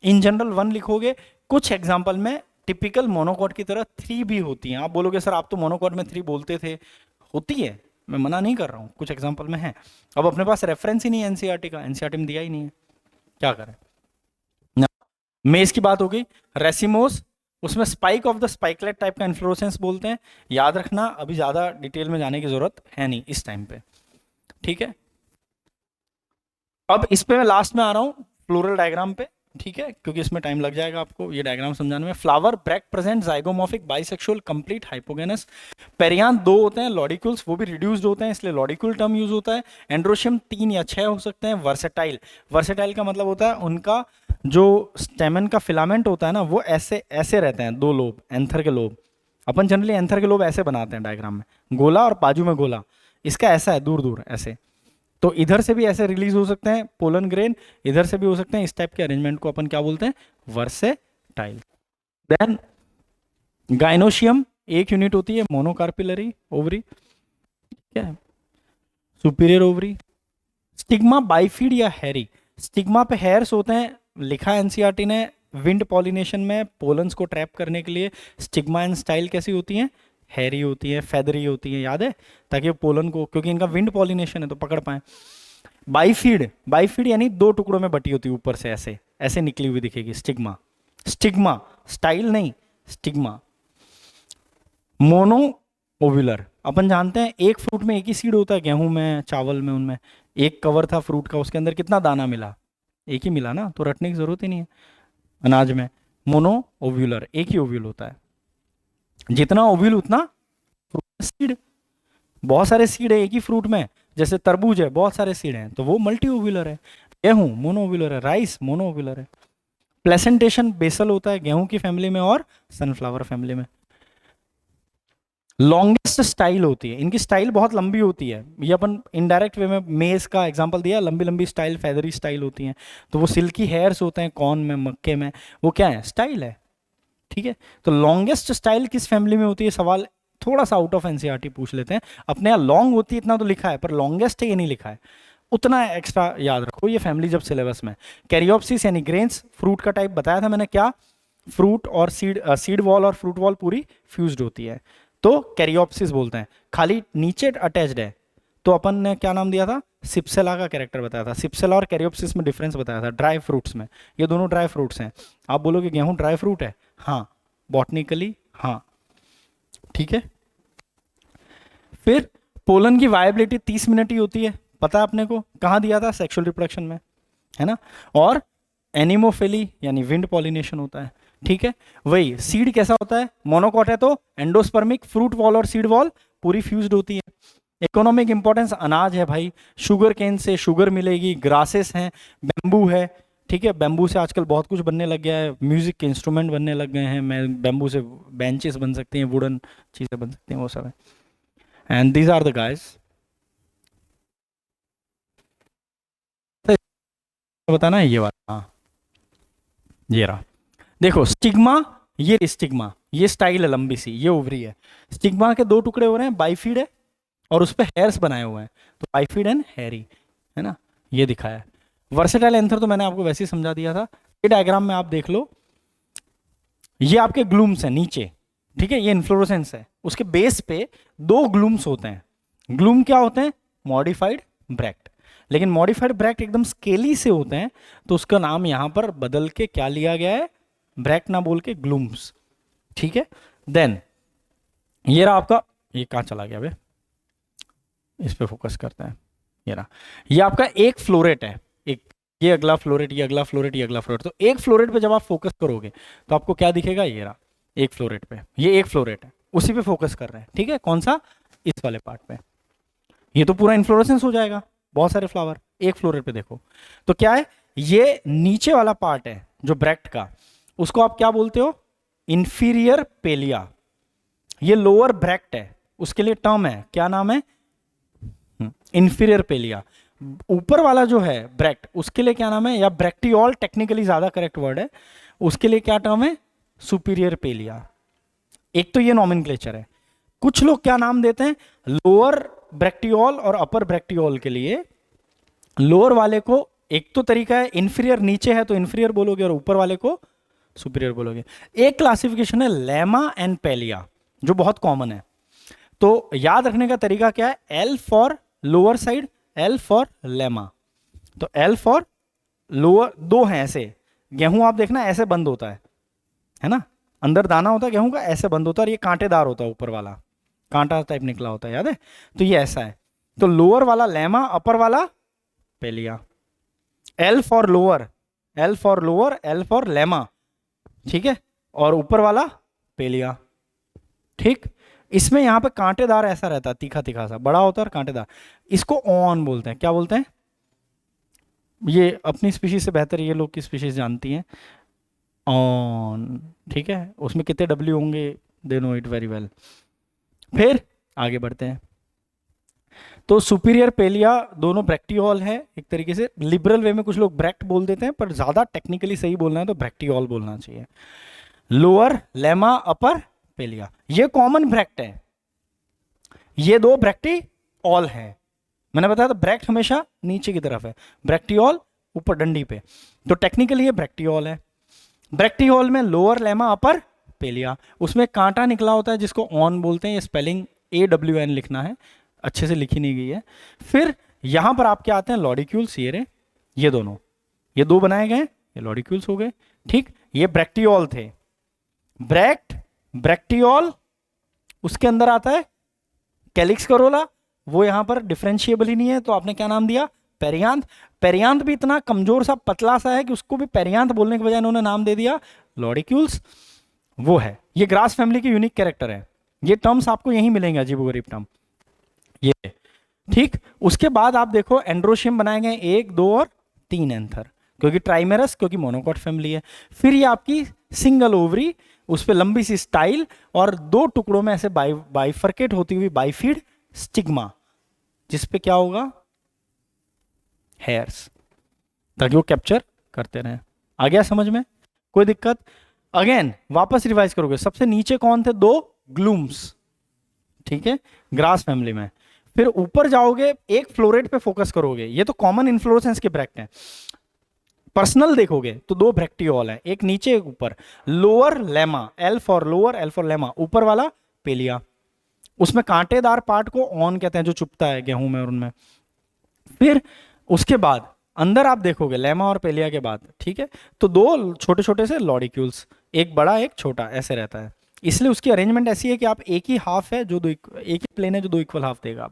इन जनरल 1 लिखोगे, कुछ एग्जाम्पल में टिपिकल मोनोकॉट की तरह 3 भी होती हैं। आप बोलोगे सर आप तो मोनोकॉट में 3 बोलते थे, होती है, मैं मना नहीं कर रहा हूँ, कुछ एग्जाम्पल में है। अब अपने पास रेफरेंस ही नहीं है एनसीईआरटी का, एनसीईआरटी में दिया ही नहीं है, क्या करें ना। मेज की बात हो गई, रेसिमोस, उसमें spike of the spikelet type का इन्फ्लोरेसेंस बोलते हैं। याद रखना, अभी ज्यादा डिटेल में जाने की जरूरत है नहीं इस टाइम पे, ठीक है। अब इस पे मैं लास्ट में आ रहा हूँ फ्लोरल डायग्राम पे, ठीक है, क्योंकि इसमें टाइम लग जाएगा आपको ये डायग्राम समझाने में। Flower bract present, zygomorphic, bisexual, complete, hypogynous. Perianth 2 होते हैं, लॉडिक्यूल्स वो भी रिड्यूस्ड होते हैं, इसलिए लॉडिक्यूल टर्म यूज होता है। एंड्रोशियम 3 या 6 हो सकते हैं। वर्सेटाइल, वर्सेटाइल का मतलब होता है उनका जो स्टेमन का फिलामेंट होता है ना, वो ऐसे ऐसे रहते हैं, 2 लोब, एंथर के लोब। अपन जनरली एंथर के लोब ऐसे बनाते हैं डायग्राम में, गोला और बाजू में गोला, इसका ऐसा है दूर दूर ऐसे। तो इधर से भी ऐसे रिलीज हो सकते हैं पोलन ग्रेन, इधर से भी हो सकते हैं। इस टाइप के अरेंजमेंट को अपन क्या बोलते हैं, वर्सेटाइल। देन गाइनोशियम एक यूनिट होती है, मोनोकार्पिलरी ओवरी, क्या है, सुपीरियर ओवरी। स्टिग्मा बाइफीड या हैरी, स्टिग्मा पे हेयर्स होते हैं, लिखा है एनसीईआरटी ने, विंड पॉलिनेशन में पोलन्स को ट्रैप करने के लिए स्टिग्मा एंड स्टाइल कैसी होती हैं, हैरी होती है, फेदरी होती है, याद है, ताकि वो पोलन को, क्योंकि इनका विंड पॉलिनेशन है तो पकड़ पाए। बाइफीड, बाइफीड यानी 2 टुकड़ों में बटी होती है, ऊपर से ऐसे ऐसे निकली हुई दिखेगी स्टिग्मा, स्टिग्मा स्टाइल नहीं, स्टिग्मा। मोनो ओव्यूलर, अपन जानते हैं एक फ्रूट में एक ही सीड होता है, गेहूं में, चावल में, उनमें एक कवर था फ्रूट का, उसके अंदर कितना दाना मिला, एक ही मिला ना, तो रटने की जरूरत ही नहीं है। अनाज में मोनो ओव्यूलर, एक ही ओव्यूल होता है, जितना ओव्यूल उतना फ्रूट सीड। बहुत सारे सीड है एक ही फ्रूट में, जैसे तरबूज है बहुत सारे सीड हैं, तो वो मल्टी ओव्यूलर है। गेहूं मोनो ओव्यूलर है, राइस मोनो ओव्यूलर है। प्लेसेंटेशन बेसल होता है गेहूं की फैमिली में और सनफ्लावर फैमिली में। लॉन्गेस्ट स्टाइल होती है, इनकी स्टाइल बहुत लंबी होती है, ये अपन इनडायरेक्ट वे में मेज का एग्जांपल दिया, लंबी लंबी स्टाइल, फेदरी स्टाइल होती हैं। तो वो सिल्की हेयर्स होते हैं कॉर्न में, मक्के में, वो क्या है, स्टाइल है, ठीक है। तो लॉन्गेस्ट स्टाइल किस फैमिली में होती है, सवाल थोड़ा सा आउट ऑफ एनसीईआरटी पूछ लेते हैं। अपने यहाँ लॉन्ग होती है इतना तो लिखा है, पर लॉन्गेस्ट है ये नहीं लिखा है, उतना एक्स्ट्रा याद रखो ये फैमिली जब सिलेबस में। कैरियोप्सिस यानी ग्रेन्स, फ्रूट का टाइप बताया था मैंने क्या, फ्रूट और सीड वॉल और फ्रूट वॉल पूरी फ्यूज्ड होती है, तो कैरियोप्सिस बोलते हैं। खाली नीचे अटैच्ड है तो अपन ने क्या नाम दिया था, सिप्सेला का कैरेक्टर बताया था। सिप्सेला और कैरियोप्सिस में डिफरेंस बताया था, ड्राई फ्रूट्स में, ये दोनों ड्राई फ्रूट्स हैं। आप बोलोगे गेहूं ड्राई फ्रूट है, हाँ, बॉटनिकली हाँ, ठीक है। फिर पोलन की वायबिलिटी 30 मिनट ही होती है, पता है अपने को, कहाँ दिया था, सेक्सुअल रिप्रोडक्शन में, है ना। और एनिमोफिली यानी विंड पॉलिनेशन होता है, ठीक है। वही सीड कैसा होता है, मोनोकॉट है तो एंडोस्पर्मिक, फ्रूट वॉल और सीड वॉल पूरी फ्यूज्ड होती है। इकोनॉमिक इंपॉर्टेंस, अनाज है भाई, शुगर केन से शुगर मिलेगी, ग्रासेस हैं, बेम्बू है, ठीक है। बेम्बू से आजकल बहुत कुछ बनने लग गया है, म्यूजिक के इंस्ट्रूमेंट बनने लग गए हैं, मैं बेम्बू से बेंचेस बन सकती हैं, वुडन चीज़ें बन सकती हैं, वो सब है। And these are the guys, बताना है ये वाला, हाँ ये रहा, देखो स्टिग्मा, ये स्टिग्मा, ये स्टाइल है लंबी सी, ये ओवरी है। स्टिग्मा के 2 टुकड़े हो रहे हैं, बाइफीड है और उस पर हेयर्स बनाए हुए हैं, तो बाइफीड एंड हैरी, है ना, ये दिखाया है। वर्सेटाइल एंथर तो मैंने आपको वैसे ही समझा दिया था। ये डायग्राम में आप देख लो, ये आपके ग्लूम्स हैं नीचे, ठीक है, ये इन्फ्लोरेसेंस है, उसके बेस पे 2 ग्लूम्स होते हैं। ग्लूम क्या होते हैं, मॉडिफाइड ब्रैक्ट, लेकिन मॉडिफाइड ब्रैक्ट एकदम स्केली से होते हैं, तो उसका नाम यहां पर बदल के क्या लिया गया है, ब्रैक्ट ना बोल के ग्लूम्स, ठीक है। देन ये रहा आपका, ये कहां चला गया बे, इस पे फोकस करते हैं, ये रहा, ये आपका एक फ्लोरेट है, एक, ये अगला फ्लोरेट, ये अगला फ्लोरेट, ये अगला फ्लोरेट। तो एक फ्लोरेट पे जब आप फोकस करोगे तो आपको क्या दिखेगा, ये रहा एक फ्लोरेट पे, ये एक फ्लोरेट है, उसी पे फोकस कर रहे हैं, ठीक है, कौन सा, इस वाले पार्ट पे। ये तो पूरा इन्फ्लोरेसेंस हो जाएगा, बहुत सारे फ्लावर एक फ्लोरेट पे देखो, तो क्या है, ये नीचे वाला पार्ट है जो ब्रैक्ट का, उसको आप क्या बोलते हो, इंफीरियर पेलिया। ये लोअर ब्रैक्ट है, उसके लिए टर्म है, क्या नाम है, इंफीरियर पेलिया। ऊपर वाला जो है ब्रैक्ट, उसके लिए क्या नाम है, या ब्रैक्टियोल टेक्निकली ज्यादा करेक्ट वर्ड है, उसके लिए क्या टर्म है, सुपीरियर पेलिया। एक तो ये नॉमेनक्लेचर है। कुछ लोग क्या नाम देते हैं, लोअर ब्रैक्टियोल और अपर ब्रैक्टियोल के लिए, लोअर वाले को एक तो तरीका है इन्फीरियर नीचे है तो इन्फीरियर बोलोगे और ऊपर वाले को सुपीरियर बोलोगे। एक क्लासिफिकेशन है लेमा एंड पेलिया जो बहुत कॉमन है। तो याद रखने का तरीका क्या है, L for lower side, L for lemma. तो एल फॉर लोअर, दो हैं ऐसे, गेहूं आप देखना ऐसे बंद होता है ना, अंदर दाना होता है गेहूं का, ऐसे बंद होता है और ये कांटेदार होता है, ऊपर वाला कांटा टाइप निकला होता है, याद है। तो ये ऐसा है, तो लोअर वाला लेमा, अपर वाला palea. L for lower, L for lower, L for lemma, ठीक है, और ऊपर वाला पेलिया, ठीक। इसमें यहां पे कांटेदार ऐसा रहता है, तीखा तीखा सा, बड़ा होता है और कांटेदार। इसको ऑन बोलते हैं, क्या बोलते हैं, ये अपनी स्पीशीज से बेहतर ये लोग की स्पीशीज जानती हैं, ऑन, ठीक है। उसमें कितने डब्ल्यू होंगे, they know it very well. फिर आगे बढ़ते हैं। तो सुपीरियर पेलिया दोनों ब्रैक्टियोल है, एक तरीके से लिबरल वे में कुछ लोग ब्रैक्ट बोल देते हैं, पर ज्यादा टेक्निकली सही बोलना है तो ब्रैक्टियोल बोलना चाहिए। लोअर लेमा, अपर पेलिया, ये कॉमन ब्रैक्ट है, ये दो ब्रैक्टियोल है। मैंने बताया था ब्रैक्ट हमेशा नीचे की तरफ है, ब्रैक्टियोल ऊपर डंडी पे, तो टेक्निकली ये ब्रैक्टियोल है। ब्रैक्टियोल में लोअर लेमा, अपर पेलिया, उसमें कांटा निकला होता है जिसको ऑन बोलते हैं, ये स्पेलिंग AWN लिखना है, अच्छे से लिखी नहीं गई है। फिर यहां पर आपके आते हैं लॉडिक्यूल्स, ये दोनों, ये दो बनाए गए, ये लॉडिक्यूल्स हो गए, ठीक। ये ब्रैक्टियोल थे, ब्रैक्टियोल, उसके अंदर आता है कैलिक्स करोला, वो यहां पर डिफरेंशिएबल ही नहीं है, तो आपने क्या नाम दिया, पेरियांथ। पेरियांथ भी इतना कमजोर सा पतला सा है कि उसको भी पेरियांथ बोलने के बजाय इन्होंने नाम दे दिया लॉडिक्यूल्स, वो है। ये ग्रास फैमिली की यूनिक कैरेक्टर है, ये टर्म्स आपको यहीं मिलेंगे, अजीबोगरीब टर्म ये, ठीक। उसके बाद आप देखो एंड्रोशियम बनाए गए 1, 2 और 3 एंथर, क्योंकि ट्राइमेरस, क्योंकि मोनोकॉट फैमिली है। फिर ये आपकी सिंगल ओवरी, उस पर लंबी सी स्टाइल और दो टुकड़ों में ऐसे बाइफर्केट होती हुई बाइफीड स्टिग्मा, जिसपे क्या होगा, हेयर्स, ताकि वो कैप्चर करते रहे। आ गया समझ में, कोई दिक्कत। अगेन वापस रिवाइज करोगे, सबसे नीचे कौन थे, 2 ग्लूम्स, ठीक है, ग्रास फैमिली में। फिर ऊपर जाओगे, एक फ्लोरेट पे फोकस करोगे, ये तो कॉमन इन्फ्लोरेसेंस के ब्रैक्ट हैं। पर्सनल देखोगे तो 2 ब्रैक्टियोल है, एक नीचे एक ऊपर। Lower lemma, L for lower, L for lemma, ऊपर वाला पेलिया, उसमें कांटेदार पार्ट को ऑन कहते हैं जो चुपता है गेहूं में और उनमें। फिर उसके बाद अंदर आप देखोगे लेमा और पेलिया के बाद, ठीक है, तो 2 छोटे छोटे से लॉडिक्यूल्स, एक बड़ा एक छोटा, ऐसे रहता है। इसलिए उसकी अरेंजमेंट ऐसी है कि आप एक ही हाफ है जो एक ही प्लेन है जो 2 इक्वल हाफ देगा,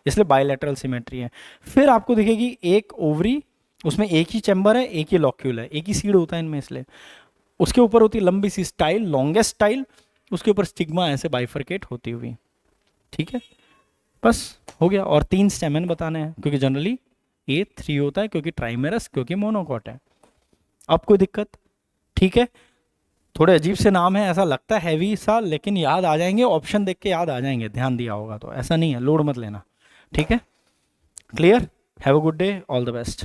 इसलिए बायलैटरल सिमेट्री है। फिर आपको दिखेगी एक ओवरी, उसमें एक ही चैम्बर है, एक ही लॉक्यूल है, एक ही सीड होता है इनमें, इसलिए उसके ऊपर होती है लंबी सी स्टाइल, लॉन्गेस्ट स्टाइल, उसके ऊपर स्टिग्मा ऐसे बाइफरकेट होती हुई, ठीक है। बस हो गया। और 3 स्टेमन बताने हैं, क्योंकि जनरली ये 3 होता है, क्योंकि ट्राइमेरस, क्योंकि मोनोकॉट है। अब कोई दिक्कत, ठीक है। थोड़े अजीब से नाम है, ऐसा लगता है हैवी सा, लेकिन याद आ जाएंगे, ऑप्शन देख के याद आ जाएंगे, ध्यान दिया होगा तो, ऐसा नहीं है, लोड मत लेना, ठीक है। Clear, have a good day, all the best.